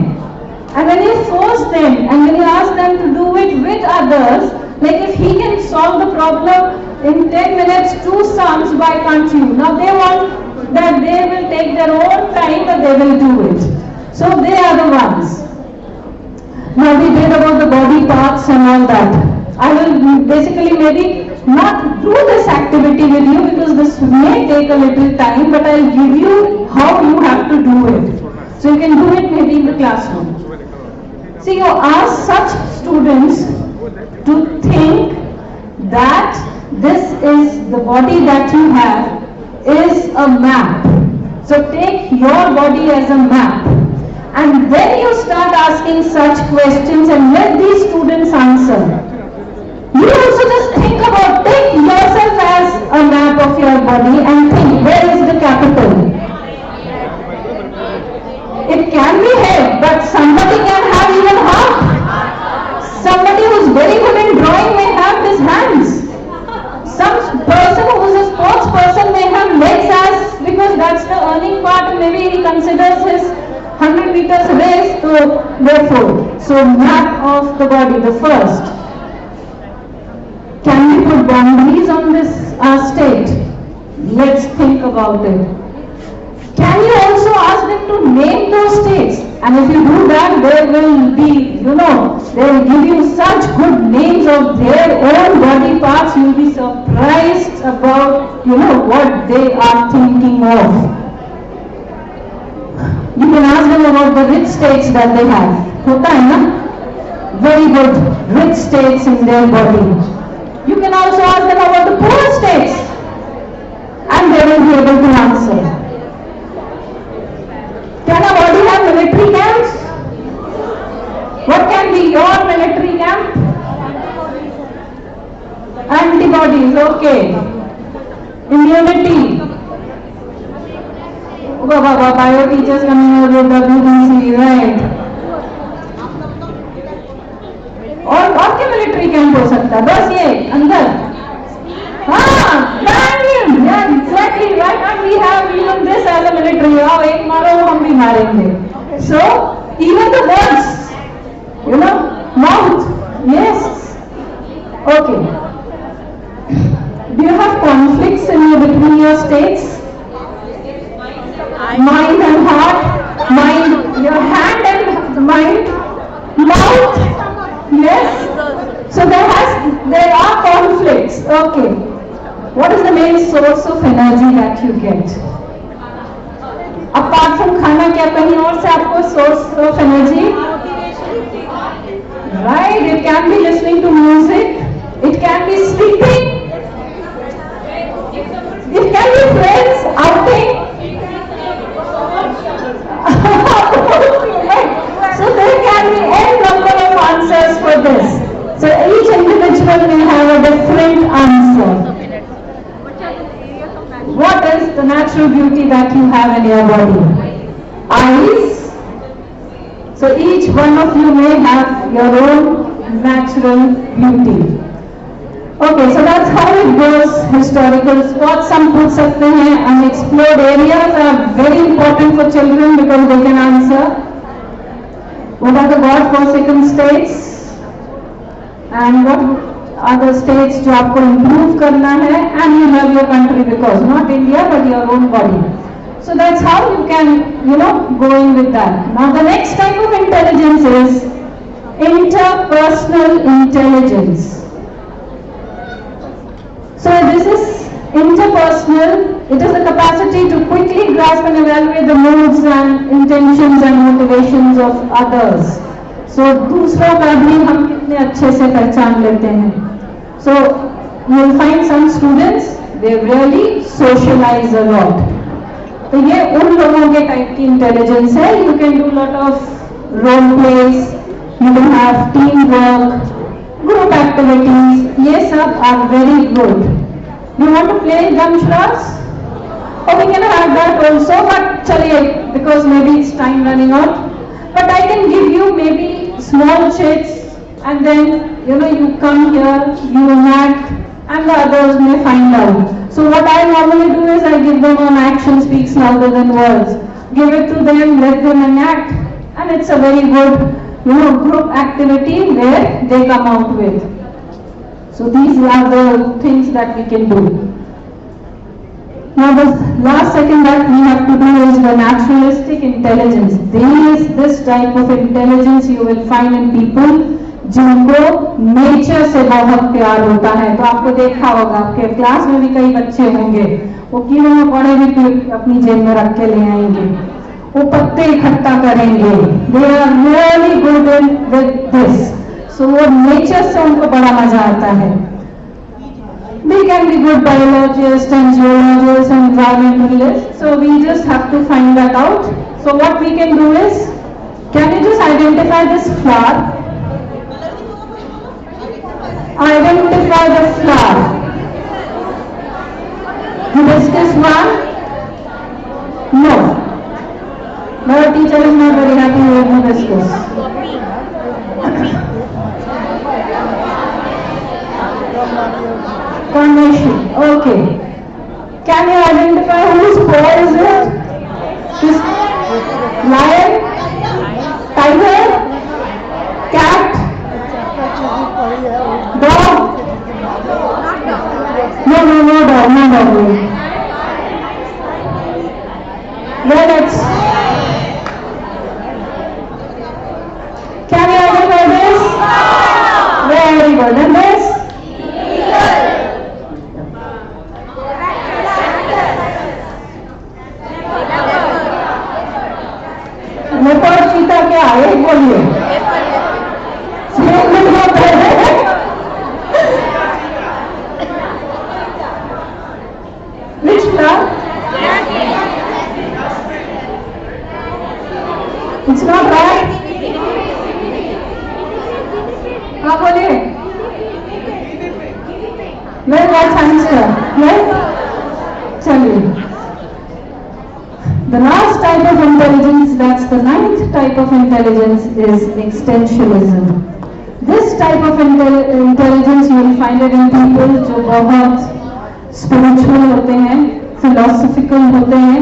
And when you force them and when you ask them to do it with others, like if he can solve the problem in 10 minutes, 2 sums, why can't you? Now they want that they will take their own time, but they will do it. So they are the ones. Now we did about the body parts and all that. I will basically maybe not do this activity with you because this may take a little time, but I'll give you how you have to do it. So you can do it maybe in the classroom. See, you ask such students to think that this is the body that you have is a map. So take your body as a map. And then you start asking such questions and let these students answer. You also just think about, take yourself as a map of your body and think, where is the capital? It can be head, but somebody can have even heart. Somebody who's very good in drawing may have his hands. Some person who's a sports person may have legs as, because that's the earning part, and maybe he considers his 100 meters race, so therefore. So map of the body, the first. Can we put boundaries on this state? Let's think about it. Can you also ask them to name those states? And if you do that, they will be, they will give you such good names of their own body parts, you'll be surprised about, what they are thinking of. You can ask them about the rich states that they have. Hota hai na? Very good rich states in their body. You can also ask them about the poor states and they will be able to answer. Can a body have military camps? What can be your military camp? Antibodies, okay. Immunity. Bio teachers coming out with WBC, right? और क्या military camp हो सकता है? बस ये अंदर. Exactly. Why can't we have even this as a military? एक मारो हम भी मारेंगे. So even the words, mouth. Yes. Okay. Do you have conflicts between your states? Mind and heart. Mind, your hand and mind. Mouth. Yes. So there are conflicts. Okay. What is the main source of energy that you get? Apart from खाना, क्या कहीं और से आपको source of energy? Right. It can be listening to music. It can be sleeping. It can be friends outing. what is the natural beauty that you have in your body? Eyes. So each one of you may have your own natural beauty. Okay, so that's how it goes. Historical spots some put सकते हैं. Unexplored areas are very important for children because they can answer. What are the God-forsaken states? And what are the states जो आपको improve करना है? And you love your country because not India but your own body. So that's how you can, go in with that. Now the next type of intelligence is interpersonal intelligence. So this is interpersonal. It is the capacity to quickly grasp and evaluate the moods and intentions and motivations of others. So दूसरों का भी हम कितने अच्छे से पहचान लेते हैं. So you will find some students, they really socialize a lot. तो ये उन लोगों के टाइप की इंटेलिजेंस है. You can do lot of role plays, you can have teamwork, group activities. ये सब are very good. You want to play Gamshras? Oh, we can have that also, but chaliye, because maybe it's time running out. But I can give you maybe small chits, and then you come here, you enact, and the others may find out. So what I normally do is I give them an action speaks louder than words. Give it to them, let them enact, and it's a very good group activity where they come out with. So these are the things that we can do. Now the last second that we have to do is the naturalistic intelligence. This type of intelligence you will find in people जिनको nature से बहुत प्यार होता है. तो आपको देखा होगा, आपके क्लास में भी कई बच्चे होंगे, वो कीड़े मकोड़े भी अपनी जेब में रख के ले आएंगे, वो पत्ते इकट्ठा करेंगे. They are really good with this. So वो नेचर से उनको बड़ा मजा आता है. They can be good biologists and geologists and environmentalists. So we just have to find that out. So what we can do is, can you just identify this flower? Identify the flower. Hibiscus one? No. My teacher is not very happy with hibiscus. Carnation. Okay. Can you identify whose paw is it? This lion? Tiger? Cat? Dog? No dog. Then it's. Can you identify this? Very good. And this? Leopard चीता क्या है? एक बोलिए. Which flower? It's not right. हाँ बोलिए. Well, that's answer. Yes? चलिए. The last type of intelligence, that's the 9th type of intelligence, is existentialism. This type of intelligence you will find it in people जो बहुत spiritual होते हैं, philosophical होते हैं,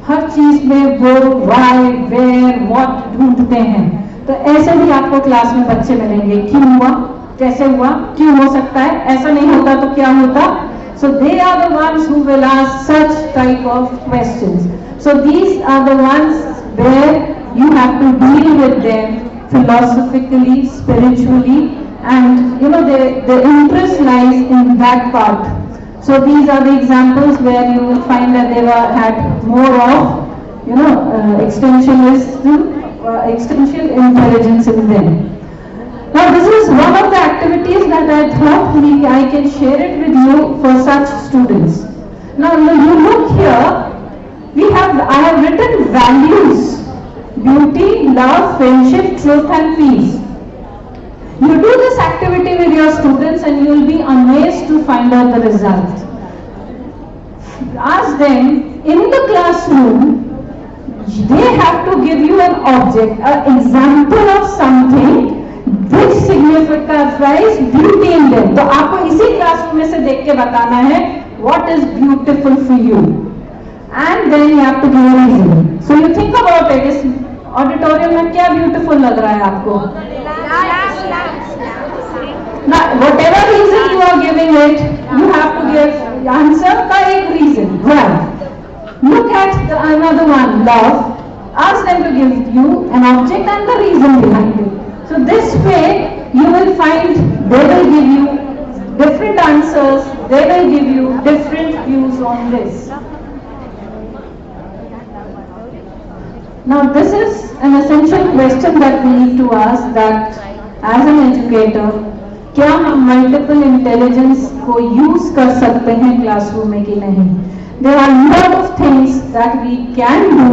हर चीज में वो why, where, what ढूंढते हैं. तो ऐसे भी आपको क्लास में बच्चे मिलेंगे. क्यों हुआ, कैसे हुआ, क्यों हो सकता है, ऐसा नहीं होता तो क्या होता. So they are the ones who will ask such type of questions. So these are the ones where you have to deal with them philosophically, spiritually, and the interest lies in that part. So these are the examples where you will find that they had more of existential intelligence in them. Now this is one of the activities that I thought I can share it with you for such students. Now you look here, I have written values: beauty, love, friendship, truth and peace. You do this activity with your students and you will be amazed to find out the result. ask them in the classroom, they have to give you an object, an example of something which signifies beauty in them. तो आपको इसी classroom में से देख के बताना है what is beautiful for you, and then you have to give a reason. So you think about it. इस ऑडिटोरियम में क्या ब्यूटीफुल लग रहा है आपको? Now, whatever reason you are giving it, you have to give answer का एक reason. Right. Look at another one, love. Ask them to give you an object and the reason behind it. So this way, you will find they will give you different answers. They will give you different views on this. Now, this is an essential question that we need to ask, that as an educator, क्या हम multiple intelligence को use कर सकते हैं classroom में कि नहीं? There are lot of things that we can do,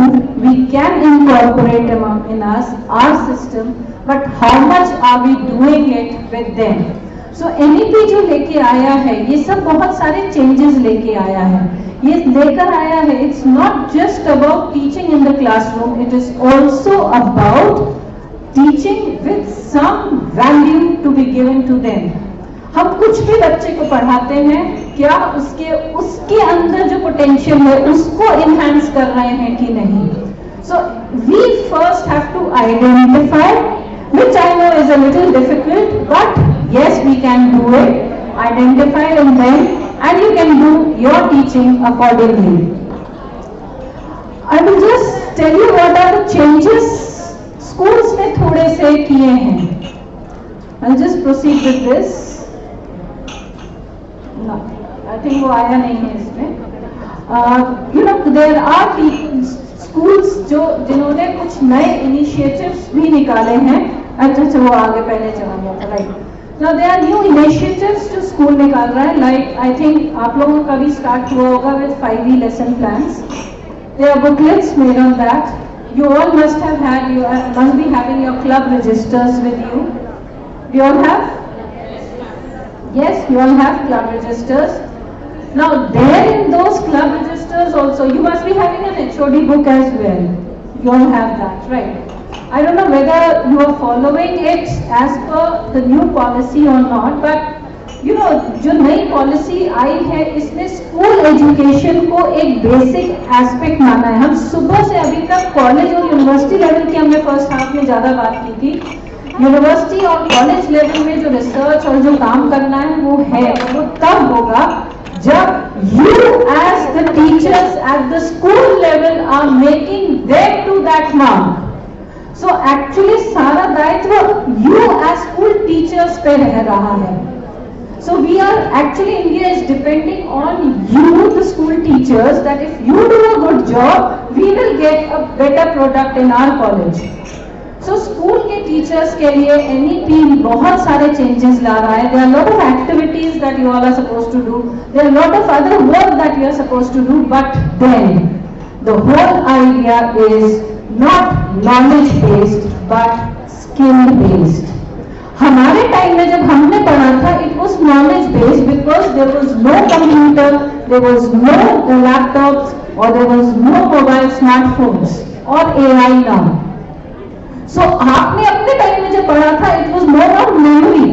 we can incorporate in us, our system, but how much are we doing it with them? So NEP जो लेके आया है, ये सब बहुत सारे changes लेके आया है. ये लेकर आया है, it's not just about teaching in the classroom, it is also about teaching with some value to be given to them. हम कुछ भी बच्चे को पढ़ाते हैं, क्या उसके अंदर जो पोटेंशियल है उसको इनहेंस कर रहे हैं कि नहीं? So we first have to identify, which I know is a little difficult, but yes, we can do it. Identify in them, and you can do your teaching accordingly. I will just tell you what are the changes schools ने थोड़े से किए हैं. I'll just proceed with this. No, I think वो आया नहीं है इसमें. You know, there are schools जिन्होंने कुछ नए initiatives भी निकाले हैं. अच्छा वो आगे पहले चला गया था, right? Now there are new initiatives जो school निकाल रहा है. Like I think आप लोगों का भी start हुआ होगा with 5E lesson plans. There are booklets made on that. You all must have had, you must be having your club registers with you. Do you all have? Yes, you all have club registers. Now there in those club registers also, you must be having an HOD book as well. You all have that, right? I don't know whether you are following it as per the new policy or not, but you know, जो नई policy आई है, इसने school education को एक basic aspect माना है. हम सुबह से अभी तक कॉलेज और यूनिवर्सिटी लेवल की हमने फर्स्ट हाफ में ज्यादा बात की थी. यूनिवर्सिटी और कॉलेज लेवल में जो रिसर्च और जो काम करना है वो तब होगा जब you as the teachers at the school level are making them to that mark. So actually सारा दायित्व you as school teachers पे रह रहा है. So we are actually engaged depending on you, the school teachers, that if you do a good job, we will get a better product in our college. So school के teachers के लिए NEP बहुत सारे changes ला रहा है. There are a lot of activities that you all are supposed to do. There are a lot of other work that you are supposed to do. But then the whole idea is not knowledge based but skill based. हमारे time में जब हमने पढ़ा था, it was knowledge based because there was no computer, there was no laptops, or there was no mobile smartphones or AI now. So आपने अपने time में जब पढ़ा था, it was more on memory,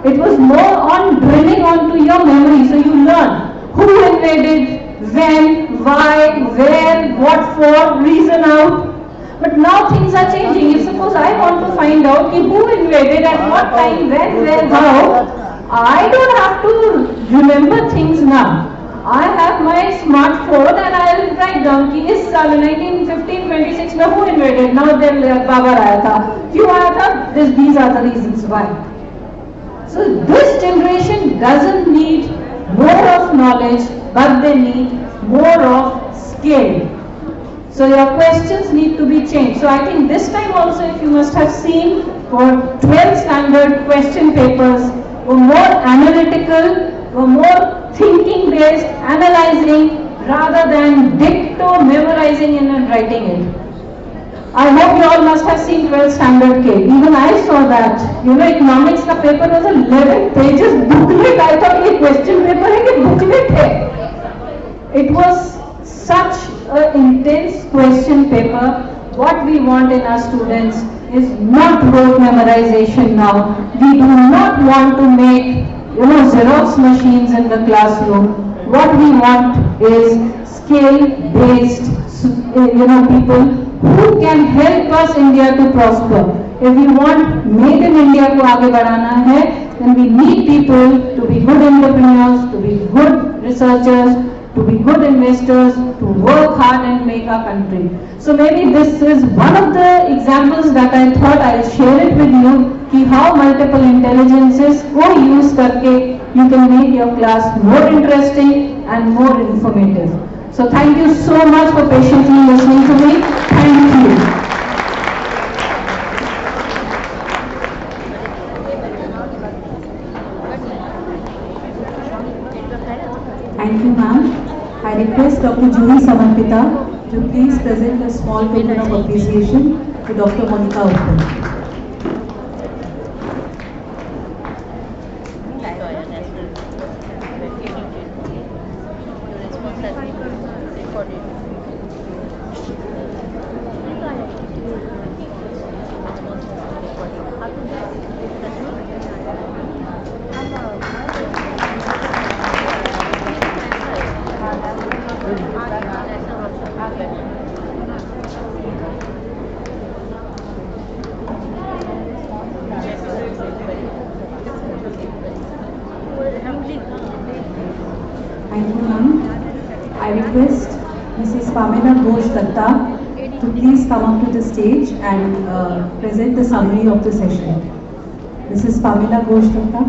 it was more on drilling onto your memory. So you learn who invaded, when, why, where, what for, reason out. But now things are changing. If suppose I want to find out who invaded at what time, when, where, how, I don't have to remember things now. I have my smartphone and I will write down कि इस साल 1915-26 में who invaded. Now then Babar आया था, क्यों आया था? These are the reasons why. So this generation doesn't need more of knowledge, but they need more of skill. So your questions need to be changed. So I think this time also, if you must have seen, for 12th standard question papers were more analytical, were more thinking based, analyzing, rather than dicto memorizing and writing it. I hope you all must have seen 12th standard K. Even I saw that. You know, economics का paper was 11 pages booklet. I thought ये question paper है कि booklet है. It was such an intense question paper. What we want in our students is not rote memorization now. We do not want to make, Xerox machines in the classroom. What we want is skill-based, people who can help us India to prosper. If we want Made in India को आगे बढ़ाना है, then we need people to be good entrepreneurs, to be good researchers, to be good investors, to work hard and make our country. So maybe this is one of the examples that I thought I'll share it with you, कि how multiple intelligences को use करके you can make your class more interesting and more informative. So thank you so much for patiently listening to me. Thank you. Thank you, ma'am. I request Dr. Juhi Samarpita to please present a small token of appreciation to Dr. Monica Uppal. Thank you, ma'am. I request Mrs. To please come up to the stage and present the summary of the session. Mrs. Pamela Ghosh Datta.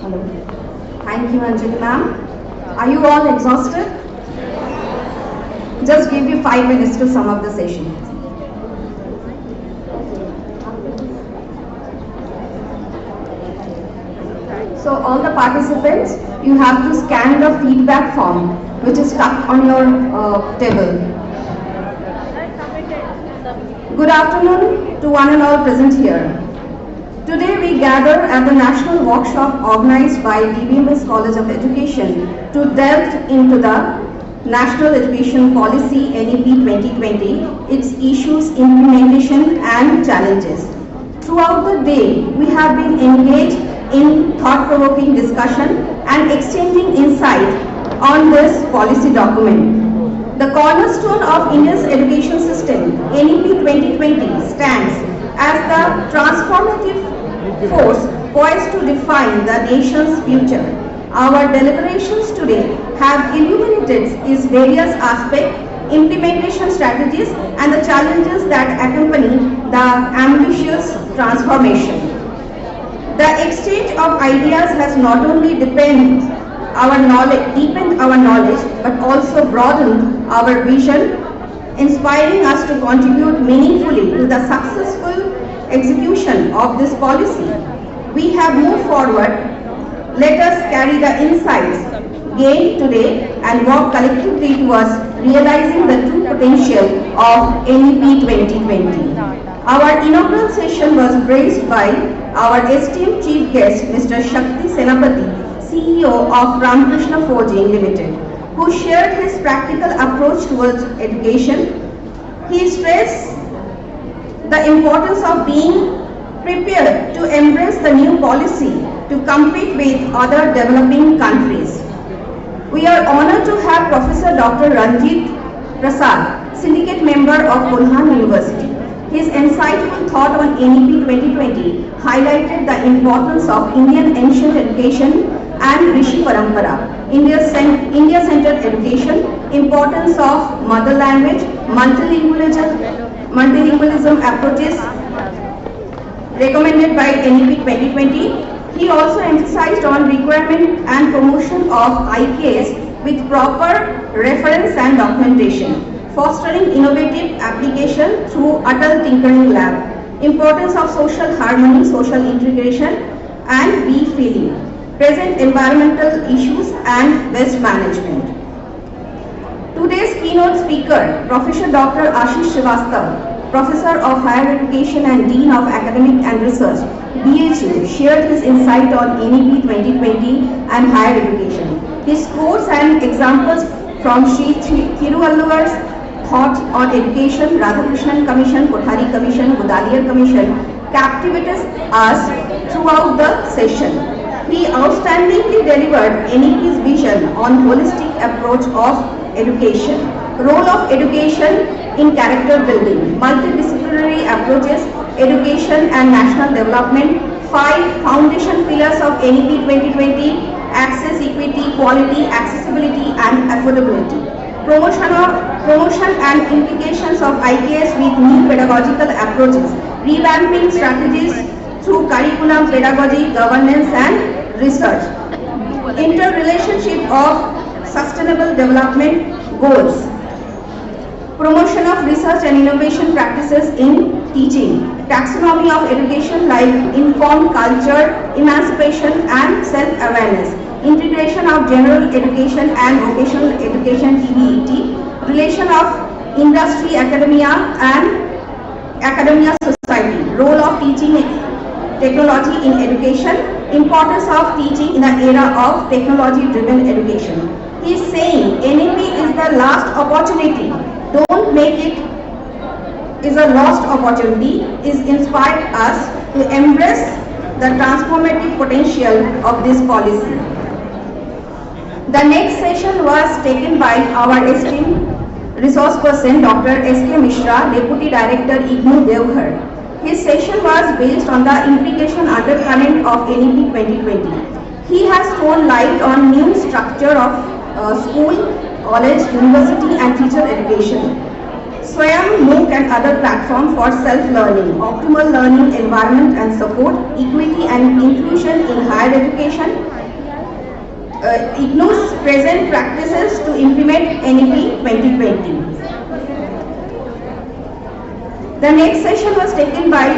Hello. Thank you, Anjali ma'am. Are you all exhausted? Just give you 5 minutes to sum up the session. So all the participants, you have to scan the feedback form which is stuck on your table. Good afternoon to one and all present here. Today we gather at the national workshop organized by D.B.M.S College of Education to delve into the National Education Policy NEP 2020, its issues, implementation and challenges. Throughout the day, we have been engaged in thought-provoking discussion and exchanging insight on this policy document. The cornerstone of India's education system, NEP 2020, stands as the transformative force poised to define the nation's future. Our deliberations today have illuminated its various aspects, implementation strategies, and the challenges that accompany the ambitious transformation. The exchange of ideas has not only deepened our knowledge, but also broadened our vision, inspiring us to contribute meaningfully to the successful execution of this policy. We have moved forward. Let us carry the insights gained today and work collectively towards realizing the true potential of NEP 2020. Our inaugural session was graced by our esteemed chief guest, Mr. Shakti Senapati, CEO of Ramakrishna Forging Limited, who shared his practical approach towards education. He stressed the importance of being prepared to embrace the new policy to compete with other developing countries. We are honored to have Professor Dr. Ranjit Prasad, Syndicate Member of Pune University. His insightful thought on NEP 2020 highlighted the importance of Indian ancient education and Rishi Parampara, India-centered education, importance of mother language, multilingualism approaches recommended by NEP 2020. He also emphasized on requirement and promotion of IKS with proper reference and documentation, fostering innovative application through Atal Tinkering Lab, importance of social harmony, social integration and we-feeling, present environmental issues and waste management. Today's keynote Keynote speaker, Professor Dr. Ashish Srivastav, Professor of Higher Education and Dean of Academic and Research, BHU, shared his insight on NEP 2020 and higher education. His quotes and examples from Sri Thiruvalluvar's thought on education, Radhakrishnan Commission, Kothari Commission, Budaliar Commission captivated us throughout the session. He outstandingly delivered NEP's vision on holistic approach of education, role of education in character building, multidisciplinary approaches, education and national development, 5 foundation pillars of NEP 2020, access, equity, quality, accessibility and affordability, promotion and implications of IKS with new pedagogical approaches, revamping strategies through curriculum, pedagogy, governance and research, interrelationship of sustainable development goals, promotion of research and innovation practices in teaching, taxonomy of education like informed culture, emancipation and self-awareness, integration of general education and vocational education TVET, relation of industry, academia and academia society, role of teaching technology in education, importance of teaching in the era of technology-driven education. He is saying NEP is the last opportunity. Don't make it is a lost opportunity. Is inspired us to embrace the transformative potential of this policy. The next session was taken by our esteemed resource person Dr. S.K. Mishra, Deputy Director IGNOU Devghar. His session was based on the implication undercurrent of NEP 2020. He has thrown light on new structure of school, college, university and teacher education, Swayam, MOOC and other platforms for self-learning, optimal learning environment and support, equity and inclusion in higher education, IGNOU's present practices to implement NEP 2020. The next session was taken by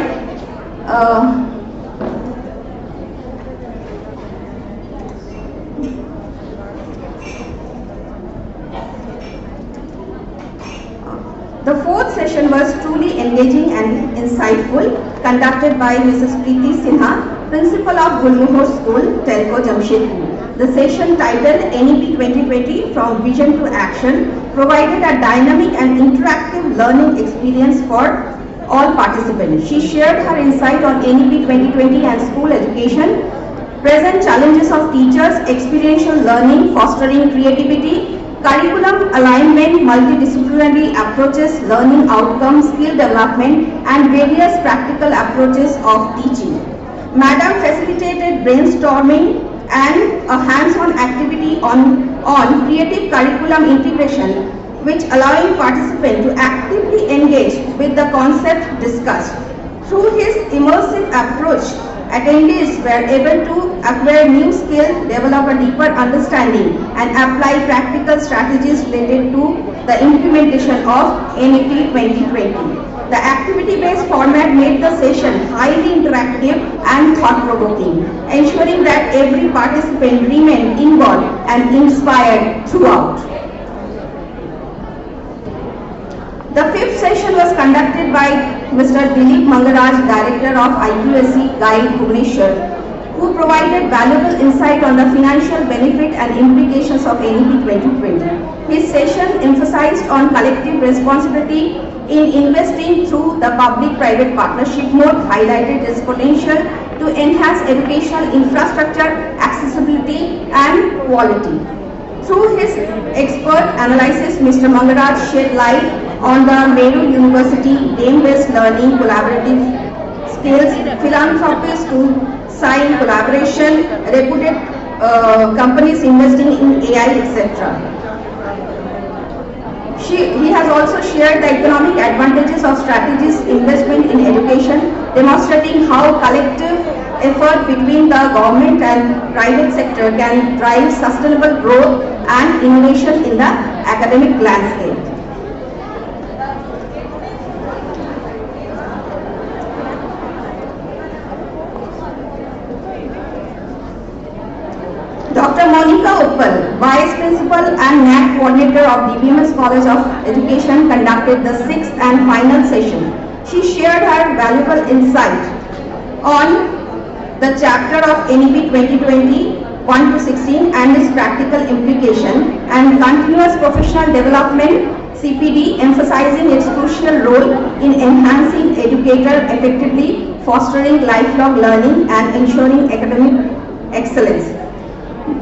the fourth session was truly engaging and insightful, conducted by Mrs. Preeti Sinha, Principal of Gulmohar School, Telco, Jamshedpur. The session titled NEP 2020 From Vision to Action provided a dynamic and interactive learning experience for all participants. She shared her insight on NEP 2020 and school education, present challenges of teachers, experiential learning, fostering creativity, curriculum alignment, multidisciplinary approaches, learning outcomes, skill development, and various practical approaches of teaching. Madam facilitated brainstorming and a hands-on activity on creative curriculum integration, which allowing participants to actively engage with the concept discussed. Through his immersive approach, attendees were able to acquire new skills, develop a deeper understanding, and apply practical strategies related to the implementation of NEP 2020. The activity-based format made the session highly interactive and thought-provoking, ensuring that every participant remained involved and inspired throughout. The fifth session was conducted by Mr. Dilip Mangaraj, Director of IQSC Guide Bhubaneswar, who provided valuable insight on the financial benefit and implications of NEP 2020. His session emphasized on collective responsibility in investing through the public-private partnership mode, highlighted its potential to enhance educational infrastructure, accessibility and quality. Through his expert analysis, Mr. Mangaraj shed light on the Meru University D.B.M.S learning collaborative skills, philanthropists to sign collaboration, reputed companies investing in AI, etc. He has also shared the economic advantages of strategies investment in education, demonstrating how collective effort between the government and private sector can drive sustainable growth and innovation in the academic landscape. Dr. Monica Uppal, Vice Principal and NEP Coordinator of D.B.M.S College of Education, conducted the 6th and final session. She shared her valuable insight on the chapter of NEP 2020 1 to 16 and its practical implication, and continuous professional development CPD, emphasizing its crucial role in enhancing educator effectively, fostering lifelong learning and ensuring academic excellence.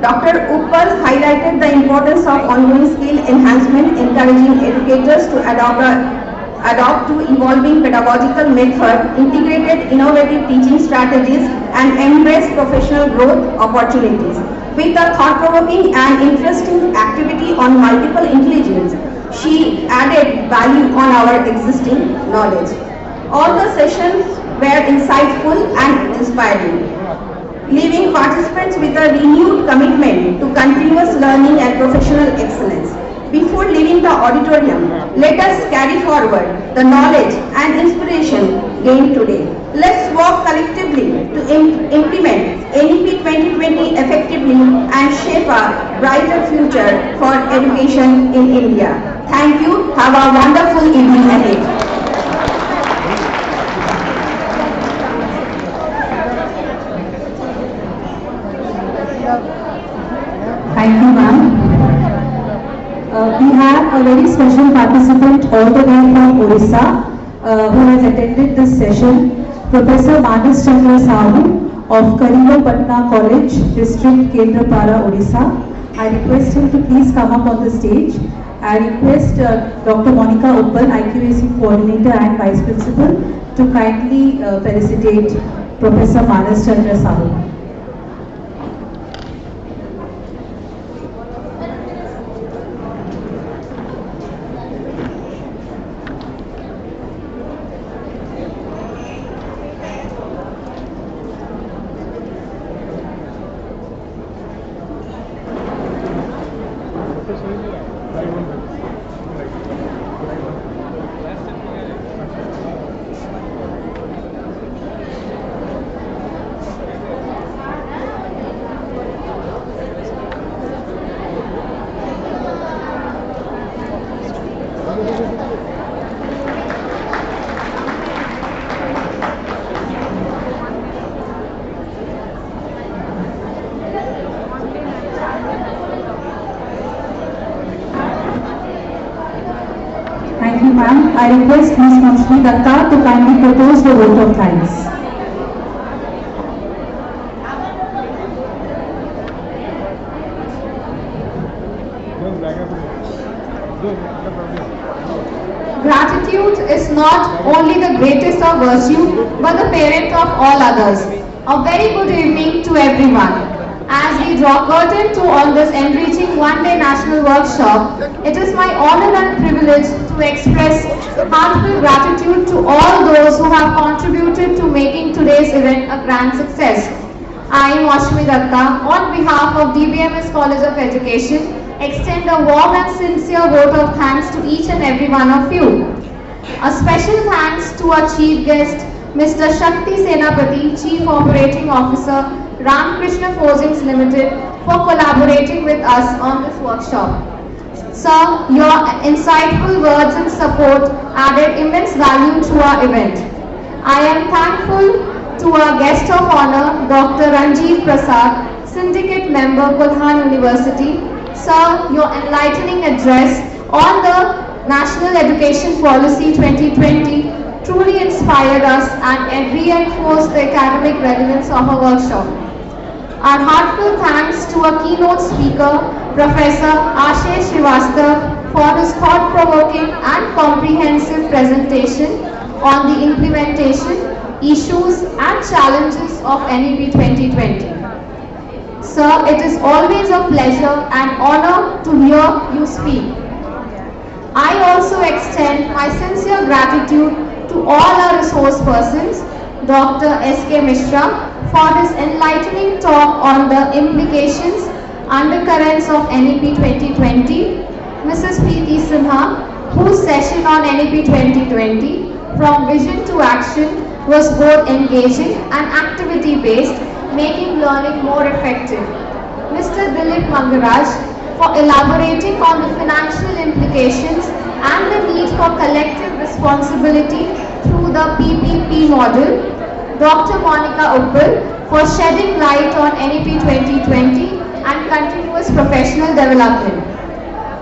Dr. Uppal highlighted the importance of ongoing skill enhancement, encouraging educators to adopt to evolving pedagogical method, integrated innovative teaching strategies, and embrace professional growth opportunities. With a thought-provoking and interesting activity on multiple intelligence, she added value on our existing knowledge. All the sessions were insightful and inspiring, leaving participants with a renewed commitment to continuous learning and professional excellence. Before leaving the auditorium, let us carry forward the knowledge and inspiration gained today. Let's work collectively to implement NEP 2020 effectively and shape a brighter future for education in India. Thank you. Have a wonderful evening ahead. Thank you, ma'am. We have a very special participant all the way from Orissa who has attended this session, Professor Manas Chandra Sahu of Karimur Patna College, District Kendrapara, Orissa. I request him to please come up on the stage. I request Dr. Monica Uppal, IQAC Coordinator and Vice Principal, to kindly felicitate Professor Manas Chandra Sahu. Thank you, ma'am. I request Ms. Manshni Datta to kindly propose the vote of thanks. Gratitude is not only the greatest of virtue, but the parent of all others. A very good evening to everyone. As we draw curtain to on this enriching one-day national workshop, it is my honor and privilege to express heartfelt gratitude to all those who have contributed to making today's event a grand success. I am Ashmi Datta, on behalf of D.B.M.S College of Education, extend a warm and sincere vote of thanks to each and every one of you. A special thanks to our chief guest, Mr. Shakti Senapati, Chief Operating Officer, Ramkrishna Forgings Limited, for collaborating with us on this workshop. Sir, your insightful words and support added immense value to our event. I am thankful to our guest of honor, Dr. Ranjeev Prasad, Syndicate Member, Kulhan University. Sir, your enlightening address on the National Education Policy 2020 truly inspired us and reinforced the academic relevance of our workshop. Our heartfelt thanks to our keynote speaker, Professor Ashish Srivastav, for his thought-provoking and comprehensive presentation on the implementation, issues and challenges of NEP 2020. Sir, it is always a pleasure and honor to hear you speak. I also extend my sincere gratitude to all our resource persons, Dr. S.K. Mishra, for his enlightening talk on the implications, undercurrents of NEP 2020, Mrs. Preeti Sinha, whose session on NEP 2020, From Vision to Action, was both engaging and activity-based, making learning more effective. Mr. Dilip Mangaraj, for elaborating on the financial implications and the need for collective responsibility through the PPP model, Dr. Monica Uppal for shedding light on NEP 2020 and continuous professional development.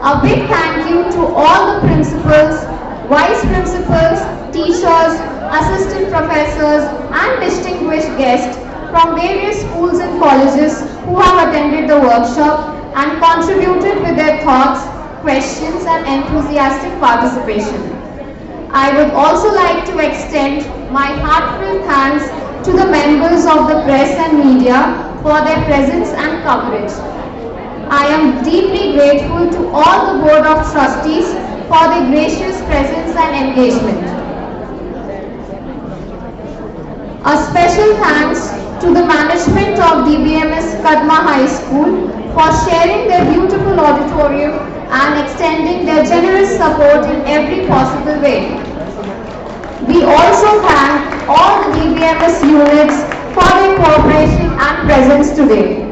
A big thank you to all the principals, vice principals, teachers, assistant professors and distinguished guests from various schools and colleges who have attended the workshop and contributed with their thoughts, questions and enthusiastic participation. I would also like to extend my heartfelt thanks to the members of the press and media for their presence and coverage. I am deeply grateful to all the Board of Trustees for their gracious presence and engagement. A special thanks to the management of D.B.M.S. Kadma High School for sharing their beautiful auditorium and extending their generous support in every possible way. We also thank all the D.B.M.S. units for their cooperation and presence today.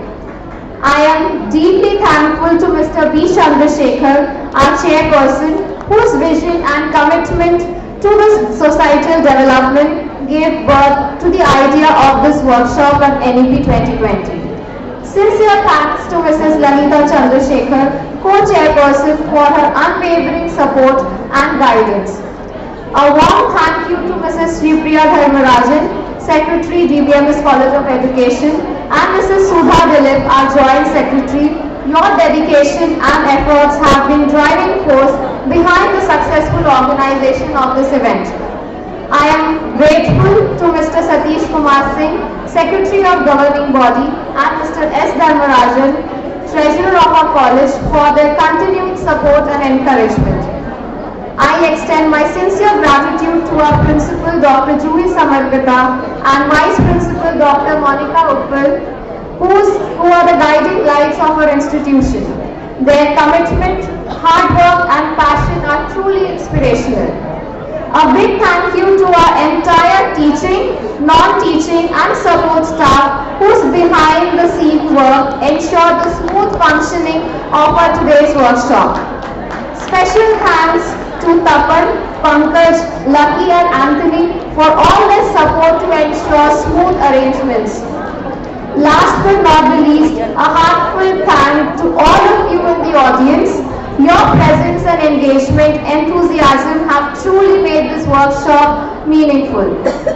I am deeply thankful to Mr. B. Chandrasekhar, our chairperson, whose vision and commitment to the societal development gave birth to the idea of this workshop on NEP 2020. Sincere thanks to Mrs. Lalita Chandrasekhar, co-chairperson, for her unwavering support and guidance. A warm thank you to Mrs. Sripriya Dharmarajan, Secretary, D.B.M.S. College of Education, and Mrs. Sudha Dilip, our Joint Secretary. Your dedication and efforts have been driving force behind the successful organization of this event. I am grateful to Mr. Satish Kumar Singh, Secretary of Governing Body, and Mr. S. Dharmarajan, Treasurer of our college, for their continued support and encouragement. I extend my sincere gratitude to our Principal Dr. Juhi Samarpita and Vice Principal Dr. Monica Uppal, who are the guiding lights of our institution. Their commitment, hard work and passion are truly inspirational. A big thank you to our entire teaching, non-teaching and support staff whose behind the scene work ensured the smooth functioning of our today's workshop. Special thanks to Tapan, Pankaj, Lucky and Anthony for all their support to ensure smooth arrangements. Last but not the least, a heartfelt thank to all of you in the audience. Your presence and engagement, enthusiasm have truly made this workshop meaningful.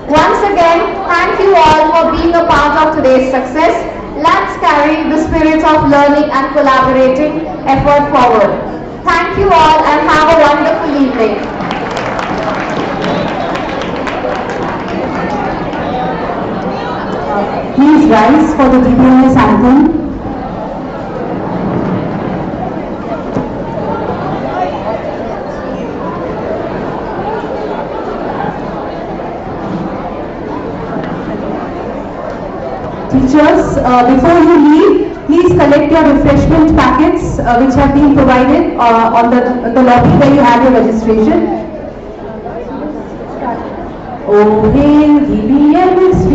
Once again, thank you all for being a part of today's success. Let's carry the spirit of learning and collaborating effort forward. Thank you all and have a wonderful evening. Please rise for the D.B.M.S. anthem. Teachers, before you leave, please collect your refreshment packets which have been provided on the lobby where you have your registration. Oh, hail D.B.M.S.